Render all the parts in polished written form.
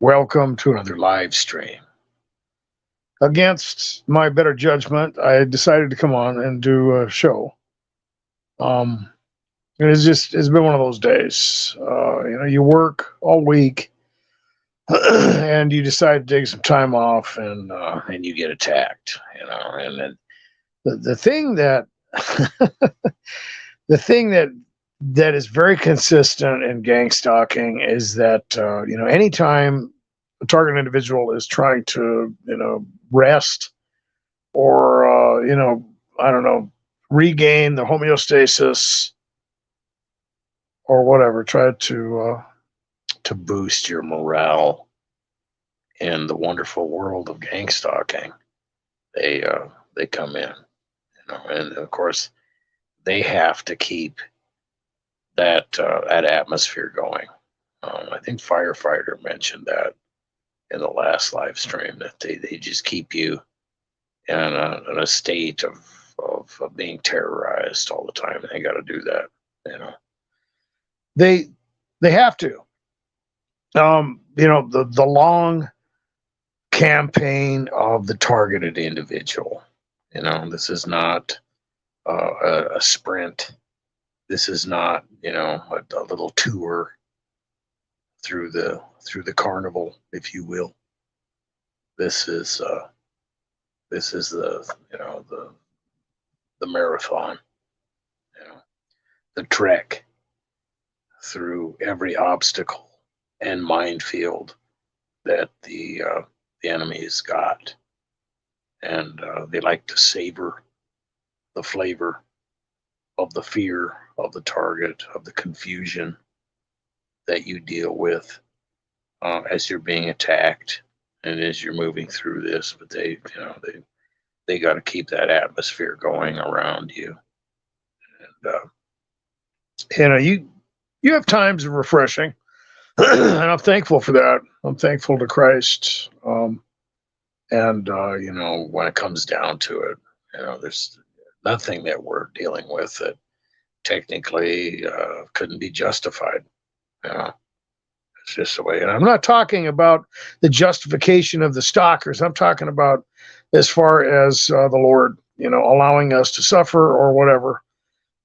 Welcome to another live stream. Against my better judgment, I decided to come on and do a show. Um, and it's been one of those days. You work all week, and you decide to take some time off, and you get attacked. And then the thing that the thing that is very consistent in gang stalking is that anytime a target individual is trying to rest or I don't know, regain the homeostasis or whatever, try to boost your morale in the wonderful world of gang stalking. They come in, and of course they have to keep that atmosphere going. I think Firefighter mentioned that in the last live stream, that they just keep you in a state of being terrorized all the time. And they got to do that. They they have to. The long campaign of the targeted individual. This is not a sprint. This is not a little tour through the carnival, if you will. This is the the marathon, the trek through every obstacle and minefield that the enemy has got, and they like to savor the flavor of the fear of the target, of the confusion that you deal with as you're being attacked and as you're moving through this. But they got to keep that atmosphere going around you, and you have times of refreshing, and I'm thankful for that. I'm thankful to Christ, and when it comes down to it, there's nothing that we're dealing with that technically couldn't be justified. It's just the way. And I'm not talking about the justification of the stalkers. I'm talking about as far as the Lord, allowing us to suffer or whatever.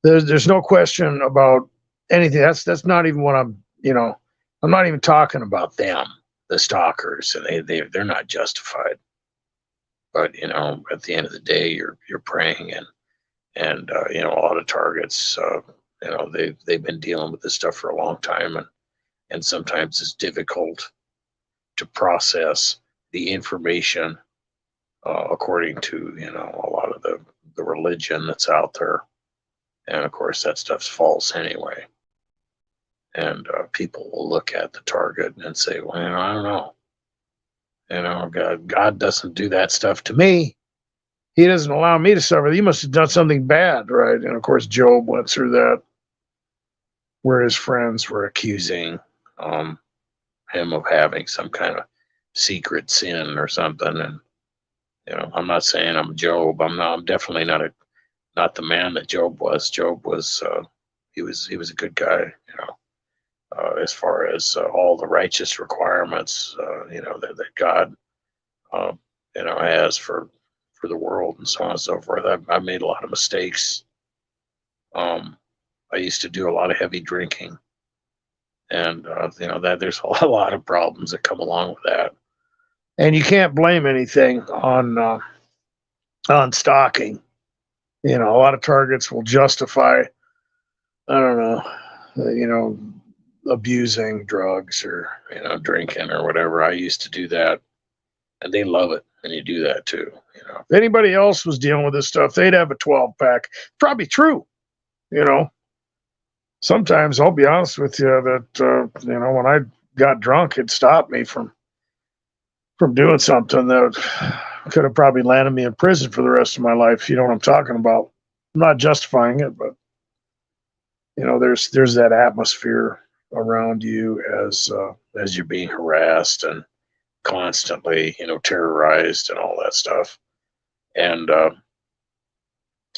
There's no question about anything. That's not even what I'm not even talking about them, the stalkers, and they're not justified. But at the end of the day, you're praying, and a lot of targets, they've been dealing with this stuff for a long time, and sometimes it's difficult to process the information according to a lot of the religion that's out there, and of course that stuff's false anyway. And people will look at the target and say, well, I don't know. God doesn't do that stuff to me. He doesn't allow me to suffer. You must have done something bad, right? And of course, Job went through that, where his friends were accusing him of having some kind of secret sin or something. And I'm not saying I'm Job. I'm definitely not the man that Job was. Job was he was a good guy. As far as all the righteous requirements, that God, has for the world and so on and so forth. I've made a lot of mistakes. I used to do a lot of heavy drinking, and that there's a lot of problems that come along with that. And you can't blame anything on stalking. A lot of targets will justify, I don't know, abusing drugs or drinking or whatever. I used to do that, and they love it when you do that too. If anybody else was dealing with this stuff, they'd have a 12-pack. Probably true. Sometimes I'll be honest with you that when I got drunk, it stopped me from doing something that could have probably landed me in prison for the rest of my life. You know what I'm talking about? I'm not justifying it, but there's that atmosphere around you as you're being harassed and constantly terrorized and all that stuff, and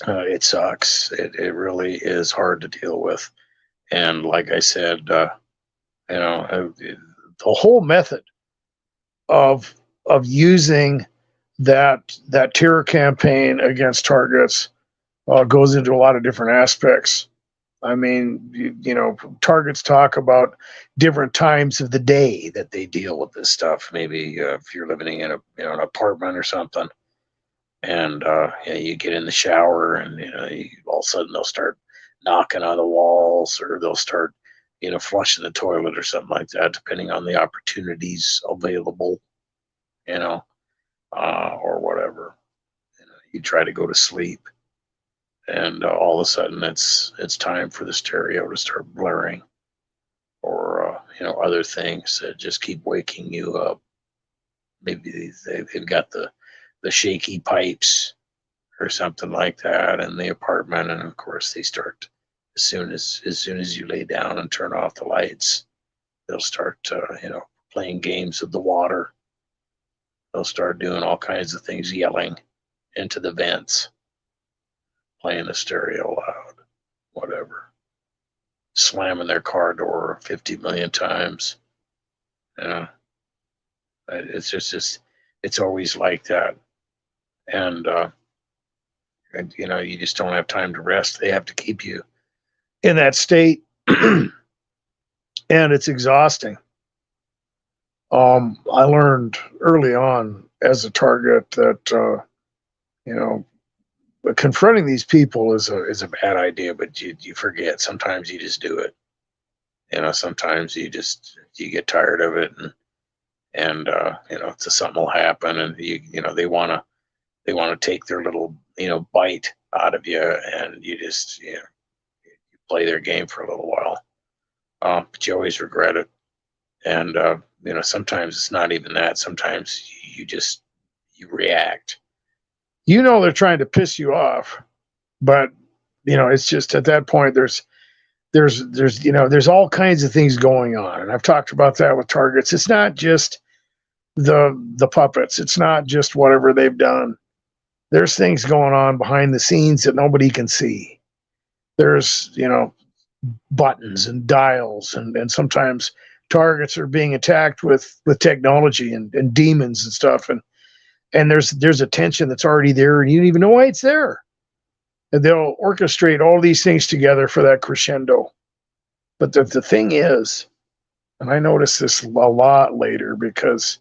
it sucks. It really is hard to deal with. And like I said, the whole method of using that terror campaign against targets goes into a lot of different aspects. I mean, targets talk about different times of the day that they deal with this stuff. Maybe if you're living in an apartment or something, and you get in the shower, and all of a sudden they'll start knocking on the walls, or they'll start flushing the toilet or something like that, depending on the opportunities available, or whatever. You try to go to sleep, and all of a sudden it's time for the stereo to start blaring, or other things that just keep waking you up. Maybe they've got the shaky pipes or something like that in the apartment, and of course they start as soon as you lay down and turn off the lights, they'll start playing games with the water. They'll start doing all kinds of things, yelling into the vents, playing the stereo loud, whatever, slamming their car door 50 million times. It's just it's always like that. And you just don't have time to rest. They have to keep you in that state, and it's exhausting. I learned early on as a target that confronting these people is a bad idea, but you forget. Sometimes you just do it. Sometimes you get tired of it, and something will happen, and they want to take their little bite out of you, and you just you play their game for a little while, but you always regret it. And sometimes it's not even that. Sometimes you react. They're trying to piss you off, but it's just at that point there's all kinds of things going on, and I've talked about that with targets. It's not just the puppets. It's not just whatever they've done. There's things going on behind the scenes that nobody can see. There's buttons and dials, and sometimes targets are being attacked with technology and demons and stuff, and there's a tension that's already there, and you don't even know why it's there. And they'll orchestrate all these things together for that crescendo. But the thing is, and I noticed this a lot later, because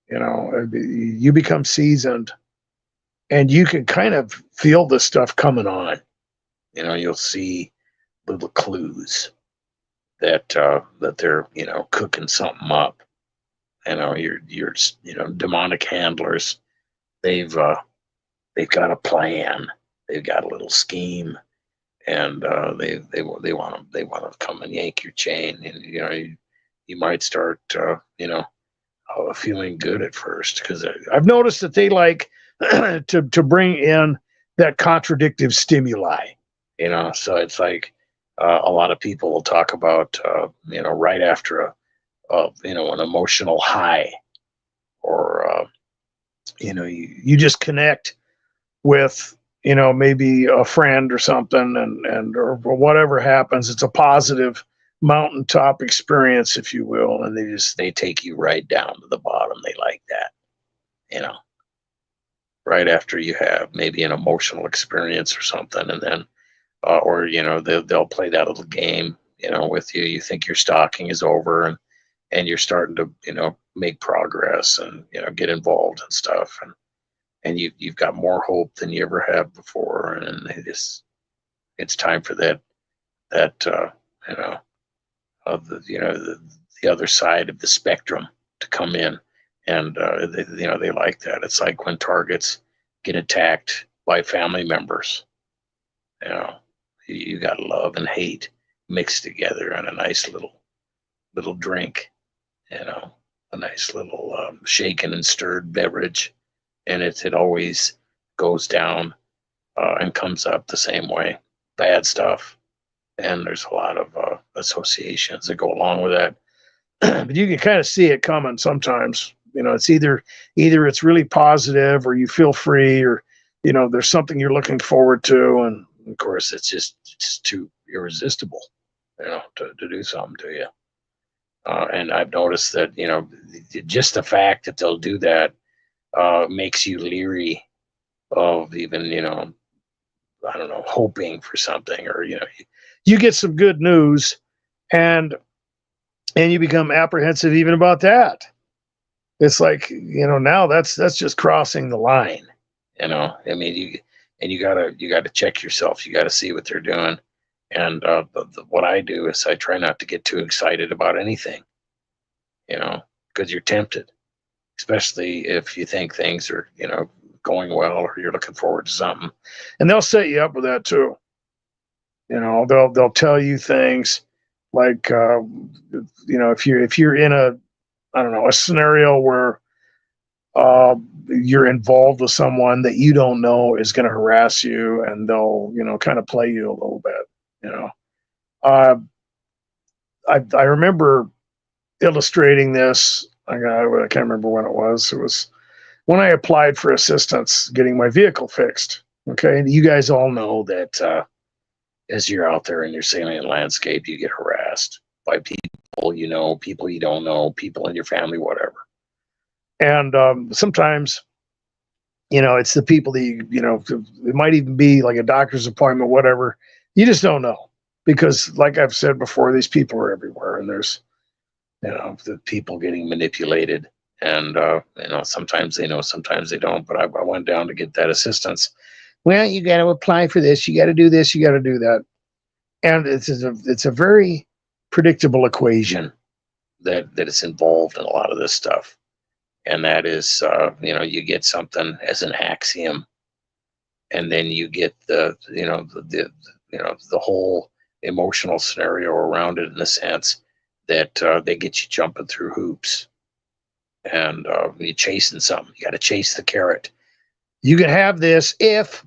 you become seasoned, and you can kind of feel the stuff coming on. You'll see little clues that they're cooking something up. Your demonic handlers, they've got a plan. They've got a little scheme, and they want to come and yank your chain, and you might start feeling good at first, because I've noticed that they like to bring in that contradictive stimuli. So it's like a lot of people will talk about right after an emotional high, or you just connect with maybe a friend or something, and or whatever happens, it's a positive mountaintop experience, if you will, and they take you right down to the bottom. They like that, right after you have maybe an emotional experience or something, and then or they'll play that little game with you. You think your stalking is over, and you're starting to make progress, and get involved and stuff, and you've got more hope than you ever have before, and it's time for that of the other side of the spectrum to come in, and they like that. It's like when targets get attacked by family members. You got love and hate mixed together in a nice little drink, a nice little shaken and stirred beverage, and it always goes down and comes up the same way. Bad stuff, and there's a lot of associations that go along with that. But you can kind of see it coming sometimes. It's either it's really positive, or you feel free, or there's something you're looking forward to, and of course it's too irresistible, to do something to you. And I've noticed that, just the fact that they'll do that makes you leery of even, I don't know, hoping for something, or, you get some good news, and you become apprehensive even about that. It's like, now that's just crossing the line. I mean, you gotta check yourself. You gotta see what they're doing. And what I do is I try not to get too excited about anything, because you're tempted, especially if you think things are, going well, or you're looking forward to something. And they'll set you up with that too. They'll tell you things like, if you're in a, I don't know, a scenario where you're involved with someone that you don't know is going to harass you, and they'll, kind of play you a little bit. Uh, I remember illustrating this. I can't remember when it was. It was when I applied for assistance getting my vehicle fixed. Okay, and you guys all know that as you're out there in your salient landscape, you get harassed by people people you don't know, people in your family, whatever. And sometimes, it's the people that it might even be like a doctor's appointment, whatever. You just don't know, because, like I've said before, these people are everywhere, and there's, the people getting manipulated, and sometimes they know, sometimes they don't. But I went down to get that assistance. Well, you got to apply for this. You got to do this. You got to do that, and it's a very predictable equation that is involved in a lot of this stuff. And that is, you get something as an axiom, and then you get the whole emotional scenario around it, in the sense that they get you jumping through hoops, and you're chasing something. You got to chase the carrot. You can have this if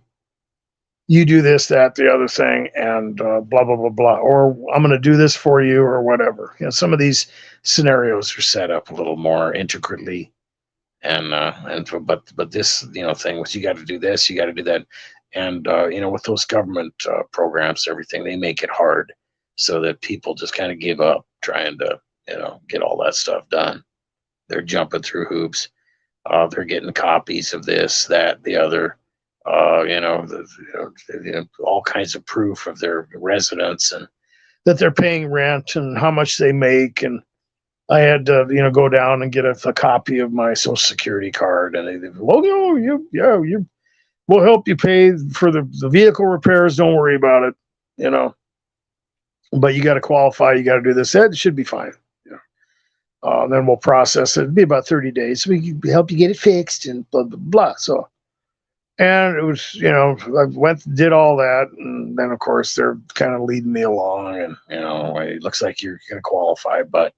you do this, that, the other thing, and blah, blah, blah, blah, or I'm going to do this for you, or whatever. Some of these scenarios are set up a little more intricately. But this, thing was, you got to do this, you got to do that. And, with those government programs, everything, they make it hard so that people just kind of give up trying to, get all that stuff done. They're jumping through hoops. They're getting copies of this, that, the other, all kinds of proof of their residence, and that they're paying rent, and how much they make. And I had to, go down and get a copy of my Social Security card, and they, well, we'll help you pay for the vehicle repairs. Don't worry about it, but you got to qualify. You got to do this. That should be fine. Then we'll process it. It'll be about 30 days. We can help you get it fixed, and blah, blah, blah. So, and it was, I did all that. And then, of course, they're kind of leading me along, and, it looks like you're going to qualify, but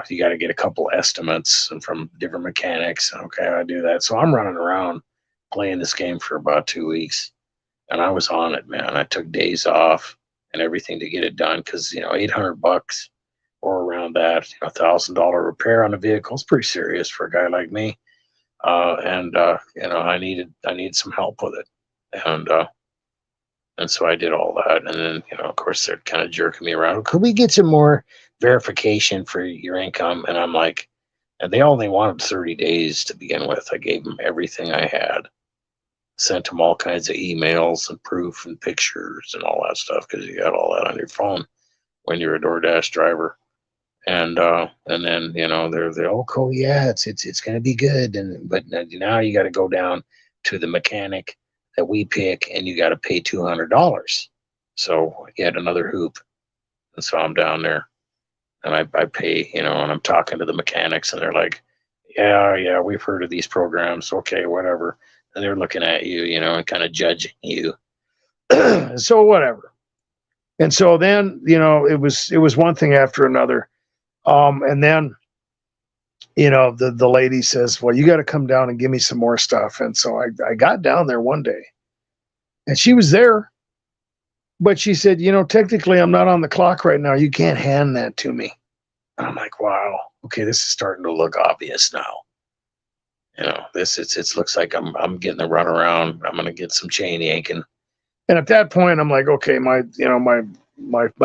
you got to get a couple estimates from different mechanics. Okay, I do that. So I'm running around playing this game for about 2 weeks, and I was on it, man. I took days off and everything to get it done, because $800 or around that, $1,000 repair on a vehicle is pretty serious for a guy like me. And I needed some help with it, and so I did all that. And then, of course, they're kind of jerking me around. Could we get some more verification for your income? And I'm like, and they only wanted 30 days to begin with. I gave them everything I had, sent them all kinds of emails and proof and pictures and all that stuff, because you got all that on your phone when you're a DoorDash driver. And then, they're oh, cool, yeah, it's going to be good. But now you got to go down to the mechanic that we pick, and you got to pay $200. So yet another hoop. And so I'm down there, and I pay, and I'm talking to the mechanics, and they're like, yeah, we've heard of these programs. Okay, whatever. And they're looking at you, and kind of judging you. So whatever. And so then, it was one thing after another. And then, the lady says, well, you got to come down and give me some more stuff. And so I got down there one day, and she was there, but she said, technically I'm not on the clock right now. You can't hand that to me. And I'm like, wow, okay, this is starting to look obvious now. It looks like I'm getting the run around. I'm going to get some chain yanking. And at that point, I'm like, okay, my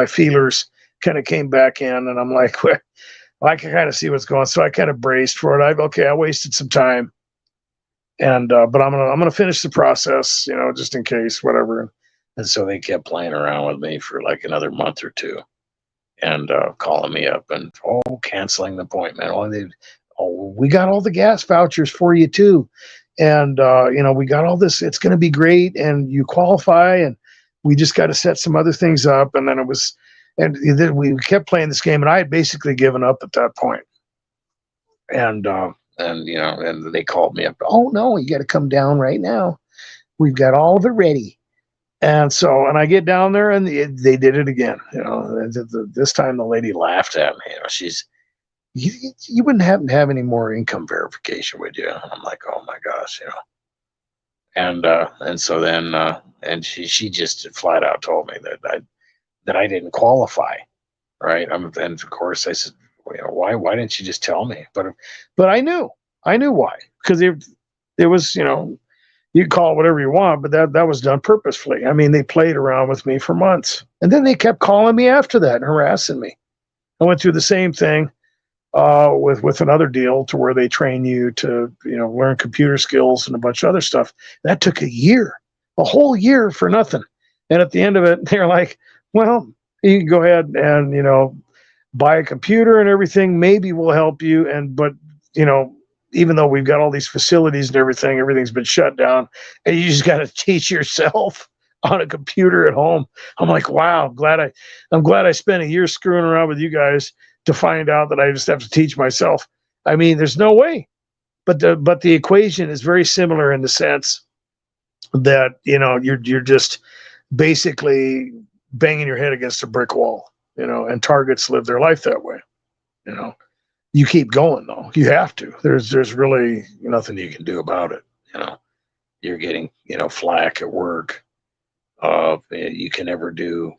feelers kind of came back in, and I'm like, well, I can kind of see what's going on. So I kind of braced for it. I wasted some time, and but I'm gonna finish the process, just in case, whatever. And so they kept playing around with me for like another month or two, and calling me up and canceling the appointment. We got all the gas vouchers for you too, and we got all this. It's going to be great, and you qualify, and we just got to set some other things up. And then then we kept playing this game, and I had basically given up at that point. And and they called me up. Oh no, you got to come down right now. We've got all of it ready. And I get down there, and they did it again. This time the lady laughed at me. You wouldn't happen to have any more income verification, would you? And I'm like, oh my gosh, And so then and she just flat out told me that I didn't qualify, right? And of course I said, why didn't you just tell me? But I knew why, because it was, you call it whatever you want, but that was done purposefully. I mean, they played around with me for months, and then they kept calling me after that and harassing me. I went through the same thing with another deal to where they train you to, learn computer skills and a bunch of other stuff. That took a whole year for nothing. And at the end of it, they're like, well, you can go ahead and, buy a computer and everything. Maybe we'll help you. But even though we've got all these facilities and everything's been shut down, and you just got to teach yourself on a computer at home. I'm like, wow, I'm glad I spent a year screwing around with you guys to find out that I just have to teach myself. I mean, there's no way. But the equation is very similar in the sense that, you're just basically banging your head against a brick wall, and targets live their life that way. You keep going though. You have to. There's really nothing you can do about it. You're getting, flack at work. You can never do,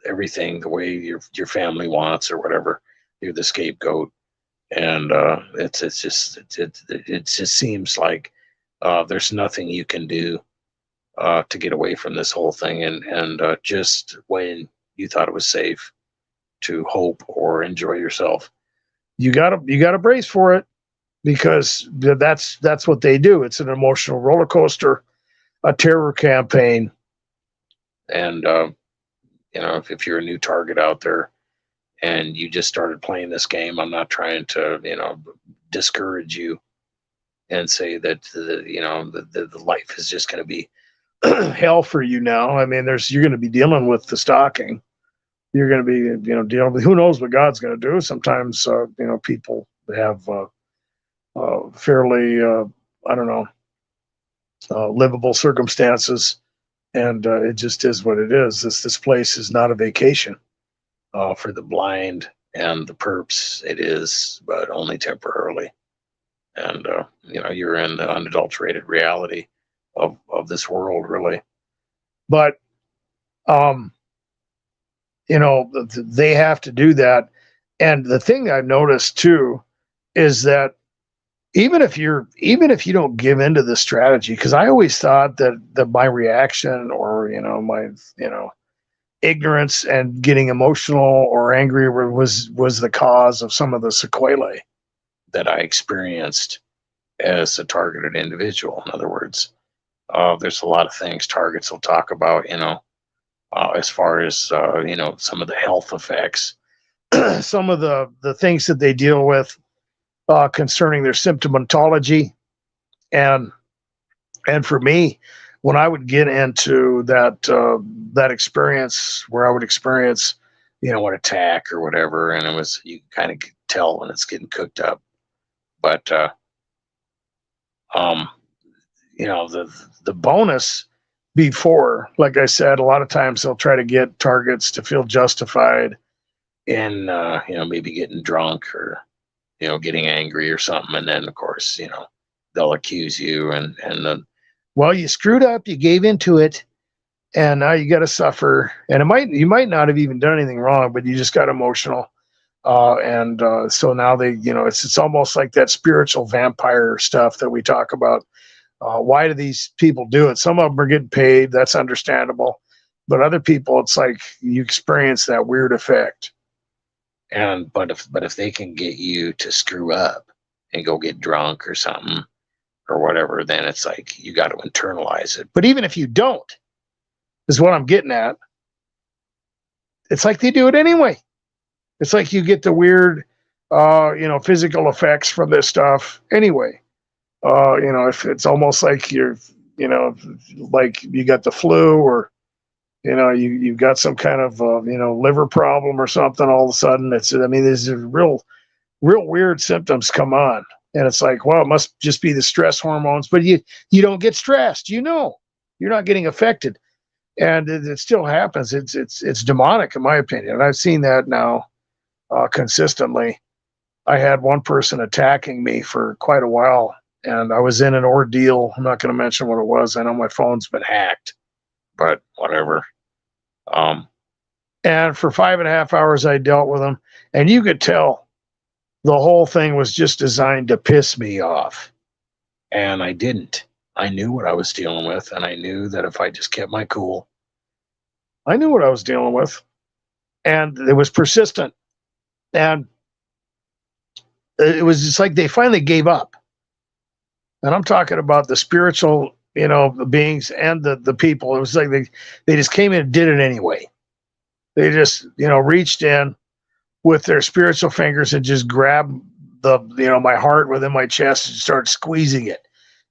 everything the way your family wants or whatever. You're the scapegoat. And it just seems like there's nothing you can do to get away from this whole thing. And just when you thought it was safe to hope or enjoy yourself, you gotta brace for it, because that's what they do. It's an emotional roller coaster, a terror campaign. And if you're a new target out there and you just started playing this game, I'm not trying to discourage you and say that the life is just going to be hell for you now. I mean, you're going to be dealing with the stalking. You're going to be, dealing with, who knows what God's going to do. Sometimes, people have fairly, livable circumstances, and it just is what it is. This place is not a vacation for the blind and the perps. It is, but only temporarily. And you're in the unadulterated reality of this world, really. But they have to do that. And the thing I've noticed too is that even if you don't give into the strategy, because I always thought that my reaction or my ignorance and getting emotional or angry was the cause of some of the sequelae that I experienced as a targeted individual. In other words, there's a lot of things targets will talk about, as far as some of the health effects, some of the things that they deal with concerning their symptomatology, and for me, when I would get into that experience where I would experience an attack or whatever, and it was, you kind of tell when it's getting cooked up. But the bonus before, like I said, a lot of times they'll try to get targets to feel justified in maybe getting drunk or getting angry or something, and then of course they'll accuse you and well, you screwed up, you gave into it, and now you got to suffer. And you might not have even done anything wrong, but you just got emotional, and so now they it's almost like that spiritual vampire stuff that we talk about. Why do these people do it? Some of them are getting paid. That's understandable. But other people, it's like you experience that weird effect. And but if they can get you to screw up and go get drunk or something or whatever, then it's like you got to internalize it. But even if you don't, is what I'm getting at. It's like they do it anyway. It's like you get the weird, physical effects from this stuff anyway. If it's almost like you're, like you got the flu, or you've got some kind of liver problem or something. All of a sudden, there's real weird symptoms come on, and it's like, well, it must just be the stress hormones. But you don't get stressed. You're not getting affected, and it still happens. It's demonic, in my opinion, and I've seen that now consistently. I had one person attacking me for quite a while, and I was in an ordeal. I'm not going to mention what it was. I know my phone's been hacked, but whatever. And for 5.5 hours, I dealt with him, and you could tell the whole thing was just designed to piss me off. And I didn't. I knew what I was dealing with, and I knew that if I just kept my cool, I knew what I was dealing with, and it was persistent. And it was just like they finally gave up. And I'm talking about the spiritual, the beings and the people. It was like they just came in and did it anyway. They just, reached in with their spiritual fingers and just grabbed my heart within my chest and started squeezing it.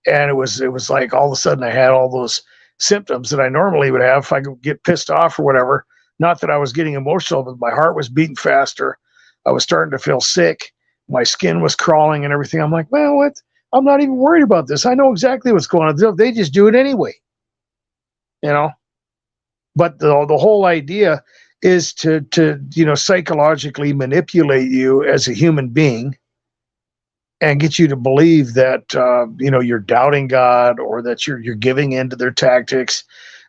And it was like all of a sudden I had all those symptoms that I normally would have if I could get pissed off or whatever. Not that I was getting emotional, but my heart was beating faster. I was starting to feel sick. My skin was crawling and everything. I'm like, well, what? I'm not even worried about this. I know exactly what's going on. They just do it anyway, But the whole idea is to psychologically manipulate you as a human being and get you to believe that you're doubting God, or that you're giving in to their tactics,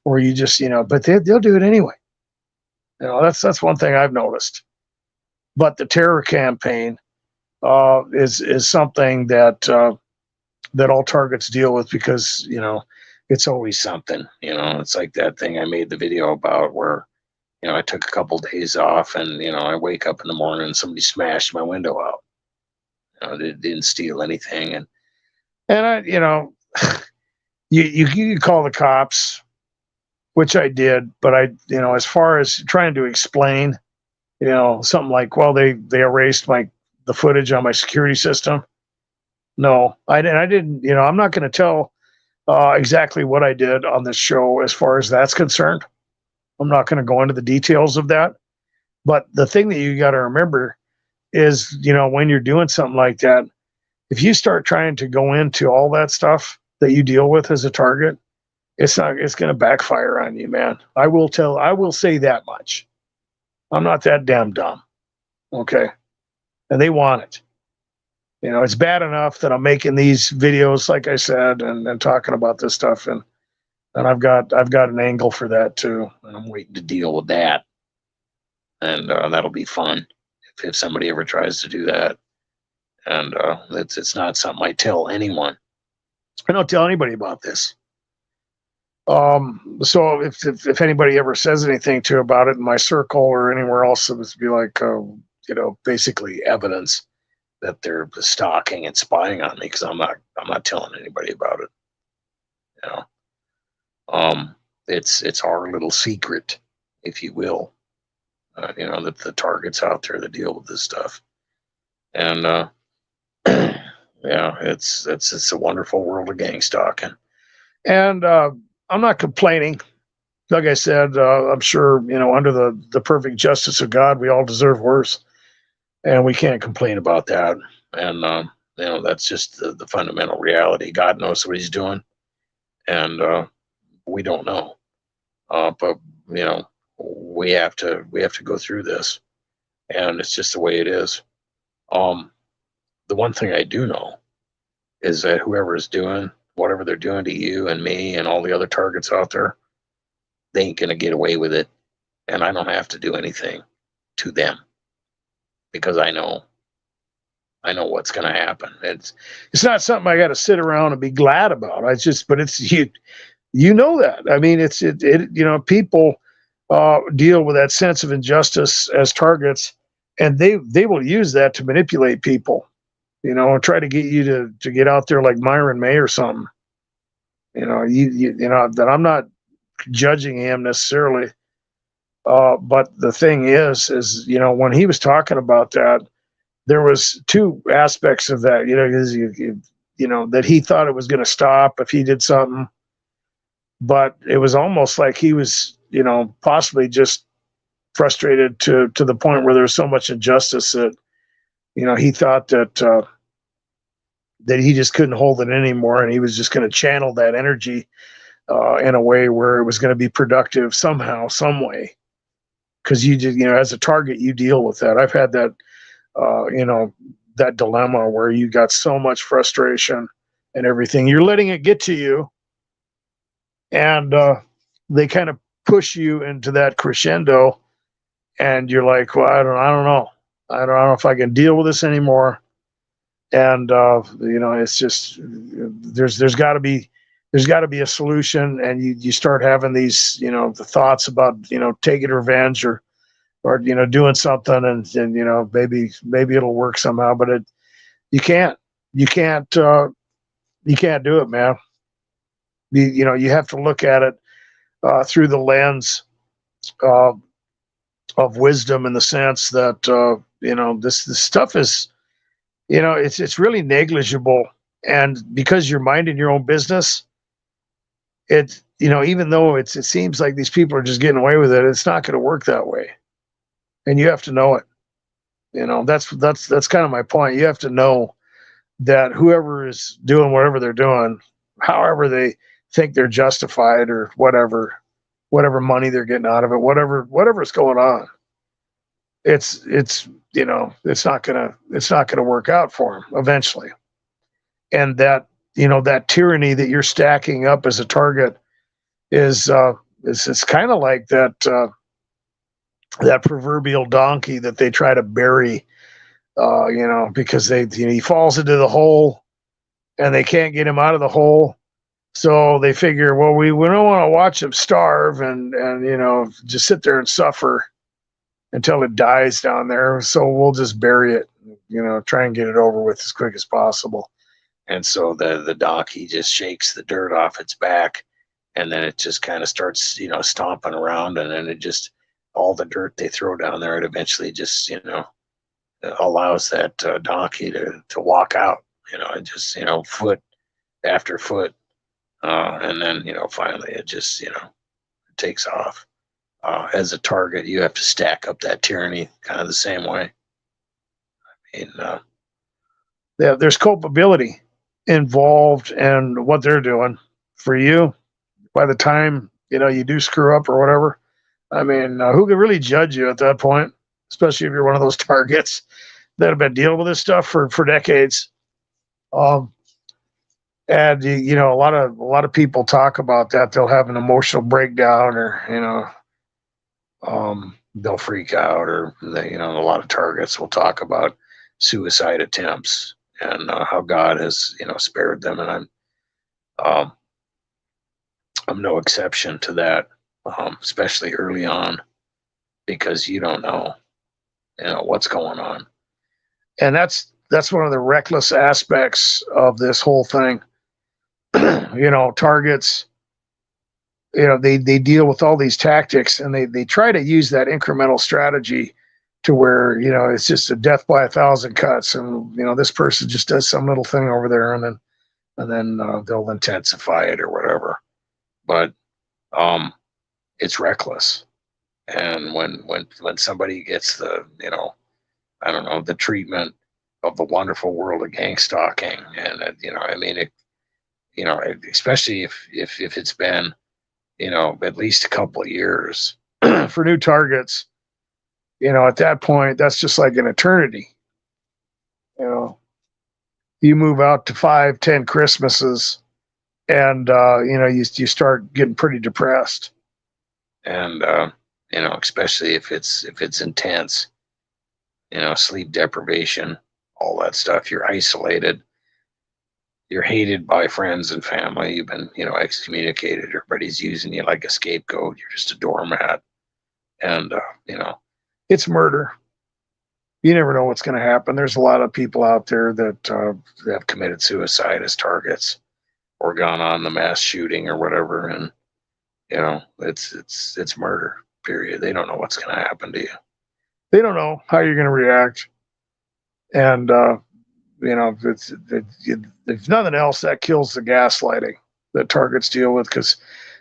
or you just but they'll do it anyway. That's one thing I've noticed. But the terror campaign is something that all targets deal with, because it's always something. It's like that thing I made the video about where I took a couple days off, and I wake up in the morning and somebody smashed my window out. They didn't steal anything, and I you call the cops, which I did, but I as far as trying to explain, something like, well, they erased the footage on my security system. No, I didn't. I'm not going to tell exactly what I did on this show as far as that's concerned. I'm not going to go into the details of that. But the thing that you got to remember is, when you're doing something like that, if you start trying to go into all that stuff that you deal with as a target, it's going to backfire on you, man. I will say that much. I'm not that damn dumb. Okay. And they want it. It's bad enough that I'm making these videos, like I said, and talking about this stuff, and I've got an angle for that too, and I'm waiting to deal with that, and that'll be fun if somebody ever tries to do that. And it's not something I tell anyone. I don't tell anybody about this. So if anybody ever says anything about it in my circle or anywhere else, it would be like, basically evidence that they're stalking and spying on me, because I'm not telling anybody about it. It's our little secret, if you will. That the targets out there that deal with this stuff, and yeah, it's a wonderful world of gangstalking, and I'm not complaining. Like I said, I'm sure under the perfect justice of God, we all deserve worse, and we can't complain about that. And that's just the fundamental reality. God knows what He's doing, and we don't know. But we have to go through this, and it's just the way it is. The one thing I do know is that whoever is doing whatever they're doing to you and me and all the other targets out there, they ain't gonna get away with it, and I don't have to do anything to them, because I know what's gonna happen. It's not something I got to sit around and be glad about. But it's you know that. I mean, people deal with that sense of injustice as targets, and they will use that to manipulate people, and try to get you to get out there like Myron May or something. That I'm not judging him necessarily, but the thing is, when he was talking about that, there was two aspects of that. That he thought it was going to stop if he did something, but it was almost like he was, possibly just frustrated to the point where there was so much injustice that, he thought that he just couldn't hold it anymore, and he was just going to channel that energy in a way where it was going to be productive somehow, some way. Because you just, as a target, you deal with that. I've had that, that dilemma where you got so much frustration and everything. You're letting it get to you, and they kind of push you into that crescendo, and you're like, well, I don't know. I don't know if I can deal with this anymore. And it's just there's got to be a solution, and you start having these the thoughts about taking revenge or doing something, and maybe it'll work somehow, but you can't you can't do it, man. You have to look at it through the lens uh, of wisdom, in the sense that this stuff is it's really negligible, and because you're minding your own business, it even though it seems like these people are just getting away with it, it's not going to work that way, and you have to know it. That's kind of my point. You have to know that whoever is doing whatever they're doing, however they think they're justified, or whatever money they're getting out of it, whatever's going on, it's not gonna work out for them eventually. And that that tyranny that you're stacking up as a target is it's kind of like that proverbial donkey that they try to bury, because he falls into the hole and they can't get him out of the hole. So they figure, well, we don't want to watch him starve and just sit there and suffer until it dies down there. So we'll just bury it, try and get it over with as quick as possible. And so the donkey just shakes the dirt off its back, and then it just kind of starts, stomping around, and then it just, all the dirt they throw down there, it eventually just, allows that donkey to walk out, it just, foot after foot. And then, finally it just, it takes off. As a target, you have to stack up that tyranny kind of the same way. I mean, there's culpability involved in what they're doing for you. By the time, you do screw up or whatever, I mean, who can really judge you at that point, especially if you're one of those targets that have been dealing with this stuff for decades. And a lot of people talk about that. They'll have an emotional breakdown, or they'll freak out, or a lot of targets will talk about suicide attempts and how God has spared them, and I'm no exception to that, especially early on, because you don't know what's going on, and that's one of the reckless aspects of this whole thing. Targets, they deal with all these tactics, and they try to use that incremental strategy to where it's just a death by 1,000 cuts, and this person just does some little thing over there, and then they'll intensify it or whatever. But it's reckless, and when somebody gets the I don't know, the treatment of the wonderful world of gangstalking, and I mean it, especially if it's been at least a couple of years for new targets, at that point, that's just like an eternity. You move out to 5-10 Christmases, and you start getting pretty depressed, and especially if it's intense, sleep deprivation, all that stuff. You're isolated. You're hated by friends and family. You've been, excommunicated. Everybody's using you like a scapegoat. You're just a doormat. And you know, It's murder. You never know what's going to happen. There's a lot of people out there that have committed suicide as targets or gone on the mass shooting or whatever, and you know, it's murder. Period. They don't know what's going to happen to you. they don't know how you're going to react, and you know, if nothing else, that kills the gaslighting that targets deal with, because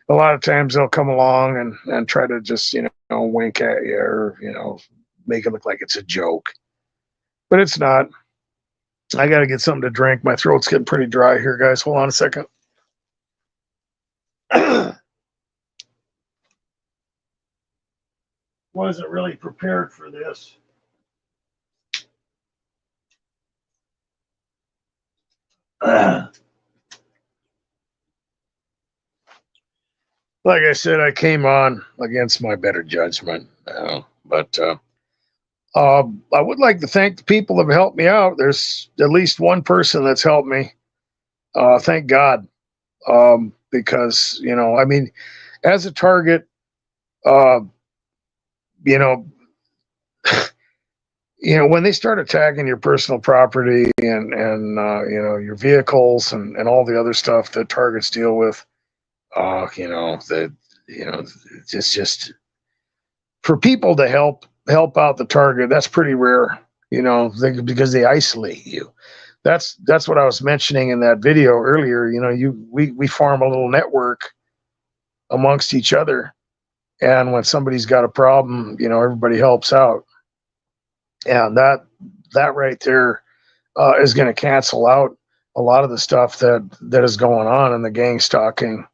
a lot of times they'll come along and try to just, you know, wink at you, or, you know, make it look like it's a joke, but it's not. I got to get something to drink. My throat's getting pretty dry here, guys. Hold on a second. Wasn't really prepared for this. Like I said, I came on against my better judgment, but I would like to thank the people that have helped me out. There's at least one person that's helped me. Thank God, because, you know, I mean, as a target, uh, you know, you know, when they start attacking your personal property and you know, your vehicles and all the other stuff that targets deal with, you know, that, you know, it's just for people to help out the target. That's pretty rare, you know, because they isolate you. That's what I was mentioning in that video earlier. You know, we form a little network amongst each other, and when somebody's got a problem, you know, everybody helps out, and that right there is going to cancel out a lot of the stuff that is going on in the gang stalking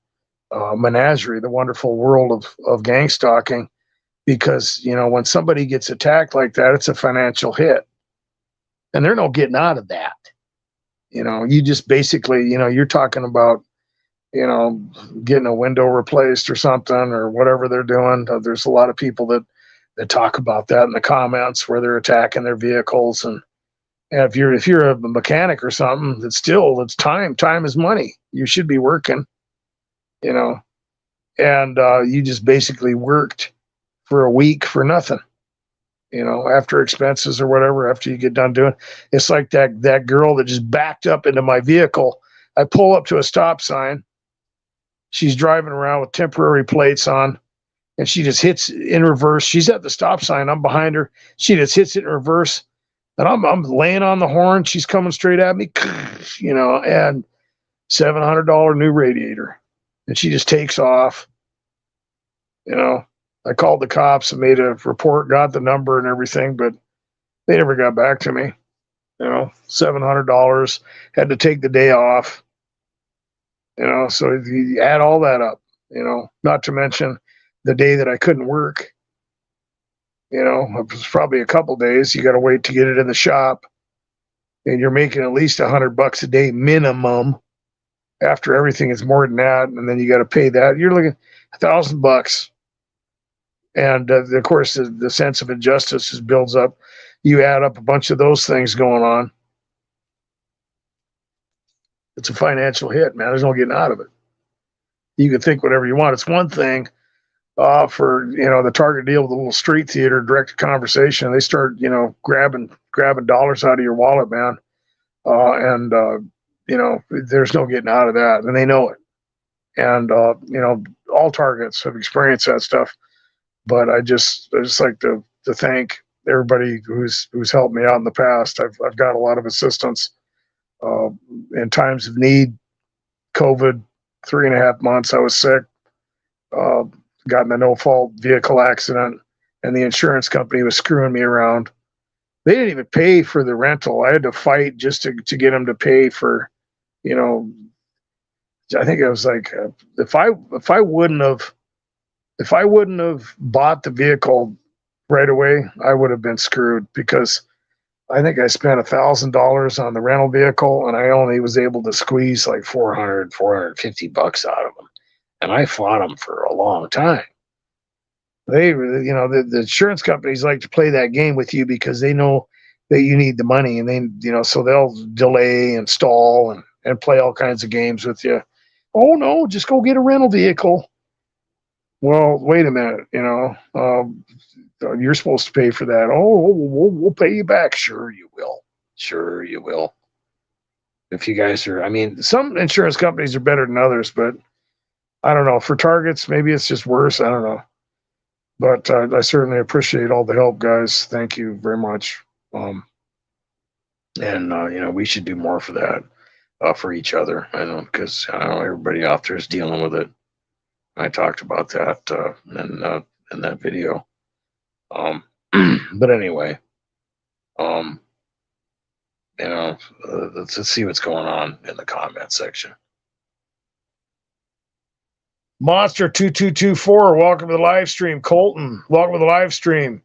menagerie, the wonderful world of gang stalking. Because, you know, when somebody gets attacked like that, it's a financial hit, and there's no getting out of that. You know, you just basically, you know, you're talking about, you know, getting a window replaced or something or whatever they're doing. There's a lot of people that talk about that in the comments where they're attacking their vehicles, and if you're a mechanic or something, it's time. Time is money. You should be working, you know, and you just basically worked for a week for nothing, you know, after expenses or whatever, after you get done doing. It's like that girl that just backed up into my vehicle. I pull up to a stop sign. She's driving around with temporary plates on, and she just hits in reverse. She's at the stop sign. I'm behind her. She just hits it in reverse, and I'm laying on the horn. She's coming straight at me, you know, and $700 new radiator, and she just takes off, you know. I called the cops and made a report, got the number and everything, but they never got back to me. You know, $700, had to take the day off. You know, so you add all that up, you know, not to mention the day that I couldn't work. You know, it was probably a couple days. You got to wait to get it in the shop, and you're making at least $100 a day minimum. After everything, it's more than that, and then you got to pay that. You're looking $1,000. And of course, the sense of injustice just builds up. You add up a bunch of those things going on. It's a financial hit, man. There's no getting out of it. You can think whatever you want. It's one thing for, you know, the target deal with a little street theater, direct conversation. They start, you know, grabbing dollars out of your wallet, man. And you know, there's no getting out of that, and they know it. And you know, all targets have experienced that stuff. But I just like to thank everybody who's helped me out in the past. I've got a lot of assistance in times of need. COVID, 3.5 months I was sick. Got in a no-fault vehicle accident, and the insurance company was screwing me around. They didn't even pay for the rental. I had to fight just to get them to pay for, you know. I think it was like if I wouldn't have bought the vehicle right away, I would have been screwed, because I think I spent $1,000 on the rental vehicle, and I only was able to squeeze like $450 out of them. And I fought them for a long time. They, you know, the insurance companies like to play that game with you because they know that you need the money, and they, you know, so they'll delay and stall and play all kinds of games with you. Oh no, just go get a rental vehicle. Well, wait a minute, you're supposed to pay for that. Oh, we'll pay you back. Sure, you will. Sure, you will. If you guys are, I mean, some insurance companies are better than others, but I don't know. For targets, maybe it's just worse. I don't know. But I certainly appreciate all the help, guys. Thank you very much. And we should do more for that, for each other. I know, because I know everybody out there is dealing with it. I talked about that in that video. But anyway, um, let's see what's going on in the comment section. Monster 2224, welcome to the live stream. Colton, welcome to the live stream.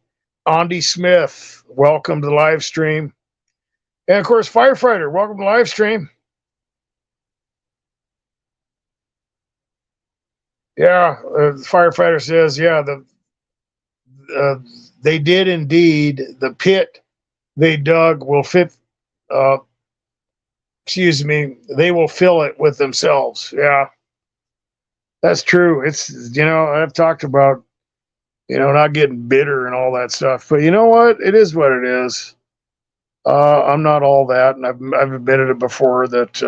Andy Smith, welcome to the live stream. And of course, Firefighter, welcome to the live stream. Yeah, the firefighter says, yeah, they did indeed. The pit they dug will fit, they will fill it with themselves. Yeah, that's true. It's, I've talked about, not getting bitter and all that stuff. But you know what? It is what it is. I'm not all that, and I've admitted it before that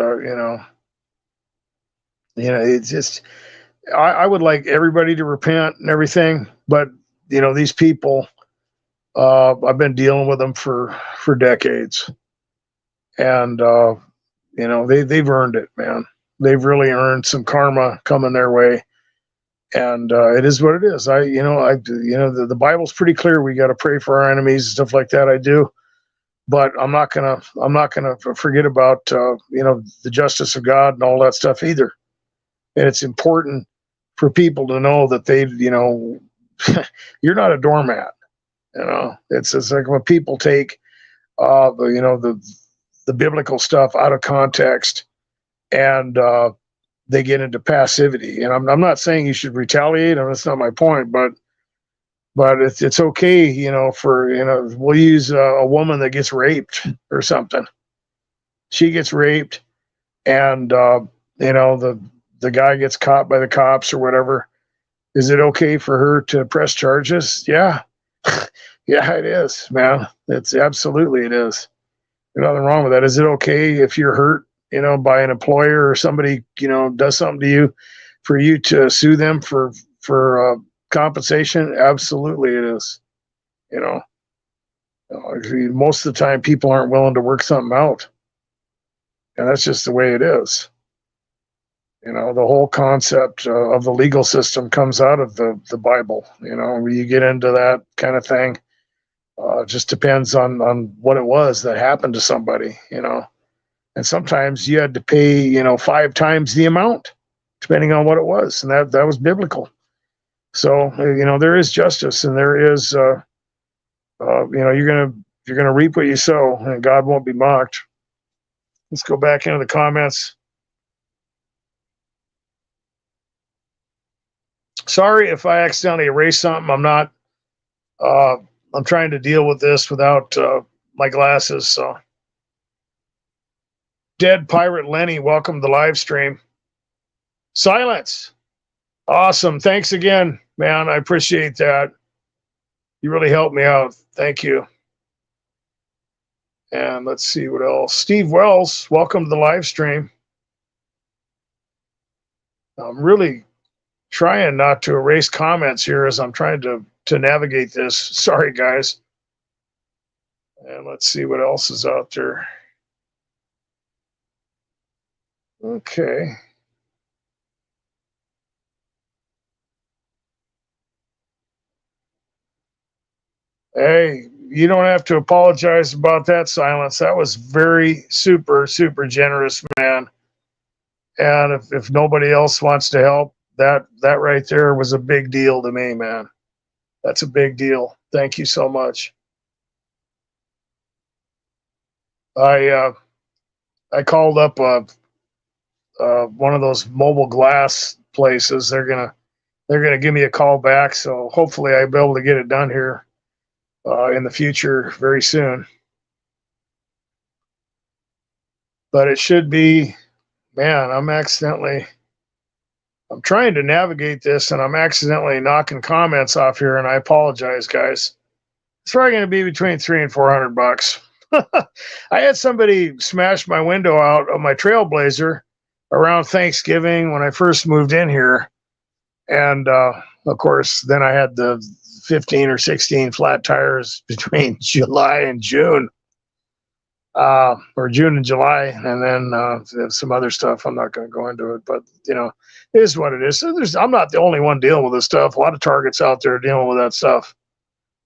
it's just I would like everybody to repent and everything, but these people, I've been dealing with them for decades, and they've earned it, man. They've really earned some karma coming their way, and it is what it is. The Bible's pretty clear. We got to pray for our enemies and stuff like that. I do. But I'm not gonna forget about the justice of God and all that stuff either. And it's important for people to know that you're not a doormat. It's like when people take the biblical stuff out of context and they get into passivity. And I'm not saying you should retaliate. That's not my point, but it's okay, we'll use a woman that gets raped or something. She gets raped, and the guy gets caught by the cops or whatever. Is it okay for her to press charges? Yeah, yeah, it is, man. It's absolutely it is. There's nothing wrong with that. Is it okay if you're hurt, by an employer or somebody, does something to you, for you to sue them for compensation? Absolutely, it is. Most of the time, people aren't willing to work something out, and that's just the way it is. The whole concept of the legal system comes out of the Bible. When you get into that kind of thing, just depends on what it was that happened to somebody. And sometimes you had to pay 5 times the amount, depending on what it was, and that was biblical. So there is justice, and there is you're gonna reap what you sow, and God won't be mocked. Let's go back into the comments. Sorry if I accidentally erased something. I'm not. I'm trying to deal with this without my glasses. So, Dead Pirate Lenny, welcome to the live stream. Silence. Awesome. Thanks again, man. I appreciate that. You really helped me out. Thank you. And let's see what else. Steve Wells, welcome to the live stream. I'm really trying not to erase comments here as I'm trying to navigate this. Sorry, guys. And let's see what else is out there. Okay. Hey, you don't have to apologize about that, Silence. That was very super, super generous, man. And if nobody else wants to help, that right there was a big deal to me, man. That's a big deal. Thank you so much. I called up one of those mobile glass places. They're gonna give me a call back, so hopefully I'll be able to get it done here in the future very soon. But it should be, man. I'm accidentally. I'm trying to navigate this, and I'm accidentally knocking comments off here, and I apologize, guys. It's probably going to be between $300 and $400. I had somebody smash my window out of my Trailblazer around Thanksgiving when I first moved in here, and of course, then I had the 15 or 16 flat tires between July and June. Or June and July, and then some other stuff. I'm not going to go into it, but it is what it is. So I'm not the only one dealing with this stuff. A lot of targets out there dealing with that stuff.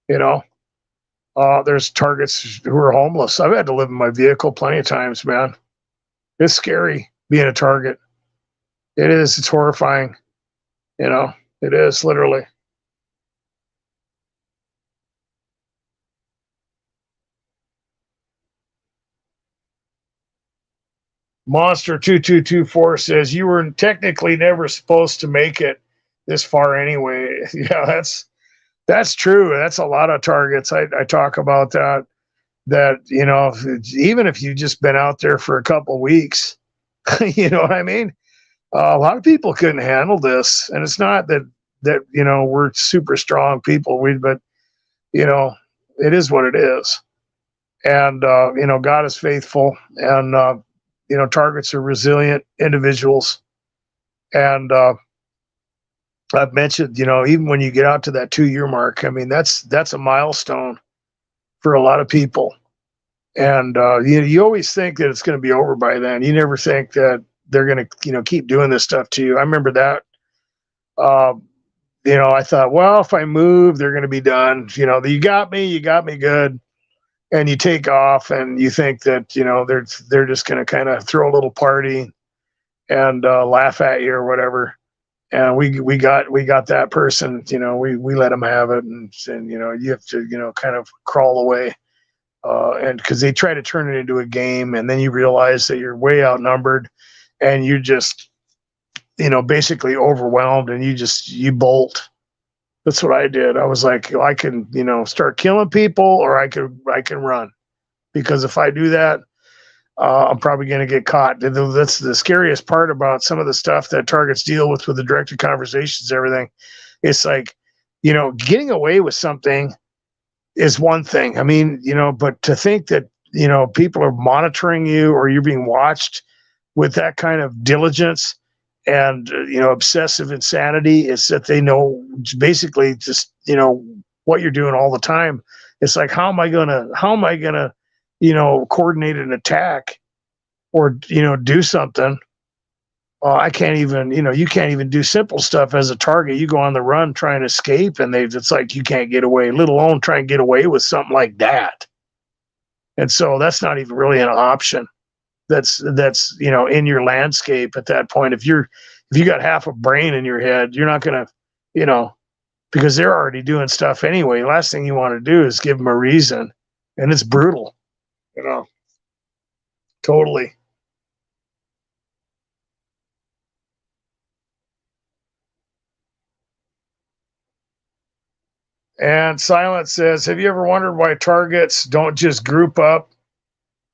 There's targets who are homeless. I've had to live in my vehicle plenty of times, man. It's scary being a target. It is. It's horrifying. It is literally. Monster 2224 says you were technically never supposed to make it this far anyway. Yeah, that's true. That's a lot of targets. I talk about that. Even if you've just been out there for a couple of weeks, you know what I mean? A lot of people couldn't handle this, and it's not that we're super strong people. But it is what it is, and God is faithful, and targets are resilient individuals. And I've mentioned, even when you get out to that 2-year mark, I mean, that's a milestone for a lot of people. And you always think that it's going to be over by then. You never think that they're going to, keep doing this stuff to you. I remember that. I thought, well, if I move, they're going to be done. You got me good. And you take off, and you think that they're just going to kind of throw a little party and laugh at you or whatever. And we got that person. We let them have it, and you have to kind of crawl away, and because they try to turn it into a game, and then you realize that you're way outnumbered, and you're just basically overwhelmed, and you bolt. That's what I did. I was like, I can, start killing people, or I can run, because if I do that, I'm probably going to get caught. That's the scariest part about some of the stuff that targets deal with the directed conversations, everything. It's like, getting away with something is one thing. I mean, but to think that, people are monitoring you, or you're being watched with that kind of diligence and obsessive insanity, is that they know basically just what you're doing all the time. It's like, how am I gonna coordinate an attack or do something? I can't even, you can't even do simple stuff as a target. You go on the run trying to escape, and it's like you can't get away, let alone try and get away with something like that. And so that's not even really an option. That's in your landscape at that point. If you got half a brain in your head, you're not gonna, because they're already doing stuff anyway. Last thing you want to do is give them a reason, and it's brutal, totally. And Silence says, have you ever wondered why targets don't just group up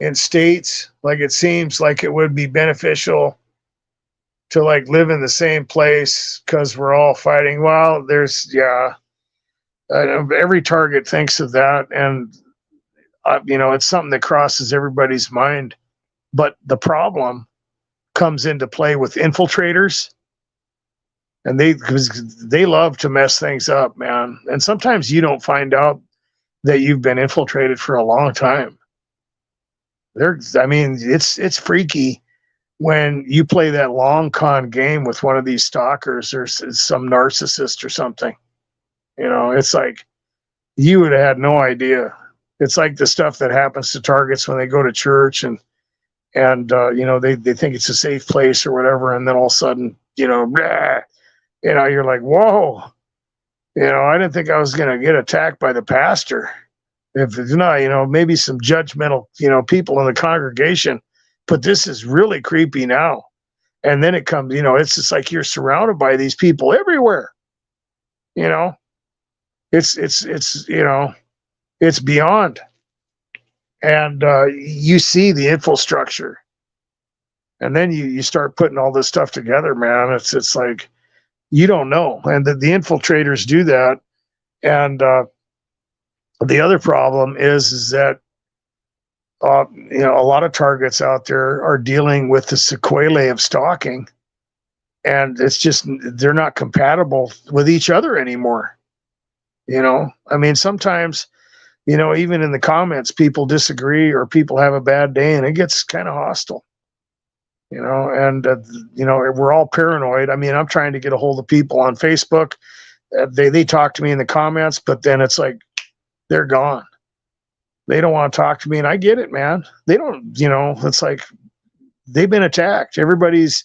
in states? Like, it seems like it would be beneficial to live in the same place because we're all fighting. Well, every target thinks of that, and it's something that crosses everybody's mind. But the problem comes into play with infiltrators, and because they love to mess things up, man. And sometimes you don't find out that you've been infiltrated for a long time. It's freaky when you play that long con game with one of these stalkers or some narcissist or something. It's like you would have had no idea. It's like the stuff that happens to targets when they go to church and they think it's a safe place or whatever, and then all of a sudden, you're like, whoa, I didn't think I was going to get attacked by the pastor. If it's not, maybe some judgmental, people in the congregation, but this is really creepy now. And then it comes, it's just like you're surrounded by these people everywhere. It's beyond. And you see the infrastructure, and then you start putting all this stuff together, man. It's like, You don't know. And the infiltrators do that. And the other problem is that a lot of targets out there are dealing with the sequelae of stalking, and it's just they're not compatible with each other anymore. I mean, sometimes, even in the comments, people disagree or people have a bad day, and it gets kind of hostile. And we're all paranoid. I mean, I'm trying to get a hold of people on Facebook. They talk to me in the comments, but then it's like they're gone. They don't want to talk to me, and I get it, man. They don't, it's like they've been attacked. Everybody's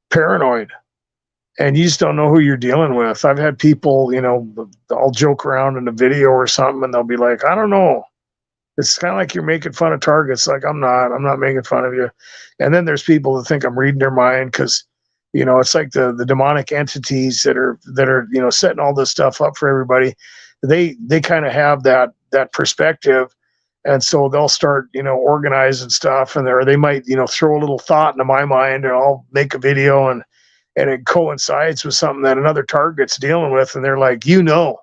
paranoid, and you just don't know who you're dealing with. I've had people, I'll joke around in a video or something, and they'll be like, I don't know. It's kind of like you're making fun of targets. Like, I'm not making fun of you. And then there's people that think I'm reading their mind because, it's like the demonic entities that are, setting all this stuff up for everybody. They kind of have that perspective. And so they'll start, organizing stuff, and they might, throw a little thought into my mind, and I'll make a video, and it coincides with something that another target's dealing with. And they're like, And I'm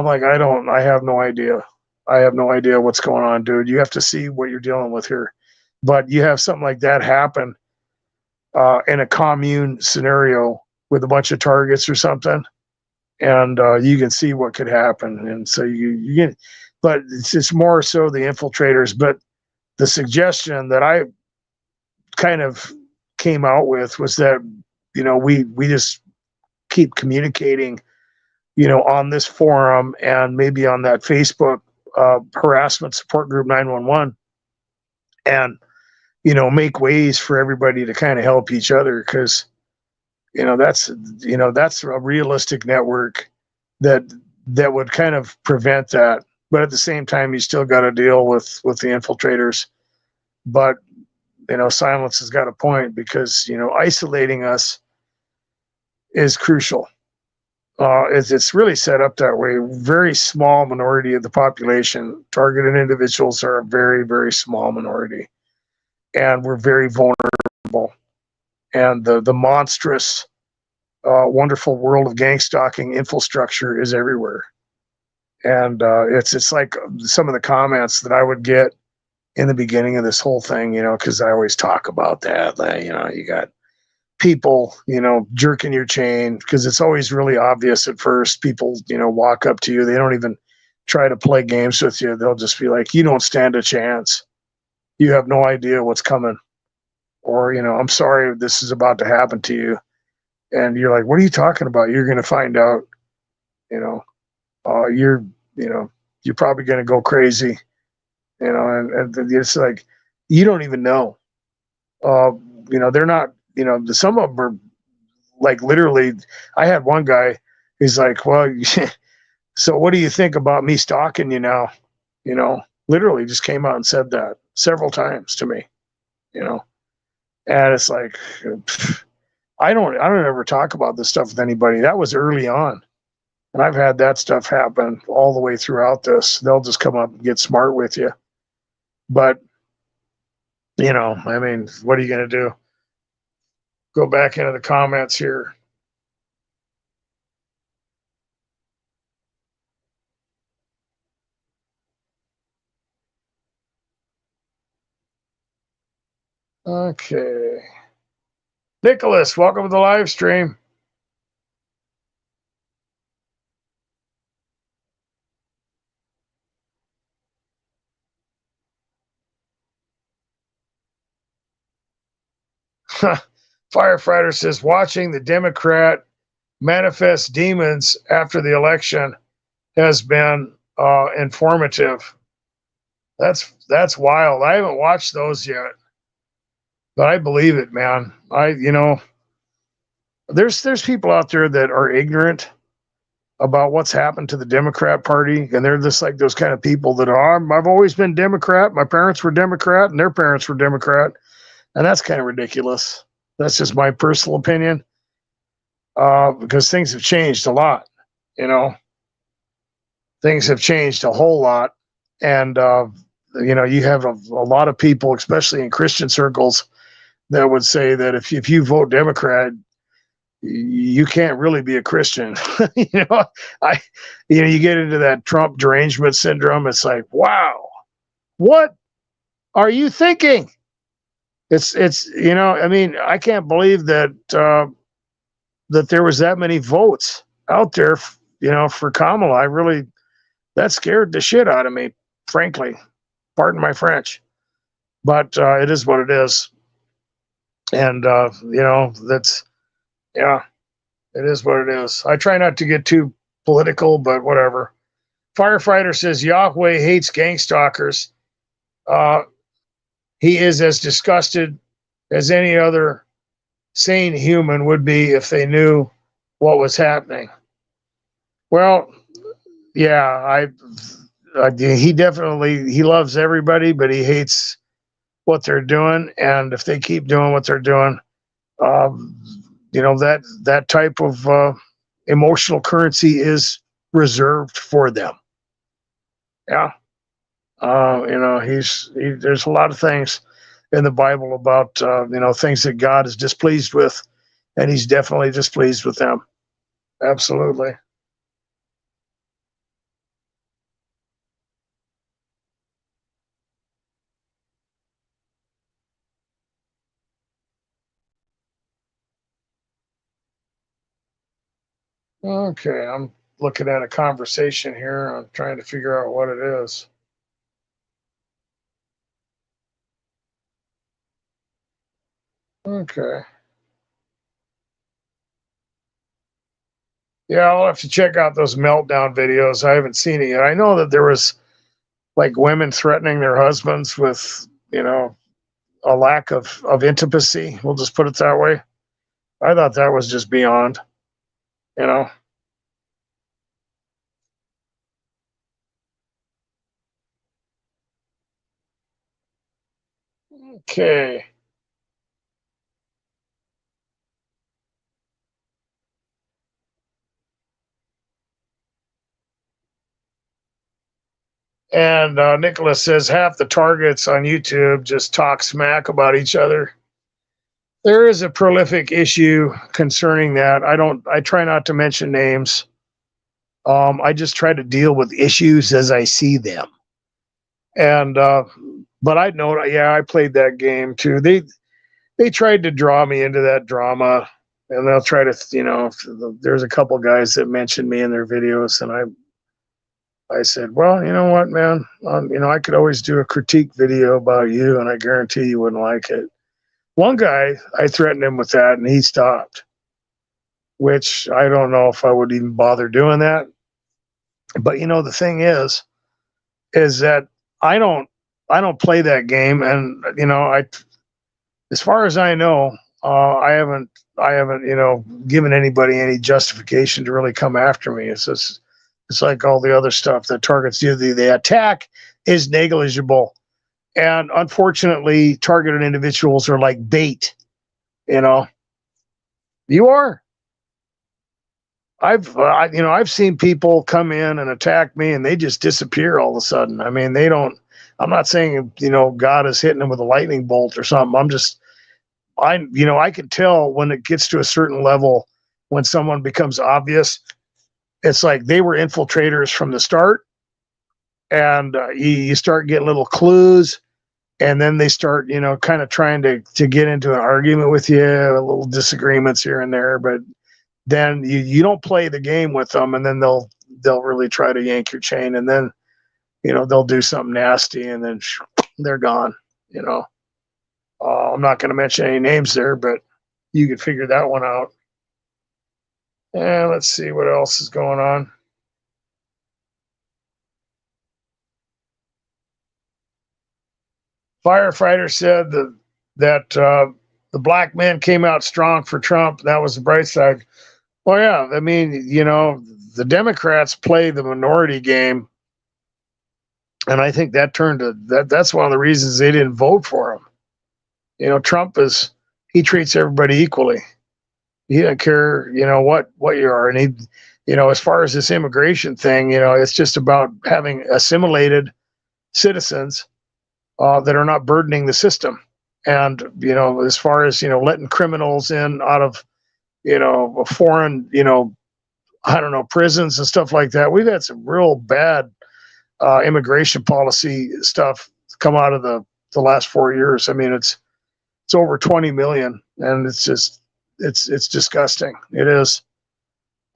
like, I have no idea. I have no idea what's going on, dude. You have to see what you're dealing with here. But you have something like that happen in a commune scenario with a bunch of targets or something, and you can see what could happen. And so you get, but it's more so the infiltrators. But the suggestion that I kind of came out with was that, we just keep communicating, on this forum and maybe on that Facebook harassment support group 911, and make ways for everybody to kind of help each other, because that's a realistic network that would kind of prevent that. But at the same time, you still got to deal with the infiltrators. But silence has got a point, because isolating us is crucial. It's really set up that way. Very small minority of the population. Targeted individuals are a very, very small minority, and we're very vulnerable. And the monstrous, wonderful world of gangstalking infrastructure is everywhere. And it's like some of the comments that I would get in the beginning of this whole thing, because I always talk about that. You got people, jerking your chain, because it's always really obvious at first. People, walk up to you. They don't even try to play games with you. They'll just be like, you don't stand a chance. You have no idea what's coming. Or, I'm sorry, this is about to happen to you. And you're like, what are you talking about? You're going to find out, you're probably going to go crazy, and it's like, you don't even know. They're not, some of them are like, literally, I had one guy, he's like, well, so what do you think about me stalking you now? Literally just came out and said that several times to me, and it's like, I don't ever talk about this stuff with anybody. That was early on. And I've had that stuff happen all the way throughout this. They'll just come up and get smart with you. But, I mean, what are you going to do? Go back into the comments here. Okay. Nicholas, welcome to the live stream. Firefighter says, watching the Democrat manifest demons after the election has been informative. That's wild. I haven't watched those yet, but I believe it, man. There's people out there that are ignorant about what's happened to the Democrat Party, and they're just like those kind of people that are, I've always been Democrat. My parents were Democrat, and their parents were Democrat, and that's kind of ridiculous. That's just my personal opinion, because things have changed a lot. Things have changed a whole lot, and you have a lot of people, especially in Christian circles, that would say that if you vote Democrat, you can't really be a Christian. you know, I, you get into that Trump derangement syndrome. It's like, wow, what are you thinking? It's, I mean, I can't believe that, that there was that many votes out there, for Kamala. That scared the shit out of me, frankly. Pardon my French, but it is what it is. And, that's, yeah, it is what it is. I try not to get too political, but whatever. Firefighter says Yahweh hates gangstalkers. He is as disgusted as any other sane human would be if they knew what was happening. Well, yeah, he definitely, he loves everybody, but he hates what they're doing. And if they keep doing what they're doing, that type of emotional currency is reserved for them. Yeah. There's a lot of things in the Bible about, things that God is displeased with, and he's definitely displeased with them. Absolutely. Okay, I'm looking at a conversation here. I'm trying to figure out what it is. Okay. Yeah, I'll have to check out those meltdown videos. I haven't seen it yet. I know that there was like women threatening their husbands with, a lack of intimacy. We'll just put it that way. I thought that was just beyond, you know. Okay. And Nicholas says half the targets on YouTube just talk smack about each other. There is a prolific issue concerning that. I try not to mention names. I just try to deal with issues as I see them. And but I know, yeah, I played that game too. They tried to draw me into that drama, and they'll try to, there's a couple guys that mentioned me in their videos, and I said, well, you know what, man, I could always do a critique video about you, and I guarantee you wouldn't like it. One guy, I threatened him with that, and he stopped. Which I don't know if I would even bother doing that. But the thing is that I don't play that game, and as far as I know, I haven't given anybody any justification to really come after me. It's like all the other stuff that targets do. The attack is negligible, and unfortunately, targeted individuals are like bait. You are. I've seen people come in and attack me, and they just disappear all of a sudden. I mean, they don't. I'm not saying God is hitting them with a lightning bolt or something. I can tell when it gets to a certain level, when someone becomes obvious. It's like they were infiltrators from the start, and you start getting little clues, and then they start kind of trying to get into an argument with you, little disagreements here and there, but then you don't play the game with them, and then they'll really try to yank your chain, and then they'll do something nasty, and then they're gone. I'm not going to mention any names there, but you could figure that one out. And let's see what else is going on. Firefighter said that the black men came out strong for Trump. That was the bright side. Well, yeah, I mean, the Democrats play the minority game, and I think that turned to that's one of the reasons they didn't vote for him. Trump he treats everybody equally. He doesn't care, what you are, and he, as far as this immigration thing, it's just about having assimilated citizens that are not burdening the system, and as far as letting criminals in out of foreign, I don't know, prisons and stuff like that. We've had some real bad immigration policy stuff come out of the last 4 years. I mean, it's over 20 million, and it's just it's disgusting. It is.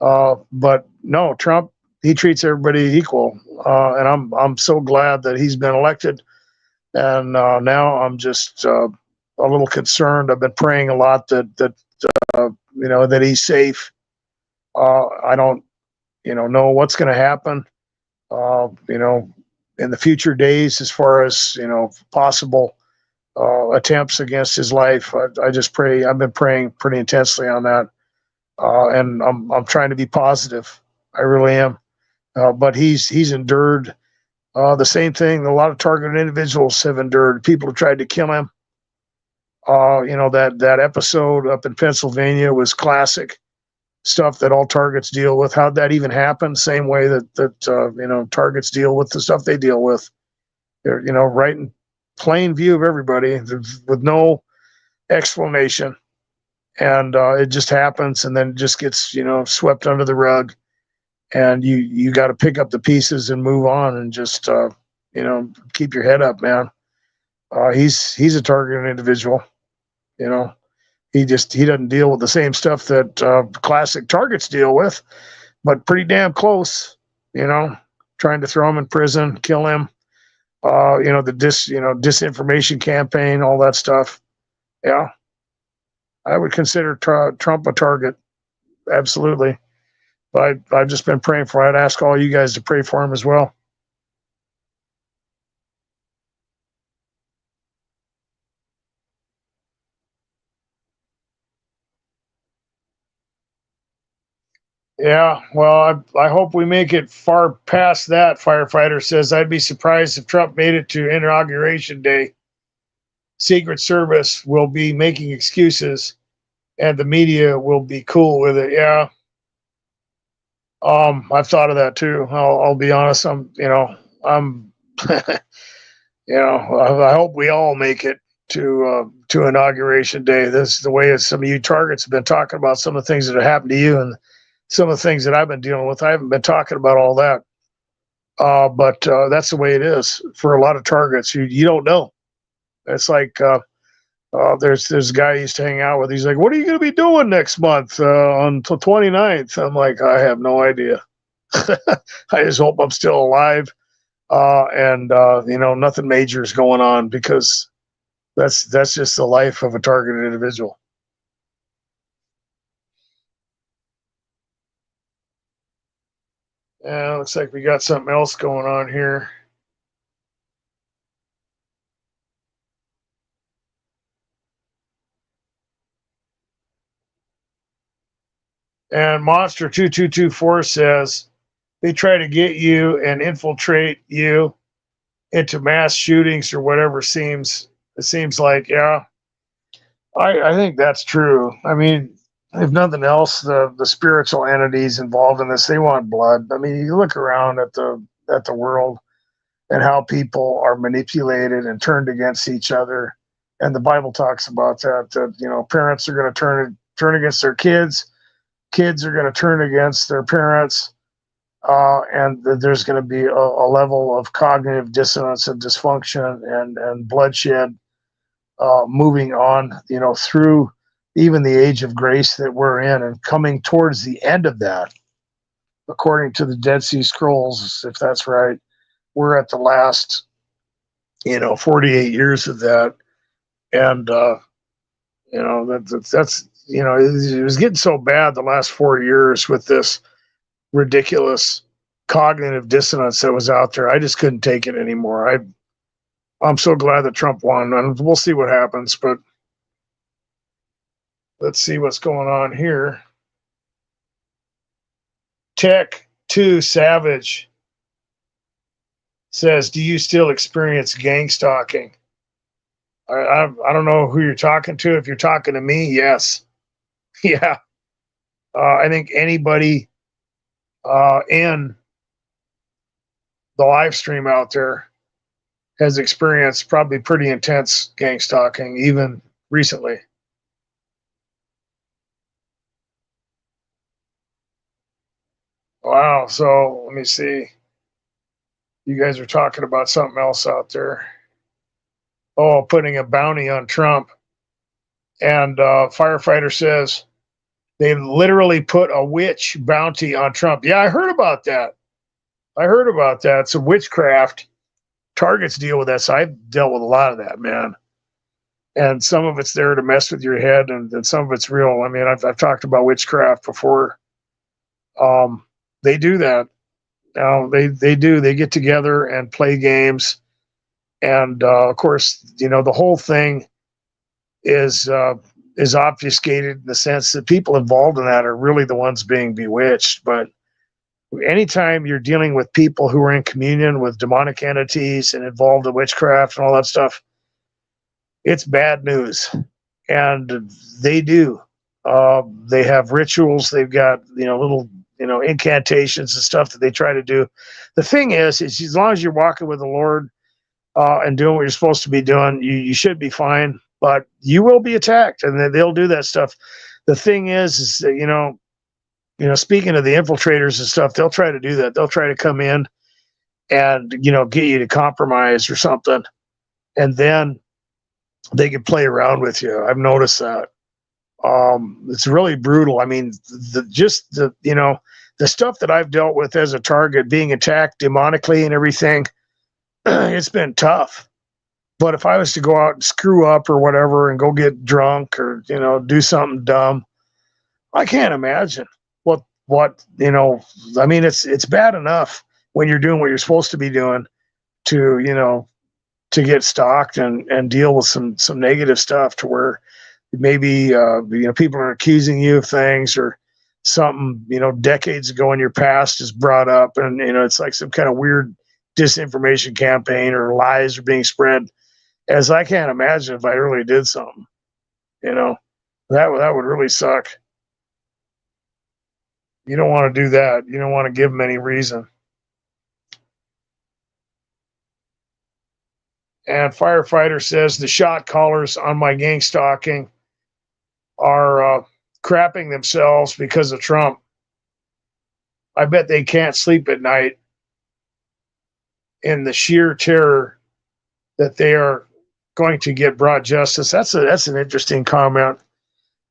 But no, Trump, he treats everybody equal, and I'm so glad that he's been elected. And now I'm just a little concerned. I've been praying a lot that that he's safe. I don't know what's going to happen. In the future days, as far as possible attempts against his life. I just pray. I've been praying pretty intensely on that, and I'm trying to be positive. I really am. But he's endured the same thing a lot of targeted individuals have endured. People have tried to kill him. That episode up in Pennsylvania was classic stuff that all targets deal with. How'd that even happen? Same way that targets deal with the stuff they deal with. They're right in plain view of everybody with no explanation, and it just happens, and then it just gets swept under the rug, and you got to pick up the pieces and move on, and just keep your head up, man. He's a targeted individual. He doesn't deal with the same stuff that classic targets deal with, but pretty damn close. Trying to throw him in prison, kill him. The disinformation campaign, all that stuff. Yeah, I would consider Trump a target. Absolutely. But I've just been praying for it. I'd ask all you guys to pray for him as well. Yeah, well, I hope we make it far past that. Firefighter says, I'd be surprised if Trump made it to Inauguration Day. Secret Service will be making excuses, and the media will be cool with it. Yeah, I've thought of that too. I'll be honest. I'm, I hope we all make it to Inauguration Day. This is the way some of you targets have been talking about some of the things that have happened to you, and some of the things that I've been dealing with. I haven't been talking about all that, but that's the way it is for a lot of targets. You don't know. It's like there's a guy I used to hang out with. He's like, "What are you going to be doing next month on the 29th?" I'm like, "I have no idea. I just hope I'm still alive, and nothing major is going on, because that's just the life of a targeted individual." Yeah, looks like we got something else going on here. And Monster 2224 says they try to get you and infiltrate you into mass shootings or whatever. It seems like, yeah, I think that's true. I mean, if nothing else, the spiritual entities involved in this, they want blood. I mean, you look around at the world and how people are manipulated and turned against each other. And the Bible talks about that parents are going to turn against their kids. Kids are going to turn against their parents. And there's going to be a level of cognitive dissonance and dysfunction and bloodshed moving on, through even the age of grace that we're in, and coming towards the end of that, according to the Dead Sea Scrolls, if that's right. We're at the last, 48 years of that. And, that's, it was getting so bad the last 4 years with this ridiculous cognitive dissonance that was out there. I just couldn't take it anymore. I'm so glad that Trump won, and we'll see what happens, but let's see what's going on here. Tech 2 Savage says, do you still experience gang stalking? I don't know who you're talking to. If you're talking to me, yes. Yeah. I think anybody in the live stream out there has experienced probably pretty intense gang stalking, even recently. Wow. So let me see. You guys are talking about something else out there. Oh, putting a bounty on Trump. And firefighter says they literally put a witch bounty on Trump. Yeah, I heard about that. I heard about that. It's a witchcraft. Targets deal with that. So I've dealt with a lot of that, man. And some of it's there to mess with your head, and some of it's real. I mean, I've talked about witchcraft before. They do that. Now they do. They get together and play games, and of course, the whole thing is obfuscated in the sense that people involved in that are really the ones being bewitched. But anytime you're dealing with people who are in communion with demonic entities and involved in witchcraft and all that stuff, it's bad news. And they do. They have rituals. They've got little incantations and stuff that they try to do. The thing is as long as you're walking with the Lord and doing what you're supposed to be doing, you should be fine. But you will be attacked, and they'll do that stuff. The thing is that, speaking of the infiltrators and stuff, they'll try to do that. They'll try to come in and get you to compromise or something, and then they can play around with you. I've noticed that. It's really brutal. I mean, the stuff that I've dealt with as a target, being attacked demonically and everything, it's been tough. But if I was to go out and screw up or whatever and go get drunk or, do something dumb, I can't imagine I mean, it's bad enough when you're doing what you're supposed to be doing to get stalked and deal with some negative stuff to where maybe, people are accusing you of things or something, decades ago in your past is brought up, and, it's like some kind of weird disinformation campaign or lies are being spread. As I can't imagine if I really did something, that would really suck. You don't want to do that. You don't want to give them any reason. And firefighter says the shot callers on my Gangstalking are crapping themselves because of Trump. I bet they can't sleep at night in the sheer terror that they are going to get brought justice. That's an interesting comment.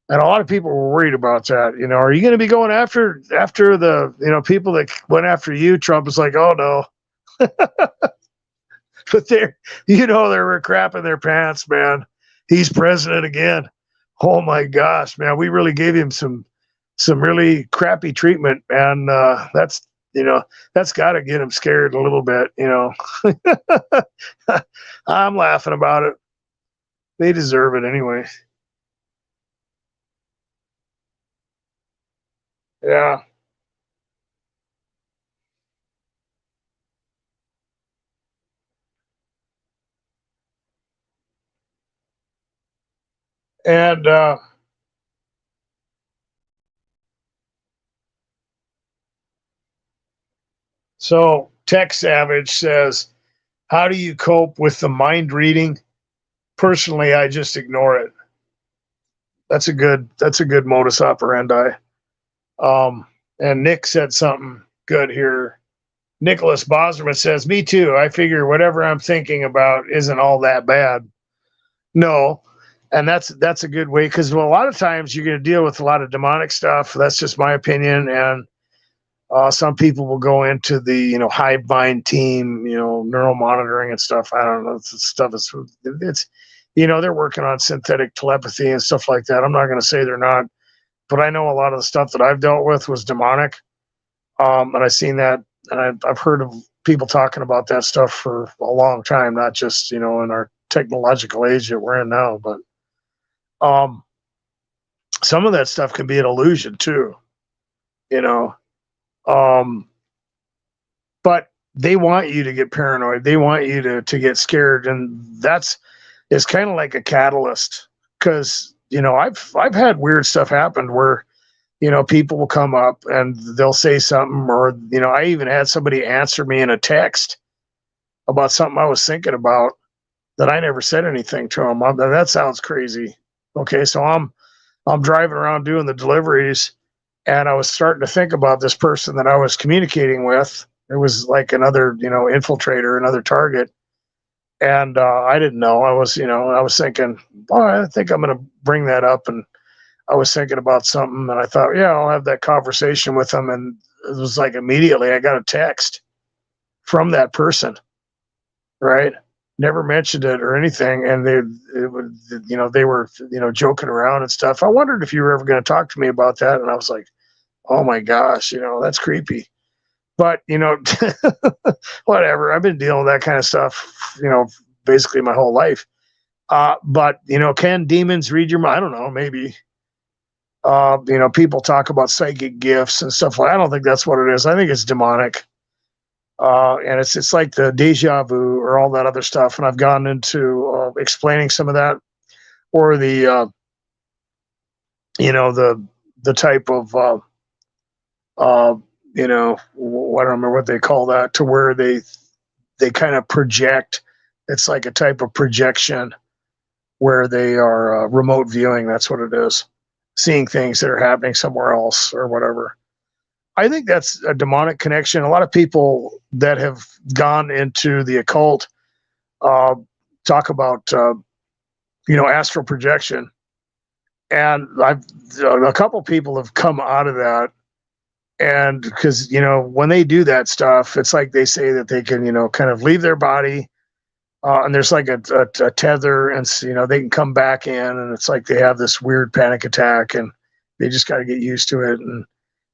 And a lot of people were worried about that. Are you going to be going after the, people that went after you? Trump is like, oh no. But they were crapping their pants, man. He's president again. Oh my gosh, man. We really gave him some really crappy treatment. And that's got to get him scared a little bit, I'm laughing about it. They deserve it anyway. Yeah. And so Tech Savage says, how do you cope with the mind reading? Personally, I just ignore it. That's a good modus operandi. And Nick said something good here. Nicholas Bosmerman says, me too. I figure whatever I'm thinking about isn't all that bad. No. And that's a good way, because a lot of times you're going to deal with a lot of demonic stuff. That's just my opinion. And some people will go into the hive mind team, neural monitoring and stuff. I don't know. It's they're working on synthetic telepathy and stuff like that. I'm not going to say they're not, but I know a lot of the stuff that I've dealt with was demonic. And I've seen that, and I've heard of people talking about that stuff for a long time, not just in our technological age that we're in now, but some of that stuff can be an illusion too, but they want you to get paranoid. They want you to get scared, and it's kind of like a catalyst, because I've had weird stuff happen where people will come up and they'll say something, or I even had somebody answer me in a text about something I was thinking about that I never said anything to them. That sounds crazy. Okay, so I'm driving around doing the deliveries, And I was starting to think about this person that I was communicating with. It was like another, infiltrator, another target. And I didn't know. I was thinking, oh, I think I'm going to bring that up. And I was thinking about something, and I thought, yeah, I'll have that conversation with them. And it was like immediately I got a text from that person, right? Never mentioned it or anything. And they were, joking around and stuff. I wondered if you were ever going to talk to me about that. And I was like, oh my gosh, that's creepy. But, whatever. I've been dealing with that kind of stuff, basically my whole life. But, can demons read your mind? I don't know, maybe. People talk about psychic gifts and stuff like that. I don't think that's what it is. I think it's demonic. And it's like the deja vu or all that other stuff. And I've gone into explaining some of that, or the type of I don't remember what they call that, to where they kind of project. It's like a type of projection where they are remote viewing. That's what it is. Seeing things that are happening somewhere else or whatever. I think that's a demonic connection. A lot of people that have gone into the occult talk about, astral projection. And a couple people have come out of that. And because, when they do that stuff, it's like they say that they can, kind of leave their body. And there's like a tether, and they can come back in, and it's like they have this weird panic attack, and they just got to get used to it,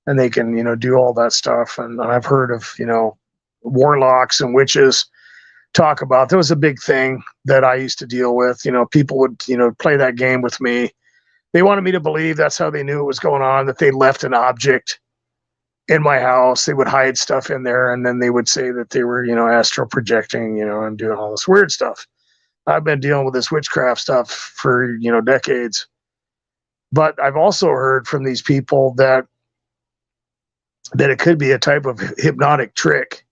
and they can do all that stuff. And I've heard of warlocks and witches talk about. That was a big thing that I used to deal with. People would play that game with me. They wanted me to believe that's how they knew it was going on, that they left an object in my house. They would hide stuff in there, and then they would say that they were, astral projecting, and doing all this weird stuff. I've been dealing with this witchcraft stuff for, decades. But I've also heard from these people that it could be a type of hypnotic trick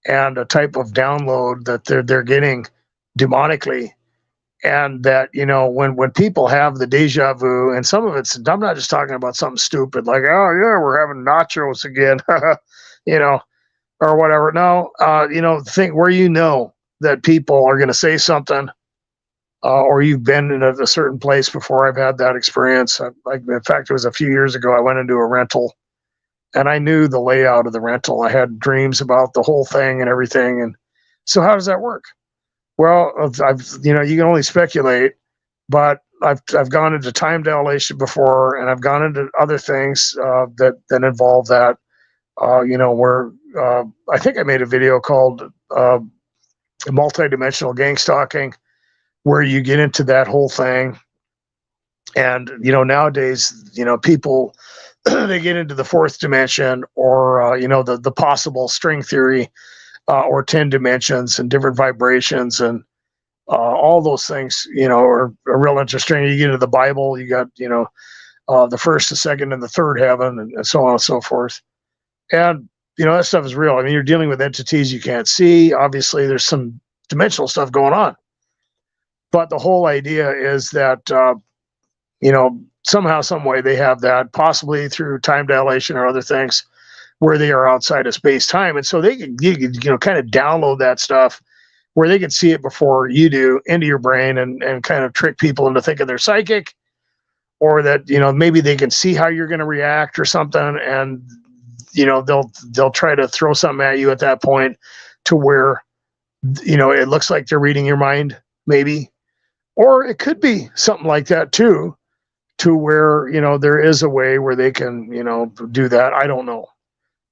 and a type of download that they're getting demonically. And that, when people have the deja vu, and some of it's, I'm not just talking about something stupid like, oh yeah, we're having nachos again, or whatever. No, think where that people are going to say something, or you've been in a certain place before. I've had that experience. In fact, it was a few years ago. I went into a rental, and I knew the layout of the rental. I had dreams about the whole thing and everything. And so, how does that work? Well, you can only speculate, but I've gone into time dilation before, and I've gone into other things that involve that. Where I think I made a video called multidimensional gangstalking, where you get into that whole thing. And nowadays, people they get into the fourth dimension, or the possible string theory. Or 10 dimensions and different vibrations, and all those things, are real interesting. You get into the Bible, you got, the first, the second, and the third heaven, and so on and so forth. And, that stuff is real. I mean, you're dealing with entities you can't see. Obviously, there's some dimensional stuff going on. But the whole idea is that, somehow, some way they have that, possibly through time dilation or other things, where they are outside of space-time. And so you can kind of download that stuff where they can see it before you do into your brain, and kind of trick people into thinking they're psychic, or that, maybe they can see how you're going to react or something. And, they'll try to throw something at you at that point to where, it looks like they're reading your mind, maybe. Or it could be something like that too, to where, there is a way where they can, do that. I don't know.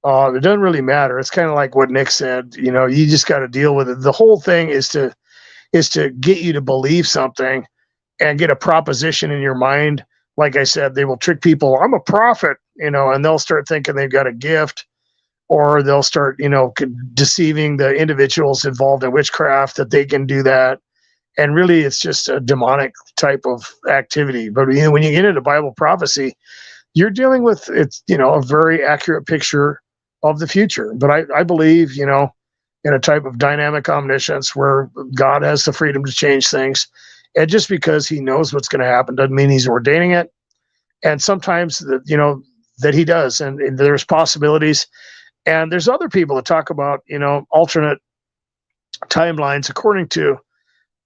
It doesn't really matter. It's kind of like what Nick said. You just got to deal with it. The whole thing is to get you to believe something and get a proposition in your mind. Like I said, they will trick people. I'm a prophet, and they'll start thinking they've got a gift, or they'll start, deceiving the individuals involved in witchcraft that they can do that. And really, it's just a demonic type of activity. But when you get into Bible prophecy, you're dealing with a very accurate picture of the future. But I believe, in a type of dynamic omniscience where God has the freedom to change things. And just because he knows what's going to happen doesn't mean he's ordaining it. And sometimes, that he does, and there's possibilities. And there's other people that talk about, alternate timelines according to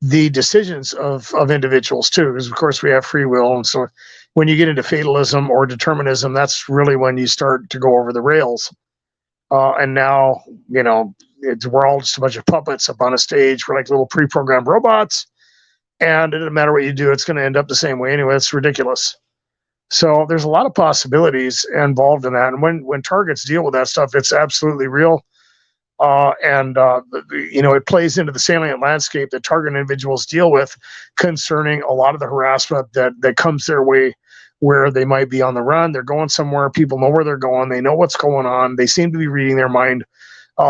the decisions of individuals too, because of course we have free will. And so when you get into fatalism or determinism, that's really when you start to go over the rails. And now, we're all just a bunch of puppets up on a stage. We're like little pre-programmed robots, and it doesn't matter what you do, it's going to end up the same way anyway. It's ridiculous. So there's a lot of possibilities involved in that. And when targets deal with that stuff, it's absolutely real. It plays into the salient landscape that target individuals deal with concerning a lot of the harassment that comes their way, where they might be on the run. They're going somewhere. People know where they're going. They know what's going on. They seem to be reading their mind.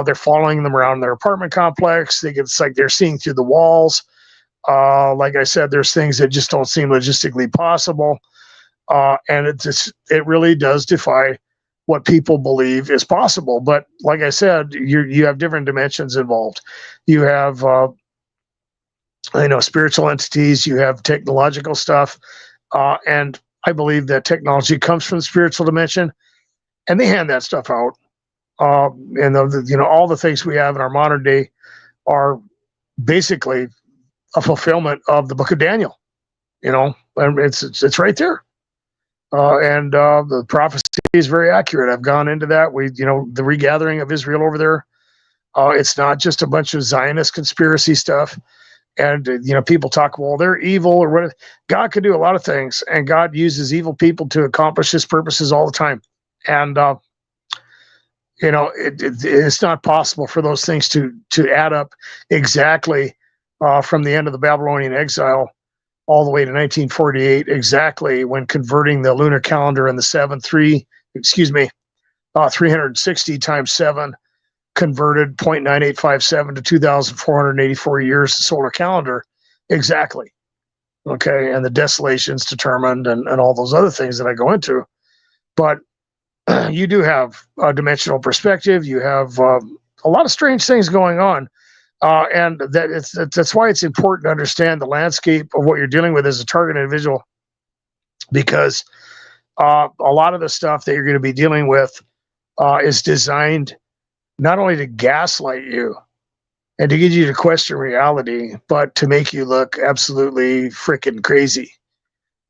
They're following them around their apartment complex. It's like they're seeing through the walls. Like I said, there's things that just don't seem logistically possible. And it really does defy what people believe is possible. But like I said, you have different dimensions involved. You have, spiritual entities, you have technological stuff. And I believe that technology comes from the spiritual dimension, and they hand that stuff out. And all the things we have in our modern day are basically a fulfillment of the book of Daniel, and it's right there. And the prophecy is very accurate. I've gone into that. The regathering of Israel over there. It's not just a bunch of Zionist conspiracy stuff. And, people talk, well, they're evil or whatever. God can do a lot of things, and God uses evil people to accomplish his purposes all the time. And, it's not possible for those things to add up exactly from the end of the Babylonian exile all the way to 1948, exactly when converting the lunar calendar in the 360 times 7 converted 0.9857 to 2,484 years the solar calendar, exactly. Okay, and the desolations determined and all those other things that I go into. But you do have a dimensional perspective. You have a lot of strange things going on. And that's why it's important to understand the landscape of what you're dealing with as a target individual, because a lot of the stuff that you're going to be dealing with is designed not only to gaslight you and to get you to question reality, but to make you look absolutely freaking crazy.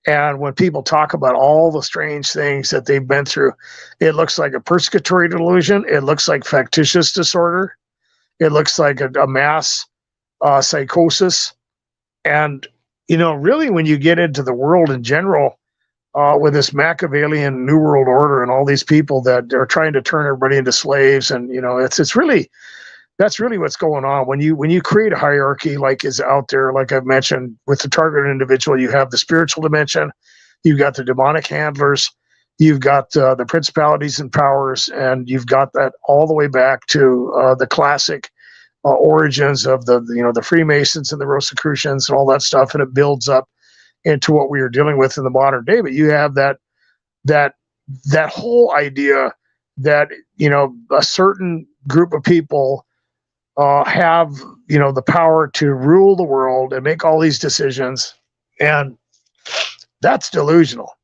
And when people talk about all the strange things that they've been through, it looks like a persecutory delusion. It looks like factitious disorder. It looks like a mass psychosis. And, really when you get into the world in general, with this Machiavellian New World Order and all these people that are trying to turn everybody into slaves, and, that's really what's going on. When you create a hierarchy like is out there, like I've mentioned, with the targeted individual, you have the spiritual dimension, you've got the demonic handlers, you've got the principalities and powers, and you've got that all the way back to the classic origins of the Freemasons and the Rosicrucians and all that stuff, and it builds up into what we are dealing with in the modern day. But you have that whole idea that a certain group of people have the power to rule the world and make all these decisions, and that's delusional.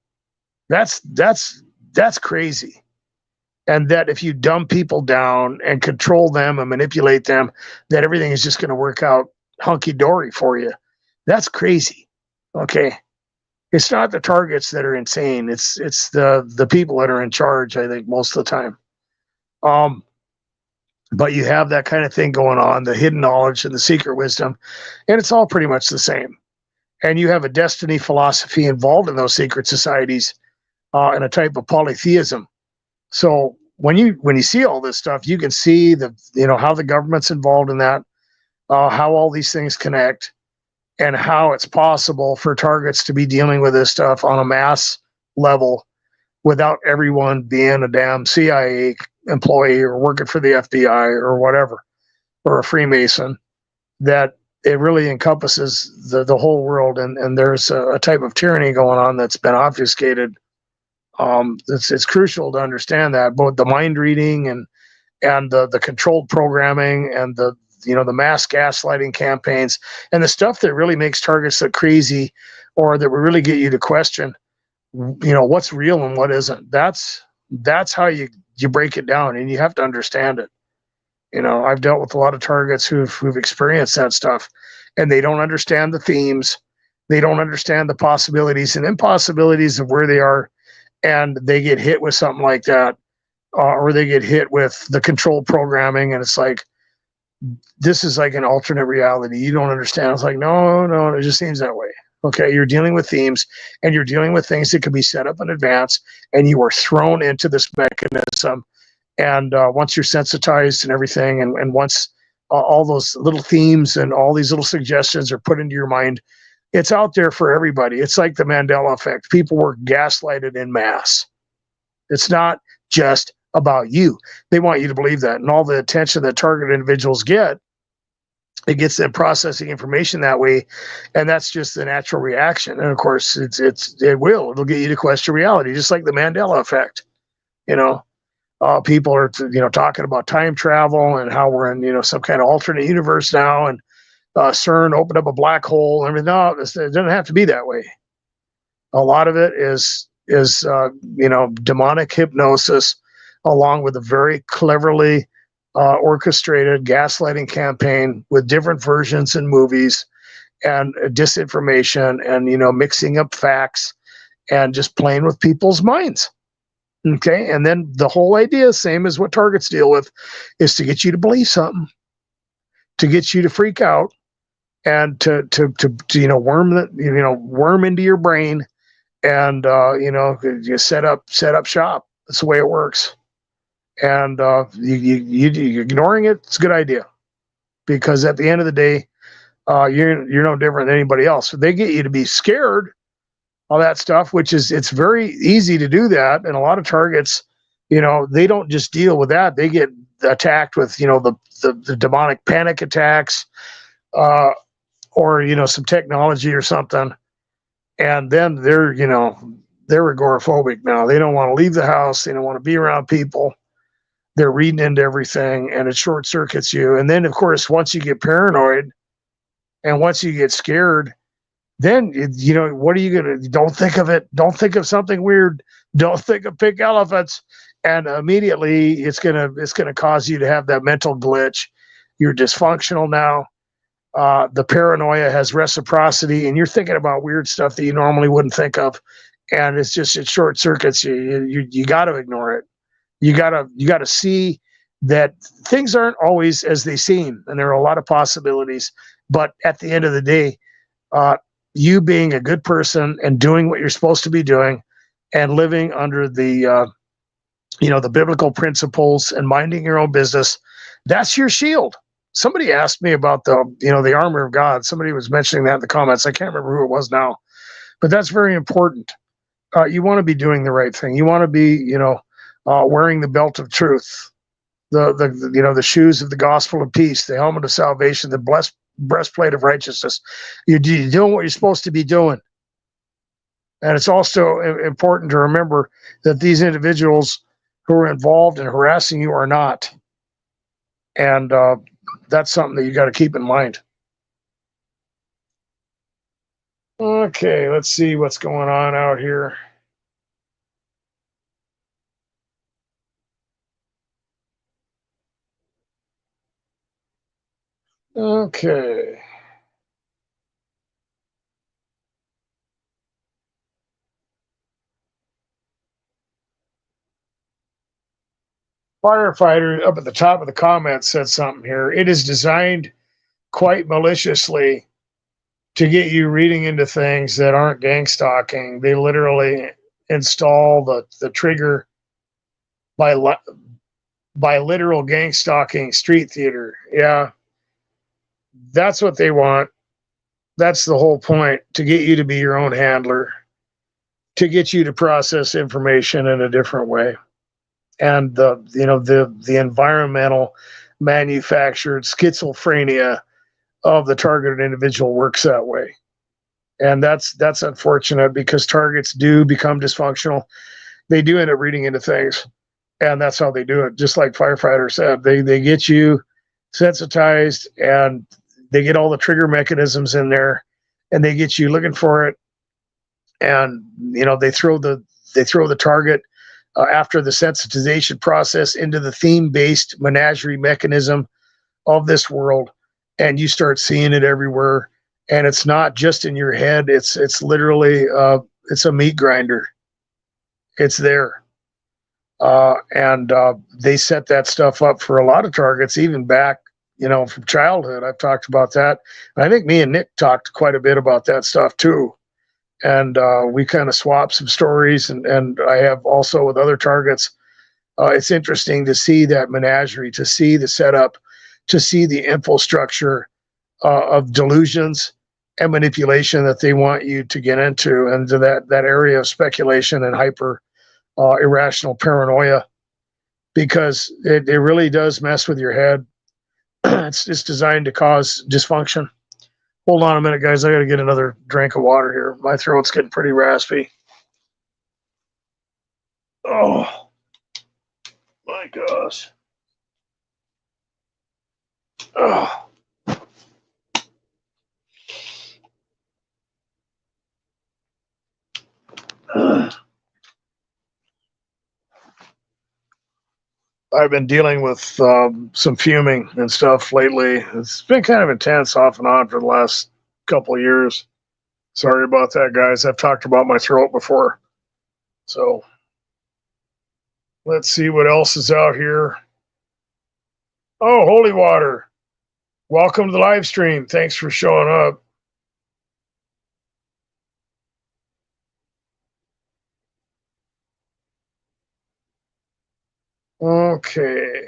That's crazy. And that if you dumb people down and control them and manipulate them, that everything is just going to work out hunky-dory for you. That's crazy. Okay. It's not the targets that are insane. It's the people that are in charge, I think, most of the time. But you have that kind of thing going on, the hidden knowledge and the secret wisdom, and it's all pretty much the same. And you have a destiny philosophy involved in those secret societies, and a type of polytheism. So when you see all this stuff, you can see how the government's involved in that, how all these things connect, and how it's possible for targets to be dealing with this stuff on a mass level without everyone being a damn CIA employee or working for the FBI or whatever, or a Freemason. That it really encompasses the whole world, and there's a type of tyranny going on that's been obfuscated. It's crucial to understand that, both the mind reading and the controlled programming and the mass gaslighting campaigns and the stuff that really makes targets look crazy, or that will really get you to question, what's real and what isn't. That's That's how you break it down, and you have to understand it. I've dealt with a lot of targets who've experienced that stuff, and they don't understand the themes. They don't understand the possibilities and impossibilities of where they are, and they get hit with something like that, or they get hit with the control programming, and it's like, this is like an alternate reality. You don't understand. It's like, no, it just seems that way. Okay, you're dealing with themes, and you're dealing with things that can be set up in advance, and you are thrown into this mechanism. And once you're sensitized and everything, and once all those little themes and all these little suggestions are put into your mind, it's out there for everybody. It's like the Mandela effect. People were gaslighted in mass. It's not just about you. They want you to believe that, and all the attention that targeted individuals get, it gets them processing information that way, and that's just the natural reaction. And of course, it'll get you to question reality, just like the Mandela effect. People are talking about time travel and how we're in some kind of alternate universe now, and CERN opened up a black hole. I mean, no, it doesn't have to be that way. A lot of it is demonic hypnosis, along with a very cleverly orchestrated gaslighting campaign with different versions in movies and disinformation, and mixing up facts and just playing with people's minds. Okay, and then the whole idea, same as what targets deal with, is to get you to believe something, to get you to freak out, and to worm into your brain, and you set up shop. That's the way it works. And you ignoring it, it's a good idea, because at the end of the day, you're no different than anybody else. So they get you to be scared, all that stuff, it's very easy to do that. And a lot of targets, they don't just deal with that. They get attacked with, the demonic panic attacks, or, some technology or something. And then they're agoraphobic now. They don't want to leave the house. They don't want to be around people. They're reading into everything, and it short circuits you. And then, of course, once you get paranoid and once you get scared, then, what are you going to, don't think of it. Don't think of something weird. Don't think of pink elephants. And immediately it's going to cause you to have that mental glitch. You're dysfunctional now. The paranoia has reciprocity, and you're thinking about weird stuff that you normally wouldn't think of. And it short circuits you. You got to ignore it. You got to see that things aren't always as they seem, and there are a lot of possibilities. But at the end of the day, you being a good person and doing what you're supposed to be doing, and living under the the biblical principles and minding your own business, that's your shield. Somebody asked me about the armor of God. Somebody was mentioning that in the comments. I can't remember who it was now, but that's very important. You want to be doing the right thing. You want to be wearing the belt of truth, the shoes of the gospel of peace, the helmet of salvation, the breastplate of righteousness. You're doing what you're supposed to be doing. And it's also important to remember that these individuals who are involved in harassing you are not. And that's something that you got to keep in mind. Okay, let's see what's going on out here. Okay. Firefighter up at the top of the comments said something here. It is designed quite maliciously to get you reading into things that aren't gangstalking. They literally install the trigger by literal gangstalking street theater. Yeah, that's what they want. That's the whole point, to get you to be your own handler, to get you to process information in a different way. And the environmental manufactured schizophrenia of the targeted individual works that way. And that's unfortunate, because targets do become dysfunctional. They do end up reading into things, and that's how they do it. Just like Firefighter said, they get you sensitized, and they get all the trigger mechanisms in there, and they get you looking for it. And they throw the target after the sensitization process into the theme-based menagerie mechanism of this world, and you start seeing it everywhere. And it's not just in your head; it's literally it's a meat grinder. It's there, and they set that stuff up for a lot of targets, even back, from childhood. I've talked about that. I think me and Nick talked quite a bit about that stuff too. And we kind of swapped some stories, and I have also with other targets. It's interesting to see that menagerie, to see the setup, to see the infrastructure of delusions and manipulation that they want you to get into, and to that area of speculation and hyper irrational paranoia, because it really does mess with your head. It's designed to cause dysfunction. Hold on a minute, guys. I got to get another drink of water here. My throat's getting pretty raspy. Oh, my gosh. Oh. I've been dealing with some fuming and stuff lately. It's been kind of intense off and on for the last couple of years. Sorry about that, guys. I've talked about my throat before. So let's see what else is out here. Oh, Holy Water. Welcome to the live stream. Thanks for showing up. Okay.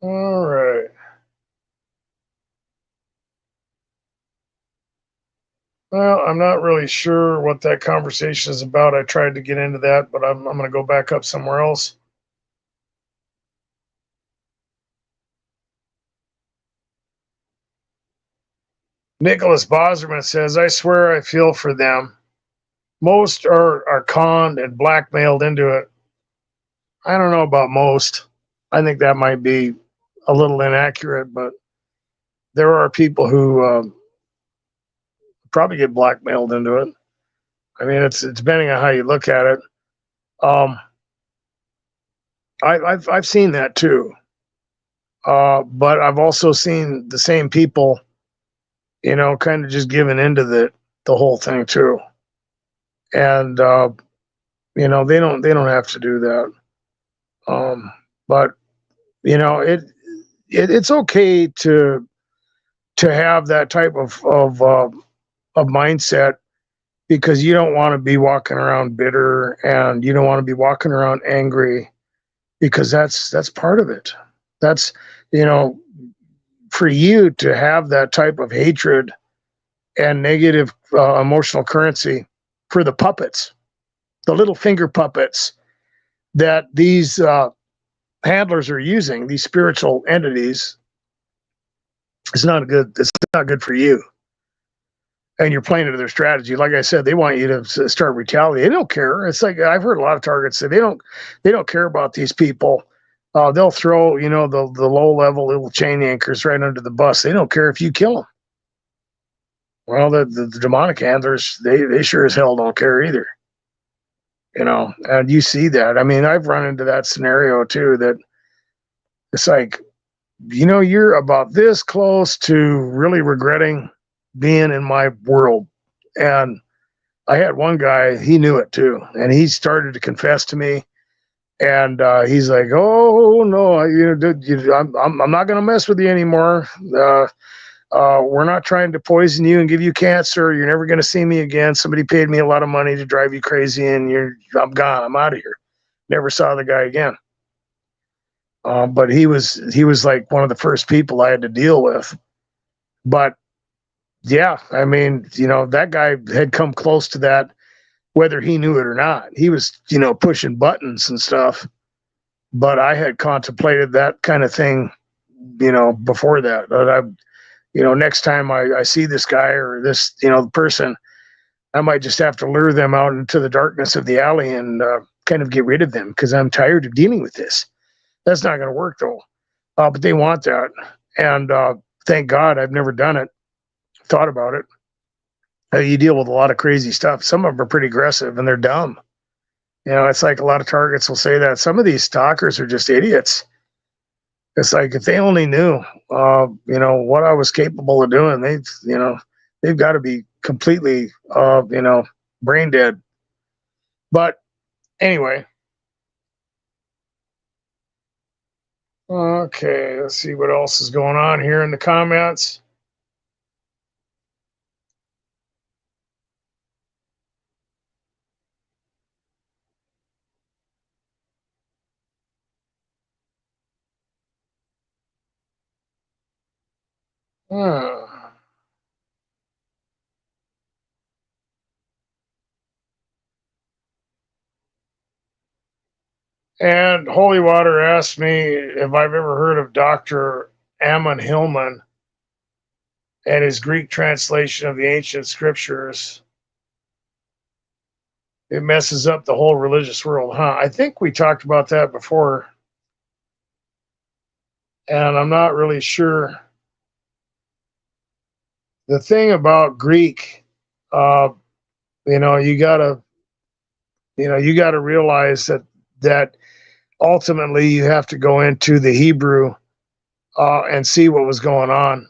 All right. Well, I'm not really sure what that conversation is about. I tried to get into that, but I'm going to go back up somewhere else. Nicholas Boserman says, I swear I feel for them. Most are conned and blackmailed into it. I don't know about most. I think that might be a little inaccurate, but there are people who probably get blackmailed into it. I mean, it's depending on how you look at it. I've seen that too, but I've also seen the same people, kind of just giving into the whole thing too, and they don't have to do that. But it's okay to have that type of mindset, because you don't want to be walking around bitter, and you don't want to be walking around angry, because that's part of it. That's, for you to have that type of hatred and negative emotional currency for the puppets, the little finger puppets that these handlers are using, these spiritual entities, it's not good. It's not good for you. And you're playing into their strategy. Like I said, they want you to start retaliating. They don't care. It's like, I've heard a lot of targets say they don't care about these people. They'll throw, the low level little chain anchors right under the bus. They don't care if you kill them. Well, the demonic handlers, they sure as hell don't care either. And you see that. I mean, I've run into that scenario too, that it's like, you're about this close to really regretting being in my world. And I had one guy, he knew it too, and he started to confess to me, and he's like, "Oh no, I'm not going to mess with you anymore. We're not trying to poison you and give you cancer. You're never going to see me again. Somebody paid me a lot of money to drive you crazy, and I'm gone. I'm out of here." Never saw the guy again. But he was like one of the first people I had to deal with. But yeah, I mean, that guy had come close to that, whether he knew it or not. He was, pushing buttons and stuff. But I had contemplated that kind of thing, before that. But next time I see this guy or this, person, I might just have to lure them out into the darkness of the alley and kind of get rid of them, because I'm tired of dealing with this. That's not going to work though. But they want that. And thank God I've never done it, thought about it. You deal with a lot of crazy stuff. Some of them are pretty aggressive and they're dumb. It's like a lot of targets will say that. Some of these stalkers are just idiots. It's like if they only knew, what I was capable of doing, they've got to be completely, brain dead. But anyway, okay, let's see what else is going on here in the comments. Hmm. And Holy Water asked me if I've ever heard of Dr. Ammon Hillman and his Greek translation of the ancient scriptures. It messes up the whole religious world, huh? I think we talked about that before. And I'm not really sure. The thing about Greek, uh, you gotta realize that ultimately you have to go into the Hebrew and see what was going on.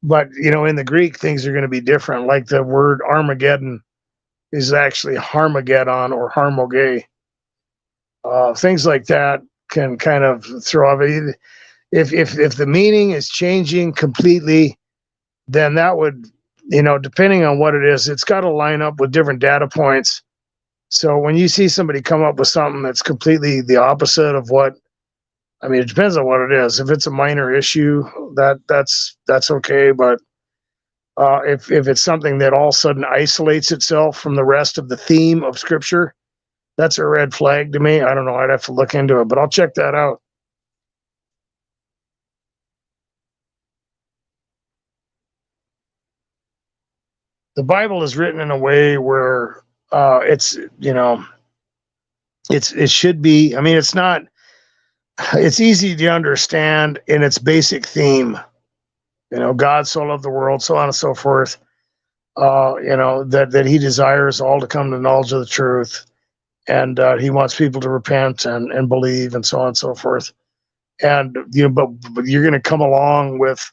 But in the Greek, things are going to be different. Like the word Armageddon is actually Harmageddon or Harmoge. Things like that can kind of throw off. If the meaning is changing completely, then that would, depending on what it is, it's got to line up with different data points. So when you see somebody come up with something that's completely the opposite of what, I mean, it depends on what it is. If it's a minor issue, that's okay. But if it's something that all of a sudden isolates itself from the rest of the theme of Scripture, that's a red flag to me. I don't know. I'd have to look into it, but I'll check that out. The Bible is written in a way where it's it should be. I mean, it's not. It's easy to understand in its basic theme. God so loved the world, so on and so forth. That He desires all to come to knowledge of the truth, and He wants people to repent and believe, and so on and so forth. And but you're going to come along with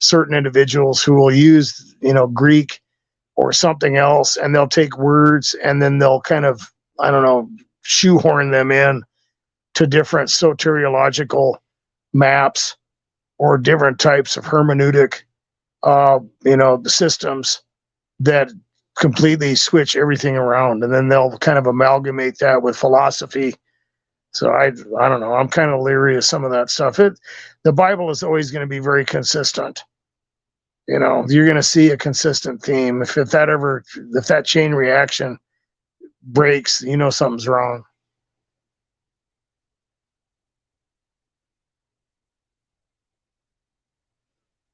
certain individuals who will use Greek or something else, and they'll take words and then they'll kind of, I don't know, shoehorn them in to different soteriological maps or different types of hermeneutic, systems that completely switch everything around, and then they'll kind of amalgamate that with philosophy. So I don't know. I'm kind of leery of some of that stuff. The Bible is always going to be very consistent. You're going to see a consistent theme. If that chain reaction breaks, something's wrong.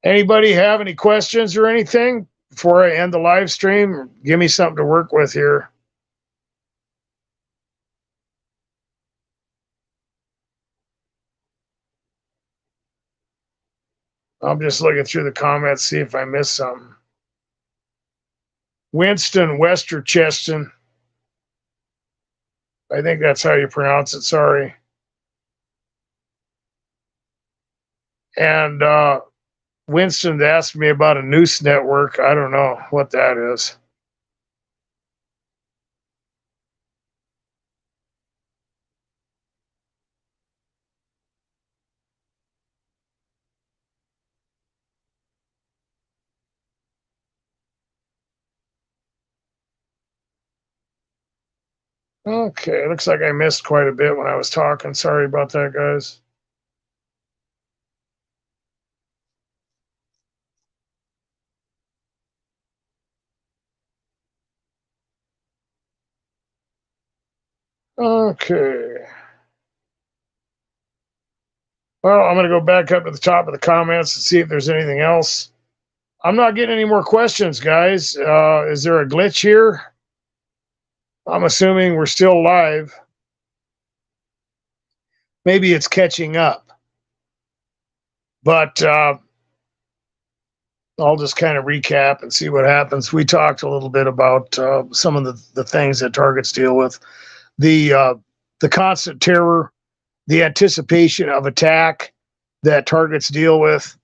Anybody have any questions or anything before I end the live stream? Give me something to work with here. I'm just looking through the comments, see if I missed something. Winston Westercheston. I think that's how you pronounce it. Sorry. And Winston asked me about a noose network. I don't know what that is. Okay, looks like I missed quite a bit when I was talking. Sorry about that, guys. Okay. Well, I'm going to go back up to the top of the comments and see if there's anything else. I'm not getting any more questions, guys. Is there a glitch here? I'm assuming we're still live. Maybe it's catching up. But I'll just kind of recap and see what happens. We talked a little bit about some of the things that targets deal with. The constant terror, the anticipation of attack that targets deal with.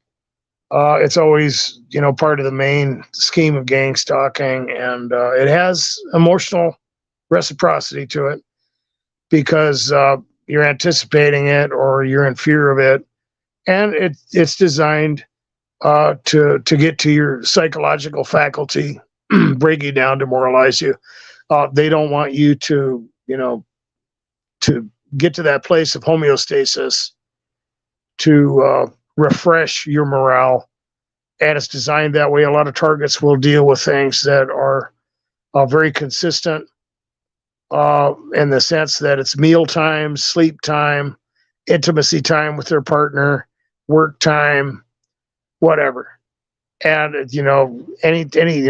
It's always, part of the main scheme of gang stalking, and it has emotional reciprocity to it because you're anticipating it or you're in fear of it, and it's designed to get to your psychological faculty, break you down, demoralize you. They don't want you to, to get to that place of homeostasis, to refresh your morale. And it's designed that way. A lot of targets will deal with things that are very consistent in the sense that it's meal time, sleep time, intimacy time with their partner, work time, whatever. And any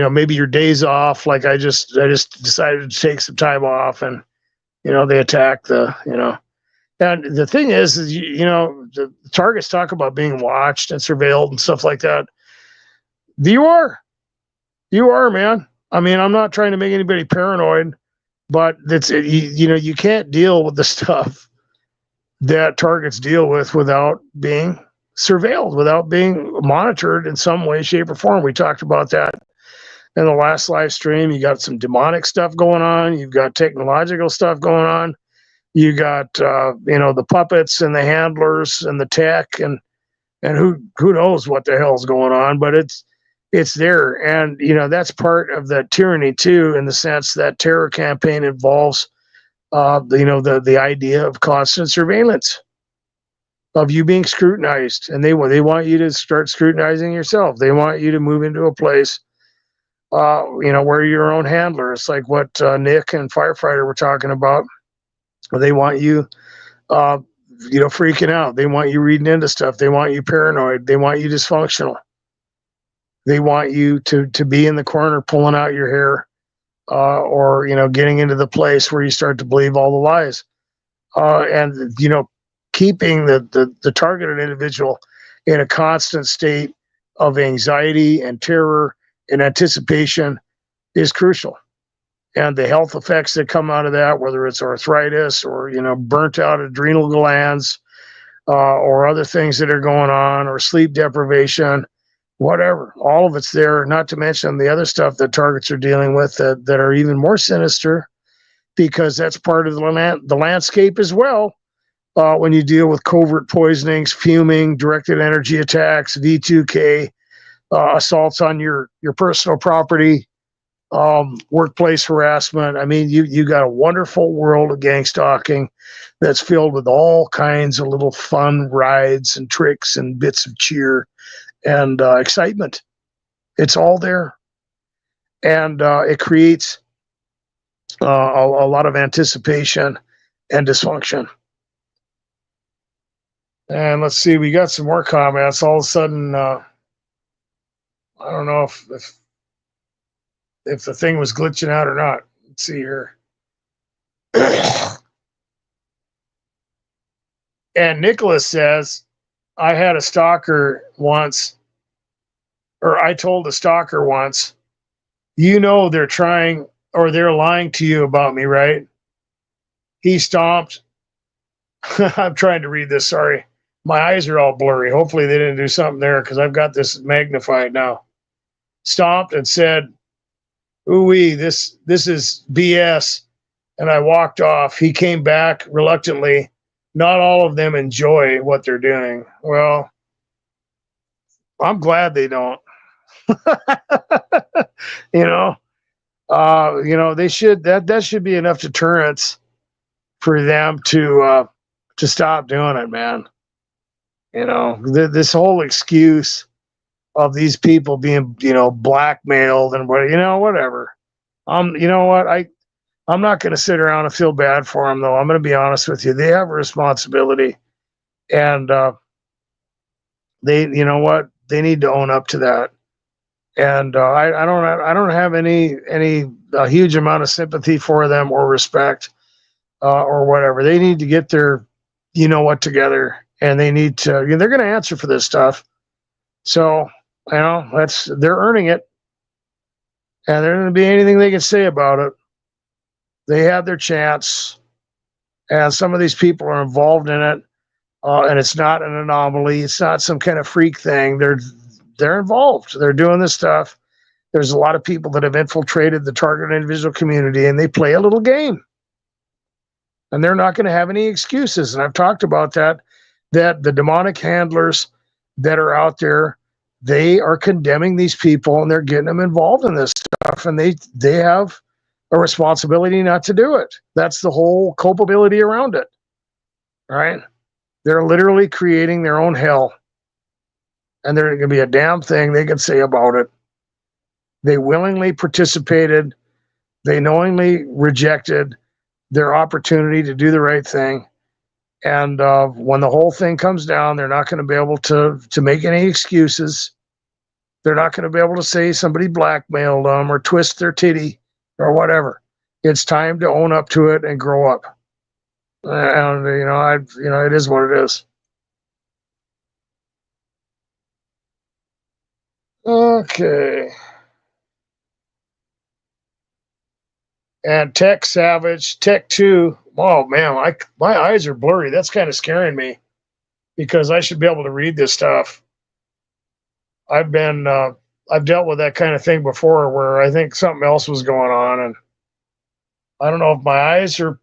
maybe your days off, like I just decided to take some time off, and they attack and the thing is the targets talk about being watched and surveilled and stuff like that. You are, man. I mean, I'm not trying to make anybody paranoid, but you can't deal with the stuff that targets deal with without being surveilled, without being monitored in some way, shape, or form. We talked about that in the last live stream. You got some demonic stuff going on. You've got technological stuff going on. You got the puppets and the handlers and the tech and who knows what the hell's going on, but it's there. And that's part of the tyranny too, in the sense that terror campaign involves the idea of constant surveillance, of you being scrutinized, and they want you to start scrutinizing yourself. They want you to move into a place where you're your own handler. It's like what Nick and Firefighter were talking about. They want you freaking out. They want you reading into stuff. They want you paranoid. They want you dysfunctional. They want you to be in the corner pulling out your hair, or getting into the place where you start to believe all the lies, and keeping the targeted individual in a constant state of anxiety and terror and anticipation is crucial. And the health effects that come out of that, whether it's arthritis or burnt out adrenal glands, or other things that are going on, or sleep deprivation, whatever, all of it's there. Not to mention the other stuff that targets are dealing with that are even more sinister, because that's part of the landscape as well. When you deal with covert poisonings, fuming, directed energy attacks, V2K, assaults on your personal property, workplace harassment. I mean, you got a wonderful world of gang stalking that's filled with all kinds of little fun rides and tricks and bits of cheer and excitement. It's all there, and it creates a lot of anticipation and dysfunction. And let's see, we got some more comments. All of a sudden, I don't know if the thing was glitching out or not. Let's see here. And Nicholas says, I had a stalker once, or I told a stalker once, they're trying, or they're lying to you about me, right? He stomped. I'm trying to read this, sorry. My eyes are all blurry. Hopefully they didn't do something there, because I've got this magnified now. Stomped and said, ooh-wee, this is BS. And I walked off. He came back reluctantly. Not all of them enjoy what they're doing. Well, I'm glad they don't. They should, that should be enough deterrence for them to stop doing it, man. This whole excuse of these people being, blackmailed and whatever. I'm not going to sit around and feel bad for them, though. I'm going to be honest with you. They have a responsibility, and they need to own up to that. And I don't have any huge amount of sympathy for them or respect, or whatever. They need to get their together, and they need to. They're going to answer for this stuff. So You know, they're earning it, and there isn't be anything they can say about it. They had their chance, and some of these people are involved in it, and it's not an anomaly. It's not some kind of freak thing. They're involved. They're doing this stuff. There's a lot of people that have infiltrated the target individual community, and they play a little game, and they're not going to have any excuses. And I've talked about that. That the demonic handlers that are out there, they are condemning these people, and they're getting them involved in this stuff, and they have a responsibility not to do it. That's the whole culpability around it, right? They're literally creating their own hell, and there can be a damn thing they can say about it. They willingly participated. They knowingly rejected their opportunity to do the right thing. And when the whole thing comes down, they're not going to be able to make any excuses. They're not going to be able to say somebody blackmailed them or twist their titty or whatever. It's time to own up to it and grow up. And it is what it is. Okay. And Tech Savage, Tech 2. Oh man, my eyes are blurry. That's kind of scaring me because I should be able to read this stuff. I've dealt with that kind of thing before where I think something else was going on, and I don't know if my eyes are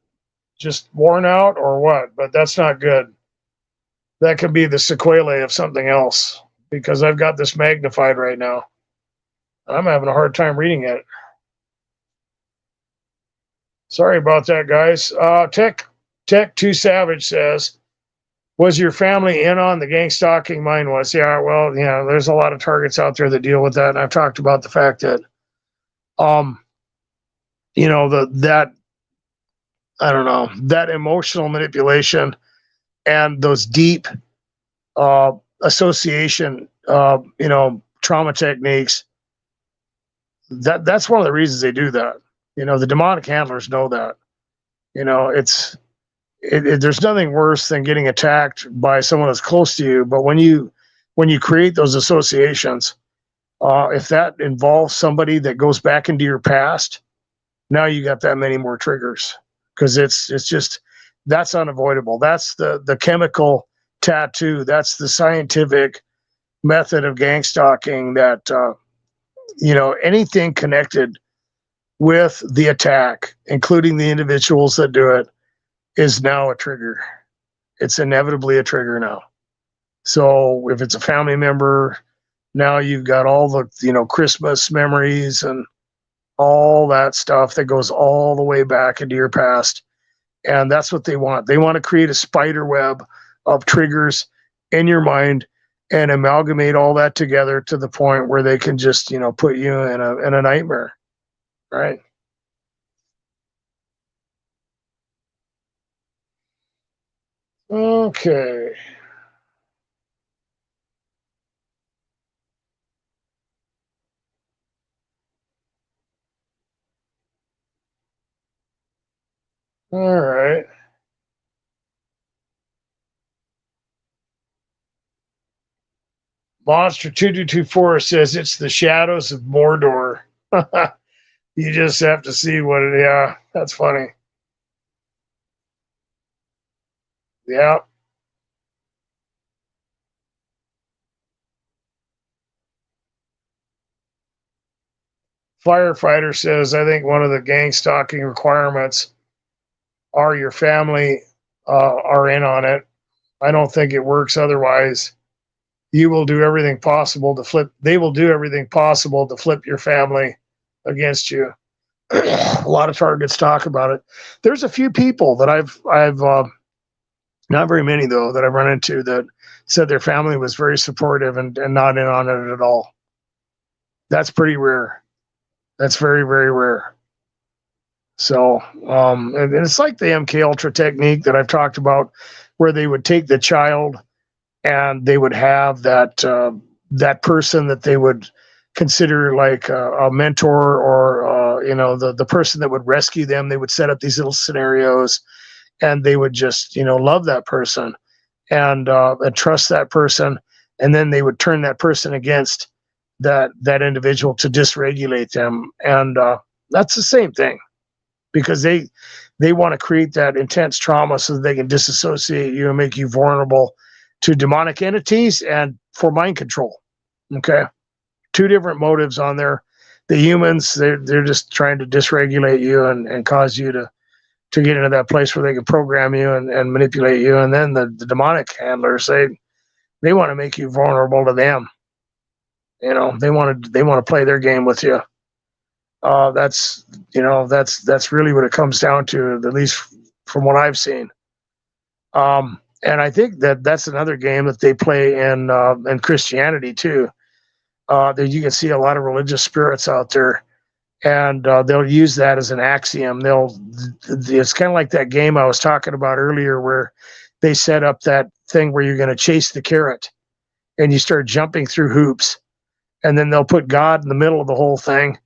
just worn out or what, but that's not good. That could be the sequelae of something else because I've got this magnified right now. I'm having a hard time reading it. Sorry about that, guys. Tech 2 Savage says, was your family in on the gangstalking? Mine was. Yeah, well, there's a lot of targets out there that deal with that. And I've talked about the fact that, that emotional manipulation and those deep association, trauma techniques, that's one of the reasons they do that. The demonic handlers know that. There's nothing worse than getting attacked by someone that's close to you. But when you create those associations, if that involves somebody that goes back into your past, now you got that many more triggers because it's just that's unavoidable. That's the chemical tattoo. That's the scientific method of gangstalking that anything connected with the attack, including the individuals that do it, is now a trigger. It's inevitably a trigger now. So if it's a family member, now you've got all the, Christmas memories and all that stuff that goes all the way back into your past. And that's what they want. They want to create a spider web of triggers in your mind and amalgamate all that together to the point where they can just, put you in a nightmare. Right. Okay. All right. Monster 2224 says it's the shadows of Mordor. You just have to see what it. Yeah, that's funny. Yeah. Firefighter says, I think one of the gang stalking requirements are your family are in on it. I don't think it works otherwise. You will do everything possible to flip. They will do everything possible to flip your family against you. A lot of targets talk about it. There's a few people that I've not very many though that I've run into that said their family was very supportive and not in on it at all. That's pretty rare. That's very, very rare. So, and it's like the MK Ultra technique that I've talked about, where they would take the child and they would have that person that they would consider like a mentor or the person that would rescue them. They would set up these little scenarios, and they would just love that person and trust that person, and then they would turn that person against that individual to dysregulate them. And that's the same thing, because they want to create that intense trauma so that they can disassociate you and make you vulnerable to demonic entities and for mind control. Okay, two different motives on there. The humans, they're just trying to dysregulate you and cause you to get into that place where they can program you and manipulate you. And then the demonic handlers, they want to make you vulnerable to them. You know, they want to play their game with you. That's really what it comes down to, at least from what I've seen. And I think that's another game that they play in Christianity too. That you can see a lot of religious spirits out there, and they'll use that as an axiom. It's kind of like that game I was talking about earlier, where they set up that thing where you're going to chase the carrot, and you start jumping through hoops, and then they'll put God in the middle of the whole thing,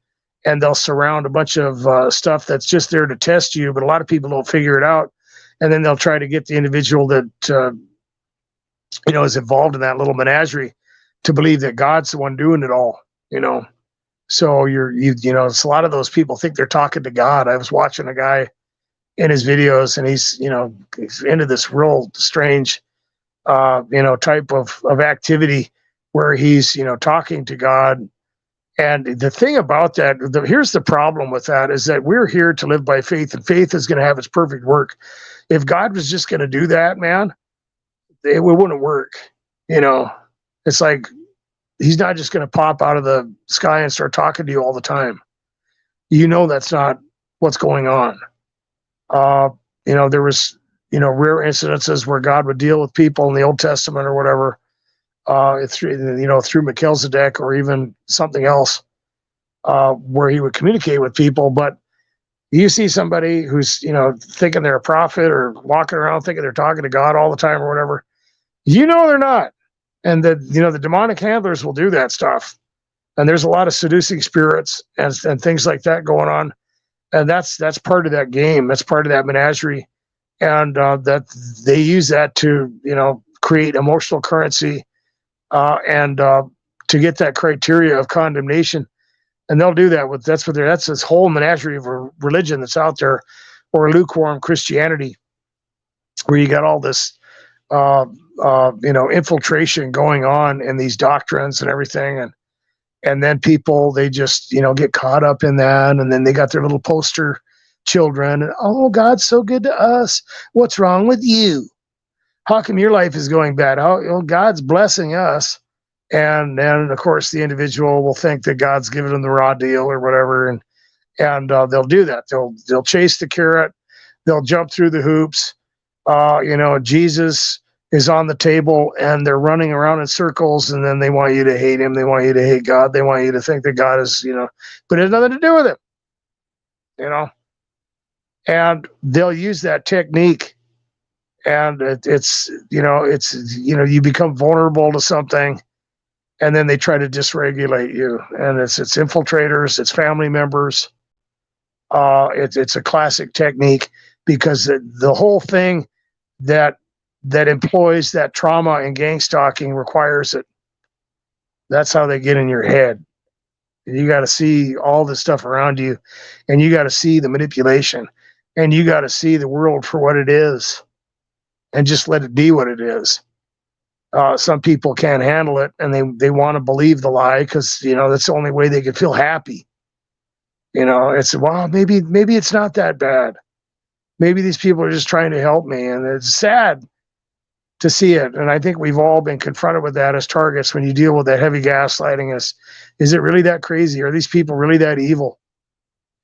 and they'll surround a bunch of stuff that's just there to test you, but a lot of people don't figure it out, and then they'll try to get the individual that is involved in that little menagerie to believe that God's the one doing it all. So it's a lot of those people think they're talking to God. I was watching a guy in his videos, and he's into this real strange type of activity where he's talking to God. And the thing about that, here's the problem with that, is that we're here to live by faith, and faith is going to have its perfect work. If God was just going to do that, man, it wouldn't work. It's like he's not just going to pop out of the sky and start talking to you all the time. That's not what's going on. There was rare incidences where God would deal with people in the Old Testament or whatever, through Melchizedek or even something else, where he would communicate with people. But you see somebody who's thinking they're a prophet or walking around thinking they're talking to God all the time or whatever, they're not. And the demonic handlers will do that stuff. And there's a lot of seducing spirits and things like that going on. And that's part of that game. That's part of that menagerie. And that they use that to, create emotional currency and to get that criteria of condemnation. And they'll do that that's this whole menagerie of a religion that's out there, or lukewarm Christianity, where you got all this infiltration going on in these doctrines and everything. And then people, they just, get caught up in that. And then they got their little poster children. And, oh, God's so good to us. What's wrong with you? How come your life is going bad? God's blessing us. And then, of course, the individual will think that God's giving them the raw deal or whatever. And they'll do that. They'll chase the carrot. They'll jump through the hoops. Jesus is on the table, and they're running around in circles, and then they want you to hate him. They want you to hate God. They want you to think that God is, but it has nothing to do with him, and they'll use that technique, and you become vulnerable to something, and then they try to dysregulate you, and it's infiltrators, it's family members. It's a classic technique, because the whole thing that employs that trauma and gang stalking requires it. That's how they get in your head. You got to see all the stuff around you, and you got to see the manipulation, and you got to see the world for what it is, and just let it be what it is. Some people can't handle it, and they want to believe the lie, because that's the only way they can feel happy. It's, well, maybe it's not that bad. Maybe these people are just trying to help me, and it's sad to see it. And I think we've all been confronted with that as targets when you deal with that heavy gaslighting. Is it really that crazy? Are these people really that evil?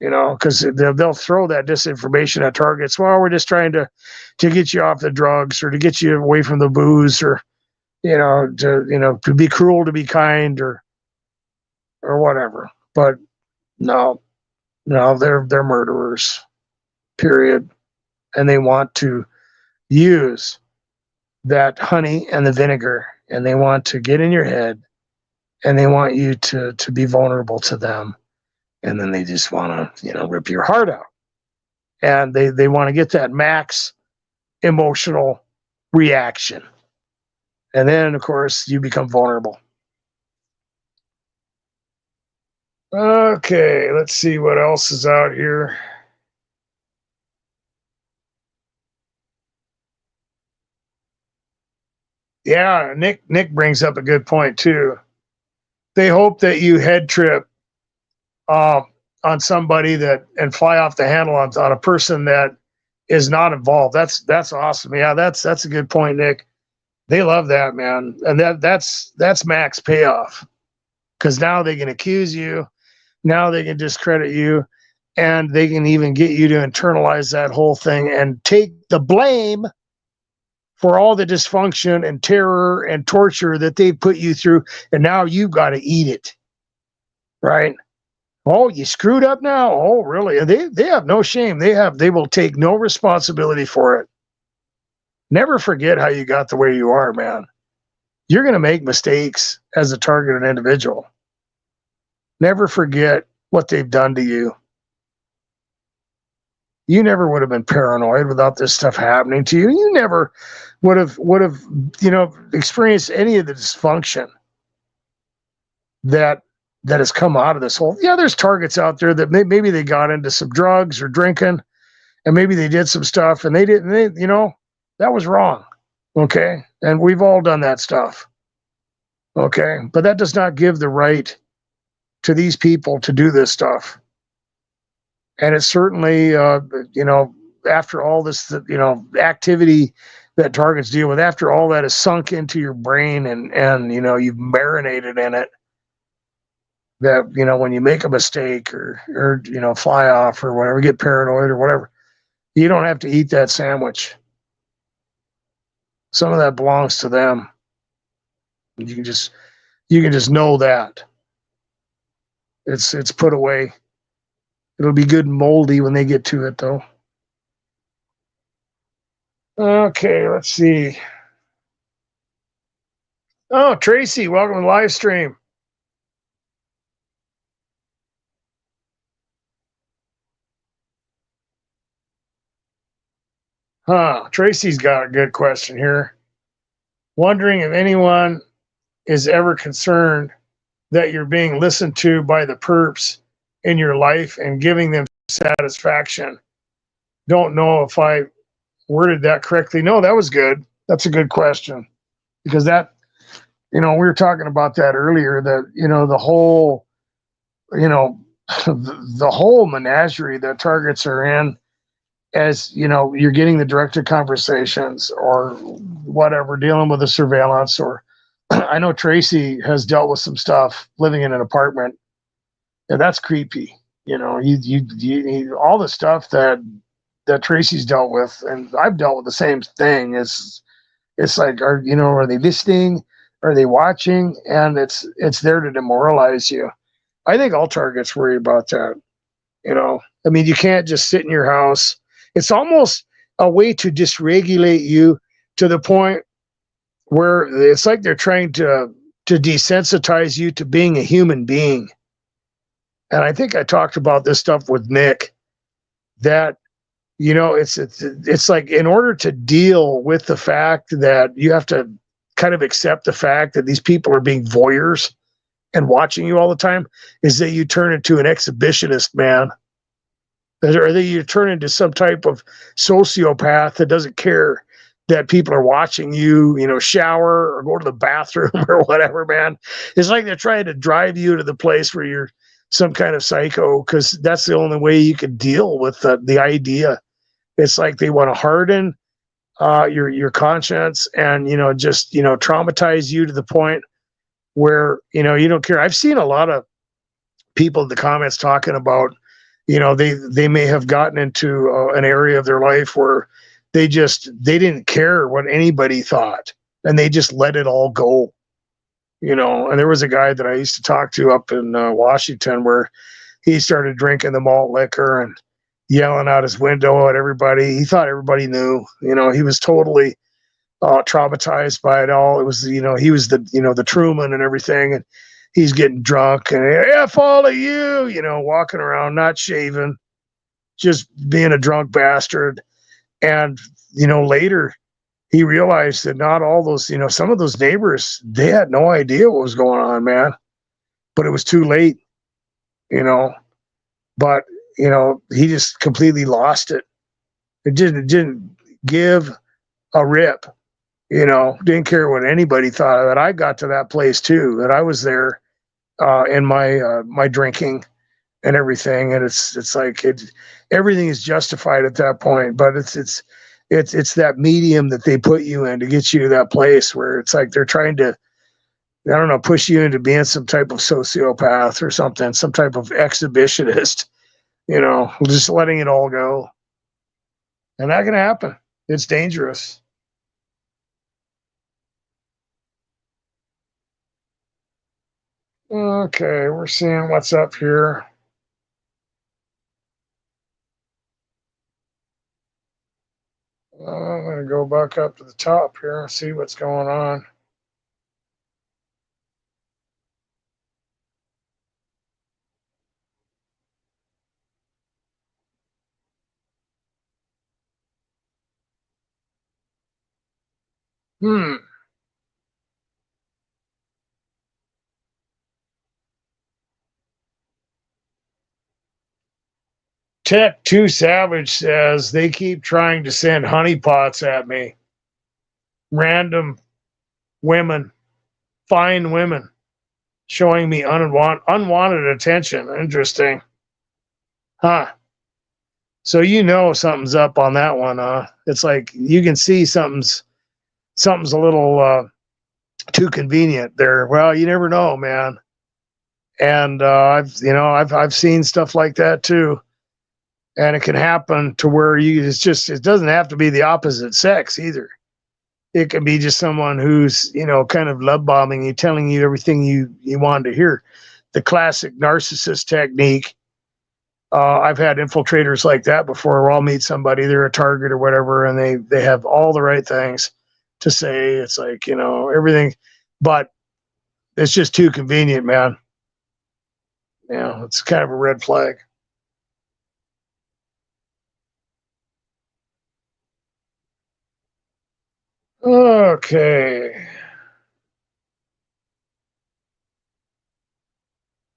Because they'll throw that disinformation at targets. Well, we're just trying to get you off the drugs, or to get you away from the booze, or to be cruel to be kind, or whatever. But no, they're murderers, period. And they want to use that honey and the vinegar, and they want to get in your head, and they want you to be vulnerable to them. And then they just want to, rip your heart out. And they want to get that max emotional reaction. And then, of course, you become vulnerable. Okay, let's see what else is out here. Yeah, Nick brings up a good point too. They hope that you head trip uh, on somebody that and fly off the handle on a person that is not involved. That's awesome. Yeah, that's a good point, Nick. They love that, man, and that's max payoff because now they can accuse you, now they can discredit you, and they can even get you to internalize that whole thing and take the blame for all the dysfunction and terror and torture that they put you through, and now you've got to eat it, right? Oh, you screwed up now. Oh, really? And they have no shame. They will take no responsibility for it. Never forget how you got the way you are, man. You're going to make mistakes as a targeted individual. Never forget what they've done to you. You never would have been paranoid without this stuff happening to you. You never would have experienced any of the dysfunction that has come out of this whole. Yeah, there's targets out there that maybe they got into some drugs or drinking, and maybe they did some stuff, and they didn't. That was wrong. Okay, and we've all done that stuff. Okay, but that does not give the right to these people to do this stuff. And it's certainly, after all this, activity that targets deal with, after all that is sunk into your brain and you've marinated in it, that, when you make a mistake or fly off or whatever, get paranoid or whatever, you don't have to eat that sandwich. Some of that belongs to them. You can just know that it's put away. It'll be good and moldy when they get to it, though. Okay, let's see. Oh, Tracy, welcome to the live stream. Tracy's got a good question here. Wondering if anyone is ever concerned that you're being listened to by the perps in your life and giving them satisfaction. Don't know if I worded that correctly. No, that was good. That's a good question. Because that, we were talking about that earlier, that, the whole, the whole menagerie that targets are in, as you're getting the directed conversations or whatever, dealing with the surveillance, or I know Tracy has dealt with some stuff living in an apartment, and that's creepy. You all the stuff that Tracy's dealt with, and I've dealt with the same thing. It's like, are they listening? Are they watching? And it's there to demoralize you. I think all targets worry about that. I mean, you can't just sit in your house. It's almost a way to dysregulate you to the point where it's like they're trying to desensitize you to being a human being. And I think I talked about this stuff with Nick, that, it's like, in order to deal with the fact that you have to kind of accept the fact that these people are being voyeurs and watching you all the time, is that you turn into an exhibitionist, man. Or that you turn into some type of sociopath that doesn't care that people are watching you, shower or go to the bathroom or whatever, man. It's like they're trying to drive you to the place where you're some kind of psycho, because that's the only way you can deal with the idea. It's like they want to harden your conscience and, just, traumatize you to the point where, you don't care. I've seen a lot of people in the comments talking about, they may have gotten into an area of their life where they didn't care what anybody thought, and they just let it all go. And there was a guy that I used to talk to up in Washington, where he started drinking the malt liquor and yelling out his window at everybody. He thought everybody knew. He was totally traumatized by it all. It was, he was the Truman and everything, and he's getting drunk and F all of you, walking around not shaving, just being a drunk bastard. And later he realized that not all those, some of those neighbors, they had no idea what was going on, man. But it was too late. you know, but, you know, he just completely lost it. It didn't give a rip, you know, didn't care what anybody thought of it. I got to that place too, that I was there in my drinking and everything, and it's like everything is justified at that point, but it's that medium that they put you in to get you to that place where it's like they're trying to, I don't know, push you into being some type of sociopath or something, some type of exhibitionist, you know, just letting it all go. And that can happen. It's dangerous. Okay, we're seeing what's up here. I'm going to go back up to the top here and see what's going on. Tech 2 Savage says they keep trying to send honeypots at me. Random women, fine women, showing me unwanted attention. Interesting. Huh. So you know something's up on that one, huh? It's like you can see something's a little too convenient there. Well, you never know, man. And I've seen stuff like that too. And it can happen to where it doesn't have to be the opposite sex either. It can be just someone who's, you know, kind of love bombing you, telling you everything you wanted to hear. The classic narcissist technique. I've had infiltrators like that before, where I'll meet somebody, they're a target or whatever, and they have all the right things to say. It's like, you know, everything, but it's just too convenient, man. You know, it's kind of a red flag. Okay.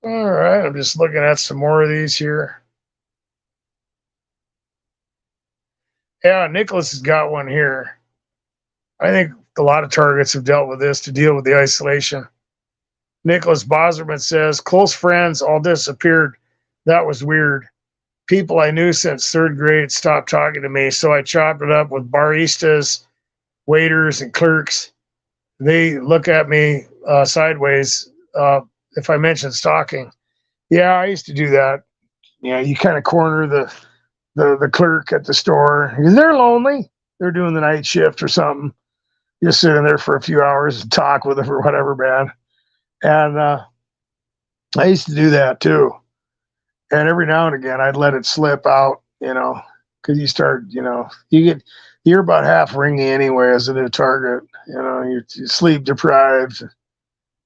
All right. I'm just looking at some more of these here. Yeah, Nicholas has got one here. I think a lot of targets have dealt with this to deal with the isolation. Nicholas Boserman says, close friends all disappeared. That was weird. People I knew since third grade stopped talking to me, so I chopped it up with baristas, waiters, and clerks. They look at me sideways if I mention stalking. Yeah, I used to do that. Yeah, you kind of corner the clerk at the store. They're lonely. They're doing the night shift or something. Just sit in there for a few hours and talk with them or whatever, man. And I used to do that too. And every now and again, I'd let it slip out, you know, because you start, you know, you're about half ringy anyway as a new target. You know, you're sleep deprived.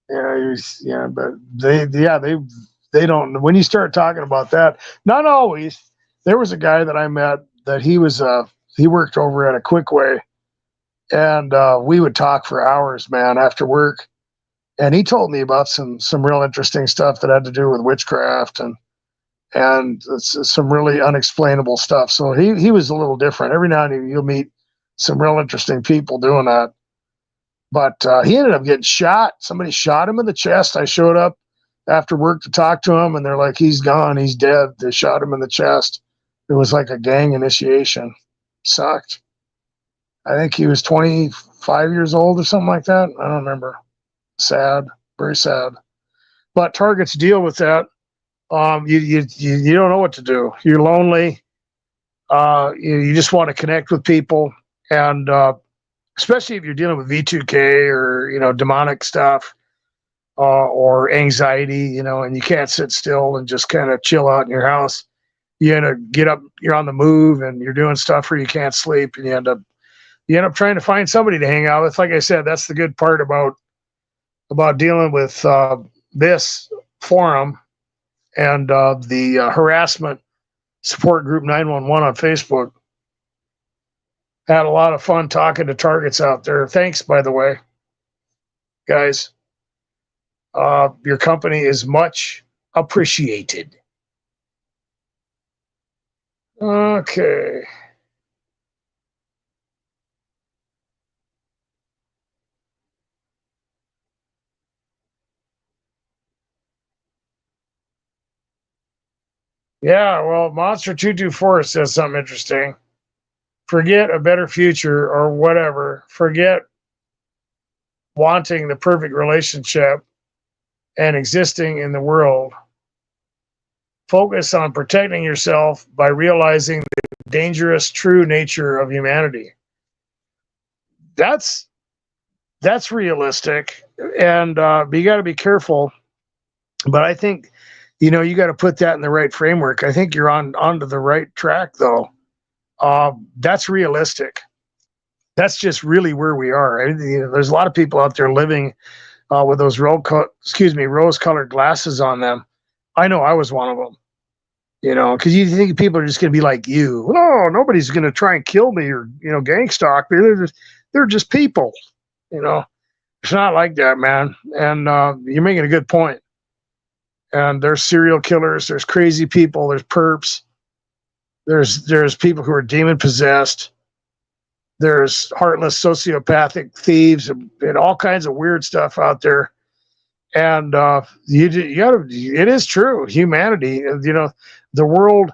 But they don't. When you start talking about that, not always. There was a guy that I met that he worked over at a Quick Way, and we would talk for hours, man, after work. And he told me about some real interesting stuff that had to do with witchcraft and some really unexplainable stuff. So he was a little different. Every now and then you'll meet some real interesting people doing that. But he ended up getting shot. Somebody shot him in the chest. I showed up after work to talk to him, and they're like, he's gone. He's dead. They shot him in the chest. It was like a gang initiation. Sucked. I think he was 25 years old or something like that. I don't remember. Sad. Very sad. But targets deal with that. You don't know what to do. You're lonely. You just want to connect with people, and especially if you're dealing with V2K or, you know, demonic stuff or anxiety, you know, and you can't sit still and just kind of chill out in your house. You end up get up, you're on the move, and you're doing stuff where you can't sleep, and you end up trying to find somebody to hang out with. Like I said, that's the good part about dealing with this forum and the harassment support group 911 on Facebook. Had a lot of fun talking to targets out there. Thanks, by the way, guys. Your company is much appreciated. Okay. Yeah, well, Monster 224 says something interesting. Forget a better future or whatever. Forget wanting the perfect relationship and existing in the world. Focus on protecting yourself by realizing the dangerous true nature of humanity. That's that's realistic, and you got to be careful. But I think, you got to put that in the right framework. I think you're onto the right track, though. That's realistic. That's just really where we are. There's a lot of people out there living with those rose-colored glasses on them. I know I was one of them. Because you think people are just going to be like you. No, nobody's going to try and kill me or gang stalk me. They're just people. You know, it's not like that, man. And you're making a good point. And there's serial killers. There's crazy people. There's perps. There's people who are demon possessed. There's heartless sociopathic thieves and all kinds of weird stuff out there. And you gotta. It is true. Humanity. The world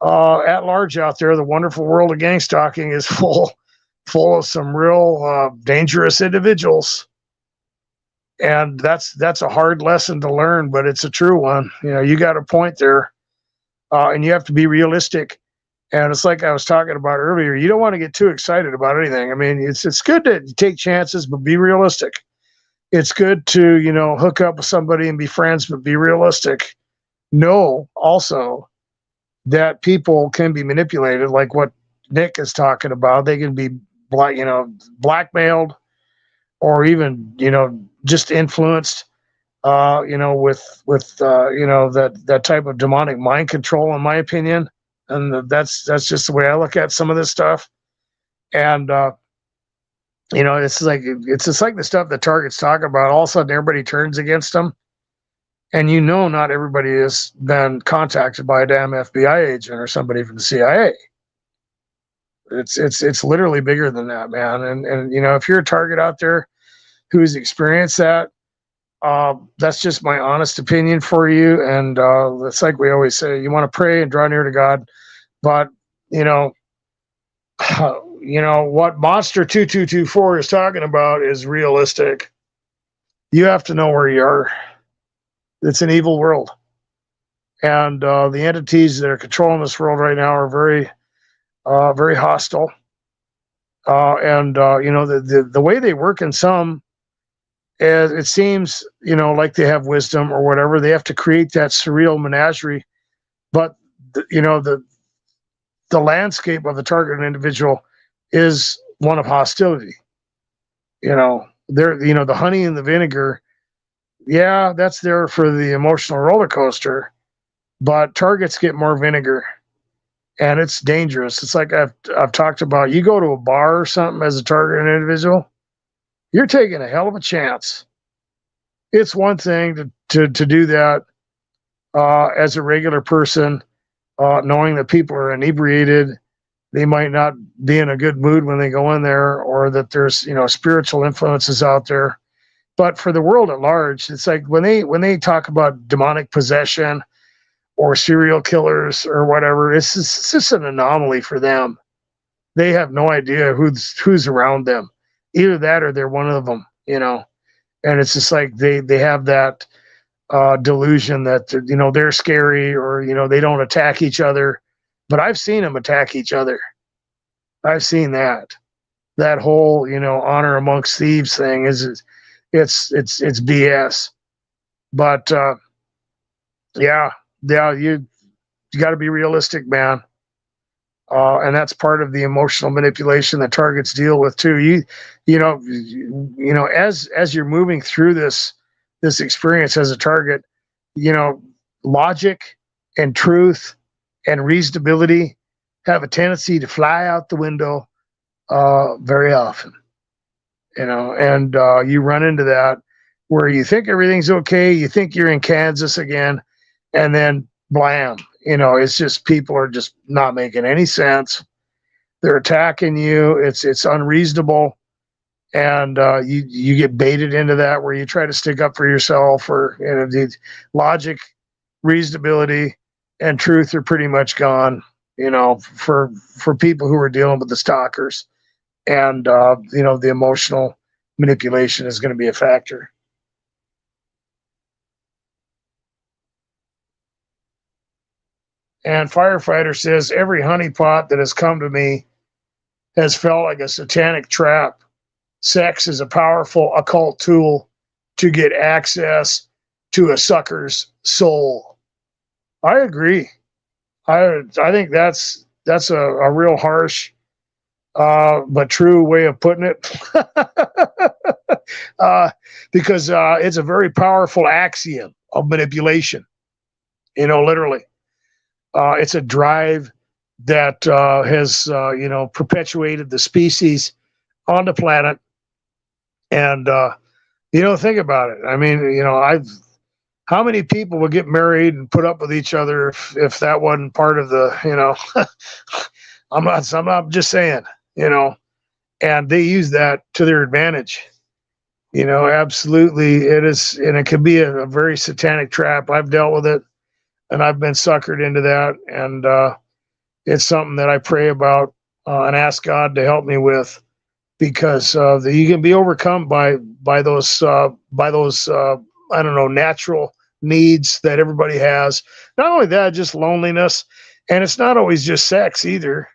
at large out there, the wonderful world of gang stalking is full of some real dangerous individuals. And that's a hard lesson to learn, but it's a true one. You got a point there, and you have to be realistic. And it's like I was talking about earlier. You don't want to get too excited about anything. I mean, it's good to take chances, but be realistic. It's good to hook up with somebody and be friends, but be realistic. Know also that people can be manipulated, like what Nick is talking about. They can be blackmailed, or even just influenced. With that type of demonic mind control, in my opinion. And that's just the way I look at some of this stuff. And it's just like the stuff that Target's talking about. All of a sudden, everybody turns against them, and not everybody has been contacted by a damn FBI agent or somebody from the CIA. It's literally bigger than that, man. And if you're a target out there who's experienced that, that's just my honest opinion for you. And it's like we always say, you want to pray and draw near to God, but what Monster 2224 is talking about is realistic. You have to know where you are. It's an evil world, and the entities that are controlling this world right now are very, very hostile. And the way they work in some, it seems like they have wisdom or whatever. They have to create that surreal menagerie, but the landscape of the targeted individual is one of hostility. The honey and the vinegar, yeah, that's there for the emotional roller coaster, but targets get more vinegar, and it's dangerous. It's like I've talked about. You go to a bar or something as a targeted individual, you're taking a hell of a chance. It's one thing to do that as a regular person, knowing that people are inebriated. They might not be in a good mood when they go in there, or that there's spiritual influences out there. But for the world at large, it's like when they talk about demonic possession or serial killers or whatever, it's just an anomaly for them. They have no idea who's around them. Either that or they're one of them, And it's just like they have that delusion that they're scary, or they don't attack each other. But I've seen them attack each other. I've seen that whole honor amongst thieves thing it's BS. But yeah, you got to be realistic, man. And that's part of the emotional manipulation that targets deal with too. As you're moving through this experience as a target, logic and truth and reasonability have a tendency to fly out the window very often. And you run into that where you think everything's okay, you think you're in Kansas again, and then blam, it's just people are just not making any sense. They're attacking you. It's unreasonable, and you get baited into that where you try to stick up for yourself, or the logic, reasonability, and truth are pretty much gone. For people who are dealing with the stalkers, and the emotional manipulation is going to be a factor. And firefighter says every honeypot that has come to me has felt like a satanic trap. Sex is a powerful occult tool to get access to a sucker's soul. I agree. I think that's a real harsh but true way of putting it. Because it's a very powerful axiom of manipulation. Literally. It's a drive that has perpetuated the species on the planet. And think about it. I mean, how many people would get married and put up with each other if that wasn't part of the I'm not just saying, and they use that to their advantage. Absolutely it is, and it can be a very satanic trap. I've dealt with it, and I've been suckered into that, and it's something that I pray about and ask God to help me with, because you can be overcome by those I don't know, natural needs that everybody has. Not only that, just loneliness, and it's not always just sex either.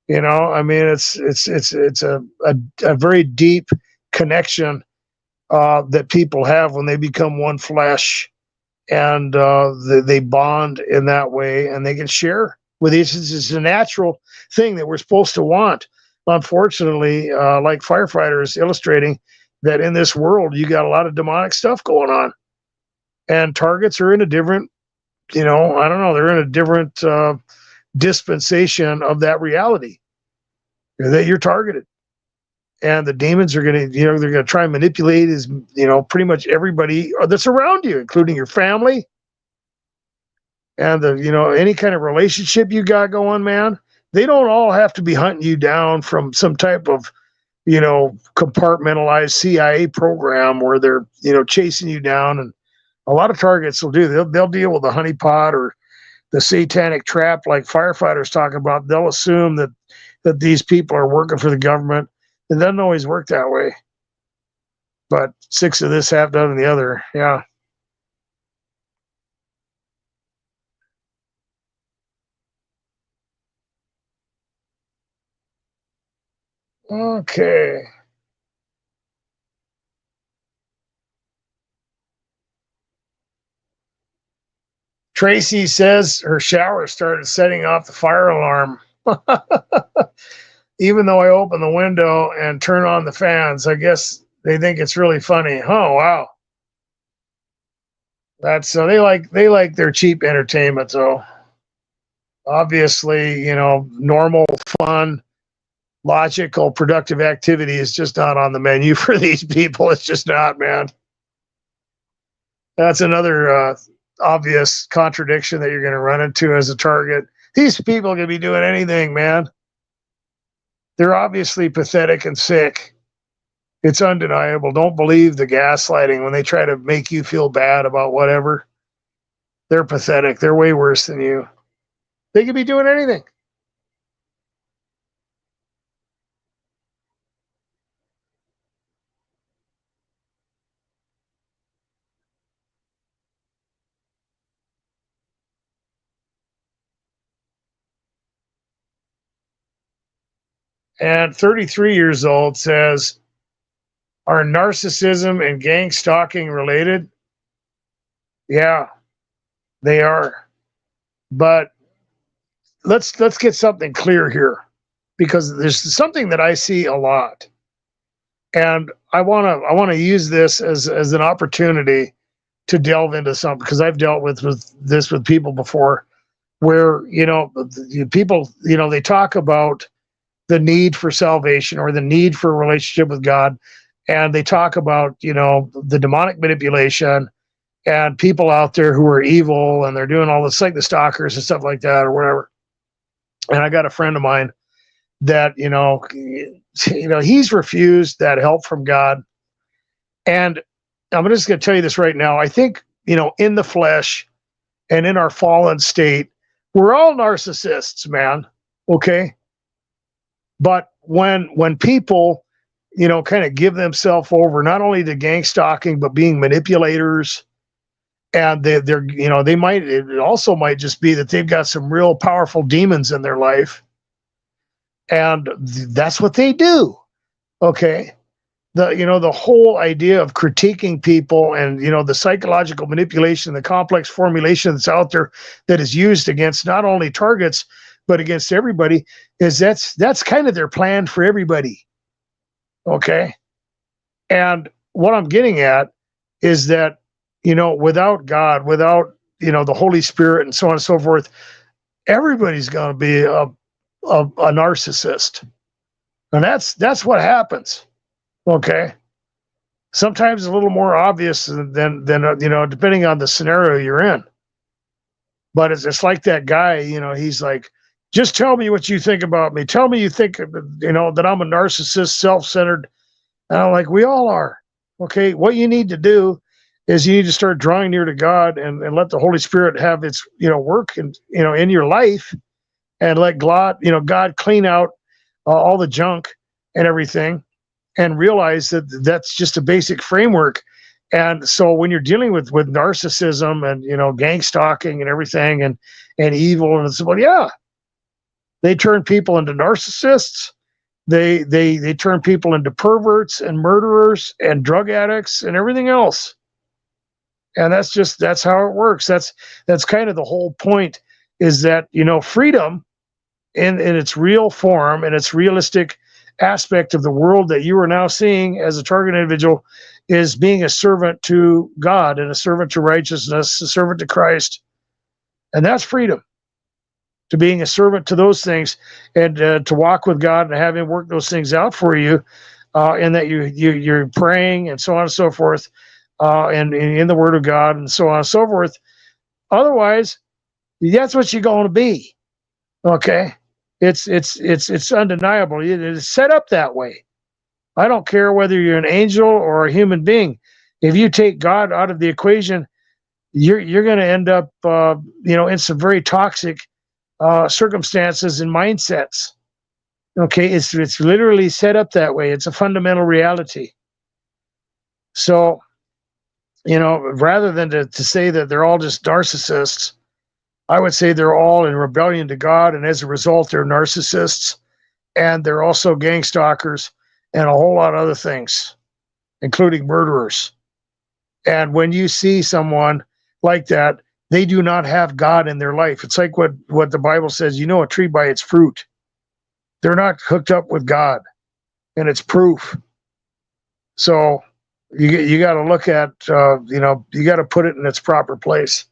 I mean, it's a very deep connection that people have when they become one flesh, and they bond in that way, and they can share with each. It's a natural thing that we're supposed to want. Unfortunately, like firefighters illustrating that in this world, you got a lot of demonic stuff going on, and targets are in a different, I don't know, they're in a different dispensation of that reality, that you're targeted. And the demons are going to, they're going to try and manipulate pretty much everybody that's around you, including your family and any kind of relationship you got going, man. They don't all have to be hunting you down from some type of, compartmentalized CIA program where they're, chasing you down. And a lot of targets will do. They'll deal with the honeypot or the satanic trap, like firefighters talk about. They'll assume that these people are working for the government. It doesn't always work that way. But 6 of this, half done of the other. Yeah. Okay. Tracy says her shower started setting off the fire alarm. Even though I open the window and turn on the fans. I guess they think it's really funny. Oh, wow. That's they like their cheap entertainment, though. Obviously, normal, fun, logical, productive activity is just not on the menu for these people. It's just not, man. That's another obvious contradiction that you're going to run into as a target. These people can be doing anything, man. They're obviously pathetic and sick. It's undeniable. Don't believe the gaslighting when they try to make you feel bad about whatever. They're pathetic. They're way worse than you. They could be doing anything. And 33 years old says, are narcissism and gangstalking related? Yeah, they are. But let's get something clear here, because there's something that I see a lot. And I want to use this as an opportunity to delve into something, because I've dealt with this with people before, where people they talk about the need for salvation or the need for a relationship with God, and they talk about the demonic manipulation and people out there who are evil, and they're doing all this, like the stalkers and stuff like that, or whatever. And I got a friend of mine that, he's refused that help from God. And I'm just going to tell you this right now. I think, in the flesh and in our fallen state, we're all narcissists, man. Okay. But when people, kind of give themselves over, not only to gang stalking, but being manipulators, and they might, it also might just be that they've got some real powerful demons in their life, and that's what they do. Okay. The whole idea of critiquing people, and the psychological manipulation, the complex formulation that's out there that is used against not only targets but against everybody, is that's kind of their plan for everybody. Okay. And what I'm getting at is that, without God, without, the Holy Spirit and so on and so forth, everybody's going to be a narcissist. And that's what happens. Okay. Sometimes a little more obvious than depending on the scenario you're in. But it's like that guy, he's like, just tell me what you think about me. Tell me you think, that I'm a narcissist, self-centered. And I'm like, we all are. Okay. What you need to do is you need to start drawing near to God, and let the Holy Spirit have its, work in your life, and let God clean out all the junk and everything, and realize that that's just a basic framework. And so when you're dealing with narcissism and, gang stalking and everything, and evil, and it's, well, yeah, they turn people into narcissists. They turn people into perverts and murderers and drug addicts and everything else. And that's how it works. That's kind of the whole point, is that, freedom in its real form and its realistic aspect of the world that you are now seeing as a target individual, is being a servant to God, and a servant to righteousness, a servant to Christ. And that's freedom, to being a servant to those things, and to walk with God and have Him work those things out for you, and that you're praying and so on and so forth, and in the Word of God and so on and so forth. Otherwise, that's what you're going to be. Okay. It's undeniable. It is set up that way. I don't care whether you're an angel or a human being. If you take God out of the equation, you're going to end up, in some very toxic circumstances and mindsets. Okay, it's literally set up that way. It's a fundamental reality. So, rather than to say that they're all just narcissists, I would say they're all in rebellion to God, and as a result, they're narcissists, and they're also gang stalkers and a whole lot of other things, including murderers. And when you see someone like that, they do not have God in their life. It's like what the Bible says, a tree by its fruit. They're not hooked up with God, and it's proof. So you got to look at, you got to put it in its proper place.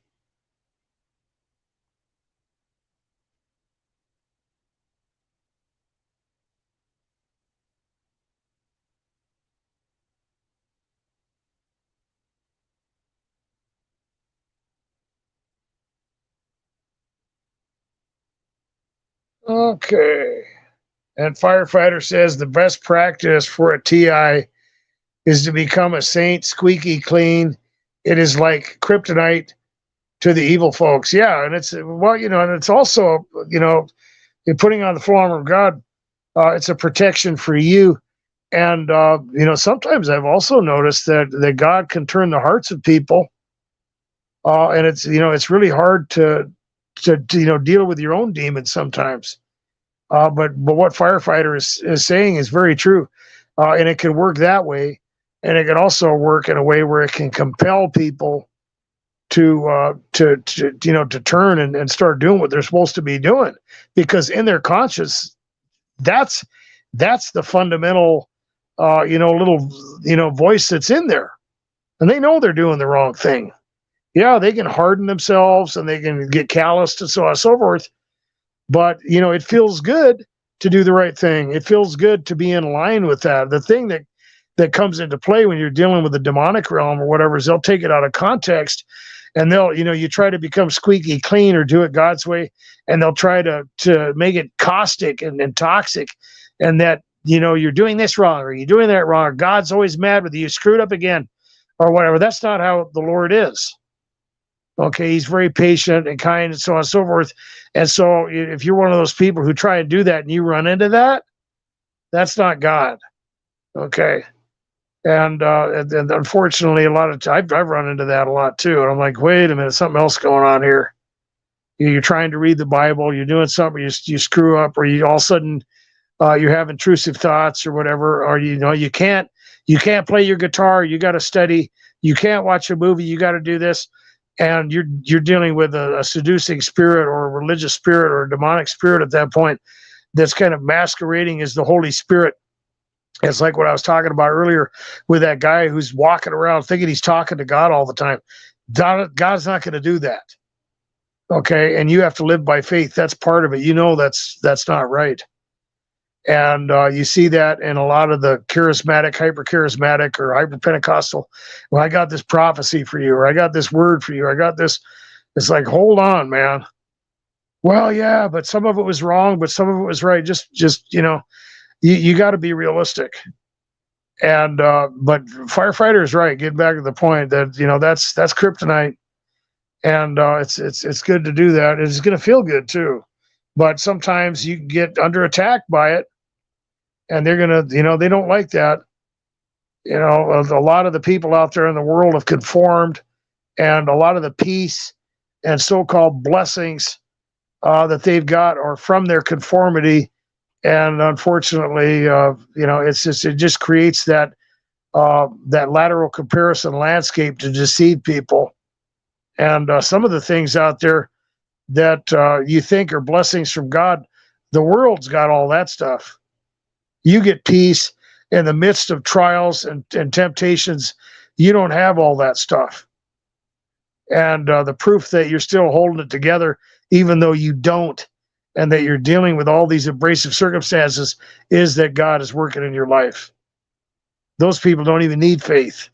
Okay. And Firefighter says the best practice for a TI is to become a saint, squeaky clean. It is like kryptonite to the evil folks. Yeah, and it's, well, and it's also, you're putting on the full armor of God. It's a protection for you. And sometimes I've also noticed that God can turn the hearts of people. And it's really hard to deal with your own demons sometimes. But what Firefighter is saying is very true, and it can work that way, and it can also work in a way where it can compel people to turn and start doing what they're supposed to be doing, because in their conscience, that's the fundamental little voice that's in there, and they know they're doing the wrong thing. Yeah, they can harden themselves and they can get calloused and so on and so forth. But, it feels good to do the right thing. It feels good to be in line with that. The thing that comes into play when you're dealing with the demonic realm or whatever is they'll take it out of context, and they'll, you try to become squeaky clean or do it God's way, and they'll try to make it caustic and toxic, and that, you're doing this wrong or you're doing that wrong, or God's always mad with you, you screwed up again or whatever. That's not how the Lord is. Okay, he's very patient and kind and so on and so forth. And so if you're one of those people who try and do that and you run into that, that's not God. Okay. And unfortunately, a lot of times I've run into that a lot too. And I'm like, wait a minute, something else going on here. You're trying to read the Bible, you're doing something, you screw up, or you all of a sudden you have intrusive thoughts or whatever, or you can't play your guitar, you got to study, you can't watch a movie, you got to do this. And you're dealing with a seducing spirit or a religious spirit or a demonic spirit at that point that's kind of masquerading as the Holy Spirit. It's like what I was talking about earlier with that guy who's walking around thinking he's talking to God all the time. God's not going to do that. Okay, and you have to live by faith. That's part of it. That's not right. And you see that in a lot of the charismatic, hyper-charismatic, or hyper-Pentecostal. Well, I got this prophecy for you, or I got this word for you, or I got this. It's like, hold on, man. Well, yeah, but some of it was wrong, but some of it was right. Just you got to be realistic. And but Firefighter is right. Getting back to the point that that's kryptonite, and it's good to do that. It's going to feel good too, but sometimes you get under attack by it. And they're going to, they don't like that. A lot of the people out there in the world have conformed, and a lot of the peace and so-called blessings that they've got are from their conformity. And unfortunately, it just creates that lateral comparison landscape to deceive people. And some of the things out there that you think are blessings from God, the world's got all that stuff. You get peace in the midst of trials and temptations. You don't have all that stuff. And the proof that you're still holding it together, even though you don't, and that you're dealing with all these abrasive circumstances, is that God is working in your life. Those people don't even need faith.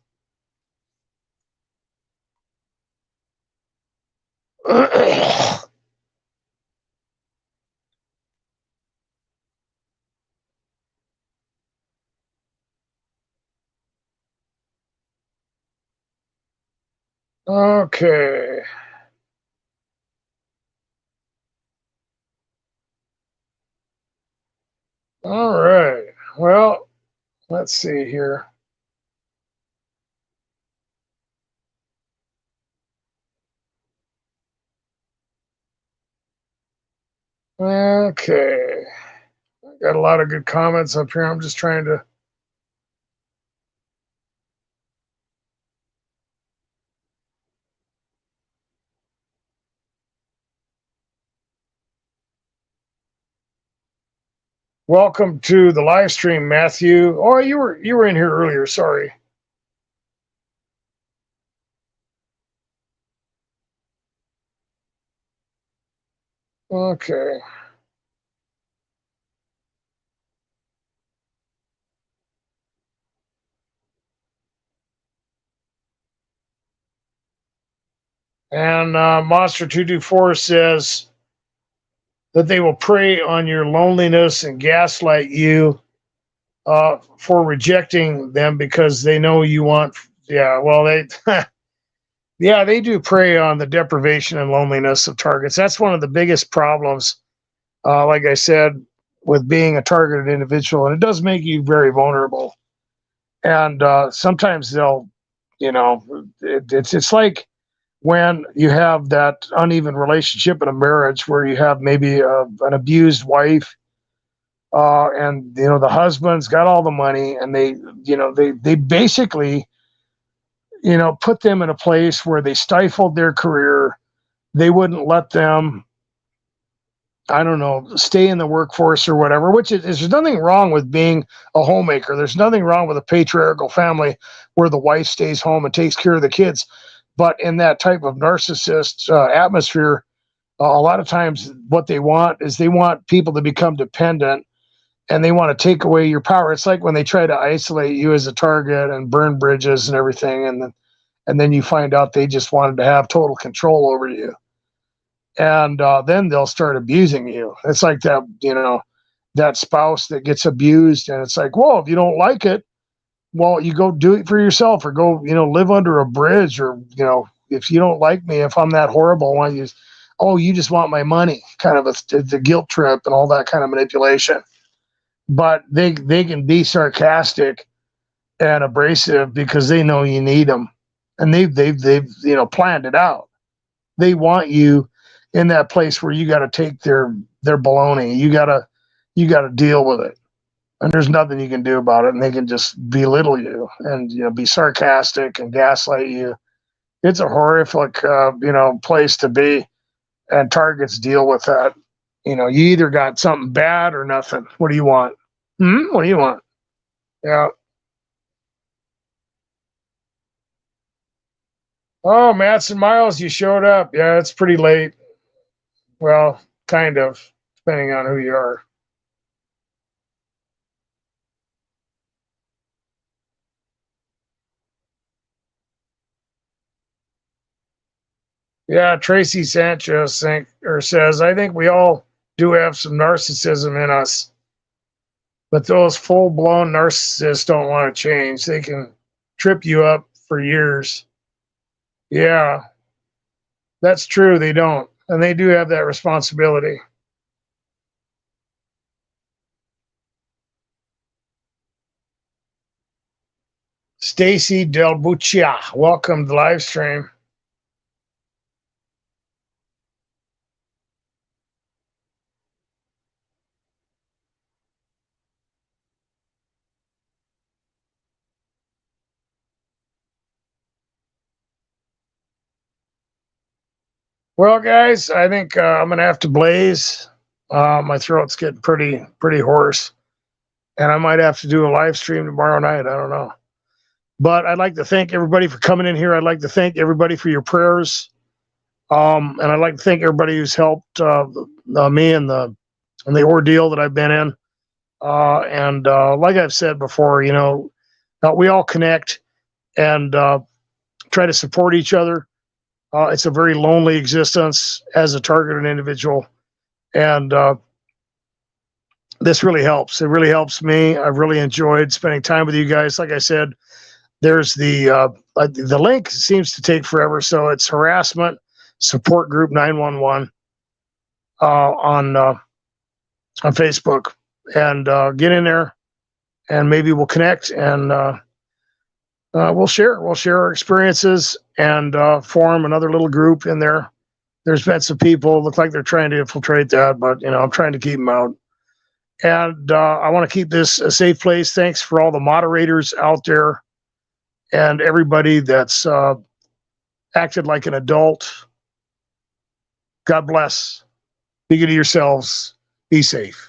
Okay. All right. Well, let's see here. Okay. Got a lot of good comments up here. I'm just trying to. Welcome to the live stream, Matthew. Oh, you were in here earlier. Sorry. Okay. And Monster224 says that they will prey on your loneliness and gaslight you for rejecting them because they know you want. Yeah, well, they do prey on the deprivation and loneliness of targets. That's one of the biggest problems, like I said, with being a targeted individual. And it does make you very vulnerable. And sometimes they'll, it's like when you have that uneven relationship in a marriage where you have maybe an abused wife, and the husband's got all the money, and they basically put them in a place where they stifled their career. They wouldn't let them, I don't know, stay in the workforce or whatever, which is, there's nothing wrong with being a homemaker. There's nothing wrong with a patriarchal family where the wife stays home and takes care of the kids. But in that type of narcissist atmosphere, a lot of times what they want is they want people to become dependent and they want to take away your power. It's like when they try to isolate you as a target and burn bridges and everything, and then you find out they just wanted to have total control over you, and then they'll start abusing you. It's like that, that spouse that gets abused, and it's like, well, if you don't like it, well, you go do it for yourself, or go, live under a bridge, or if you don't like me, if I'm that horrible, why you? Oh, you just want my money, kind of the guilt trip and all that kind of manipulation. But they can be sarcastic and abrasive because they know you need them, and they've planned it out. They want you in that place where you got to take their baloney. You gotta deal with it, and there's nothing you can do about it. And they can just belittle you and be sarcastic and gaslight you. It's a horrific place to be, and targets deal with that. You either got something bad or nothing. What do you want? What do you want? Yeah. Oh, Mats and Miles, you showed up. Yeah, it's pretty late. Well, kind of, depending on who you are. Yeah, Tracy Sanchez says, I think we all do have some narcissism in us, but those full-blown narcissists don't want to change. They can trip you up for years. Yeah, that's true. They don't, and they do have that responsibility. Stacy Del Buccia, welcome to the live stream. Well, guys, I think I'm gonna have to blaze. My throat's getting pretty hoarse, and I might have to do a live stream tomorrow night. I don't know, but I'd like to thank everybody for coming in here. I'd like to thank everybody for your prayers, and I'd like to thank everybody who's helped me in the ordeal that I've been in. And like I've said before, we all connect and try to support each other. It's a very lonely existence as a targeted individual, and this really helps. It really helps me. I've really enjoyed spending time with you guys. Like I said, there's the link seems to take forever, so it's harassment support group 911 on Facebook, and get in there, and maybe we'll connect, and we'll share our experiences, and form another little group in there. There's been some people look like they're trying to infiltrate that, but I'm trying to keep them out. And I want to keep this a safe place. Thanks for all the moderators out there and everybody that's acted like an adult. God bless. Be good to yourselves. Be safe.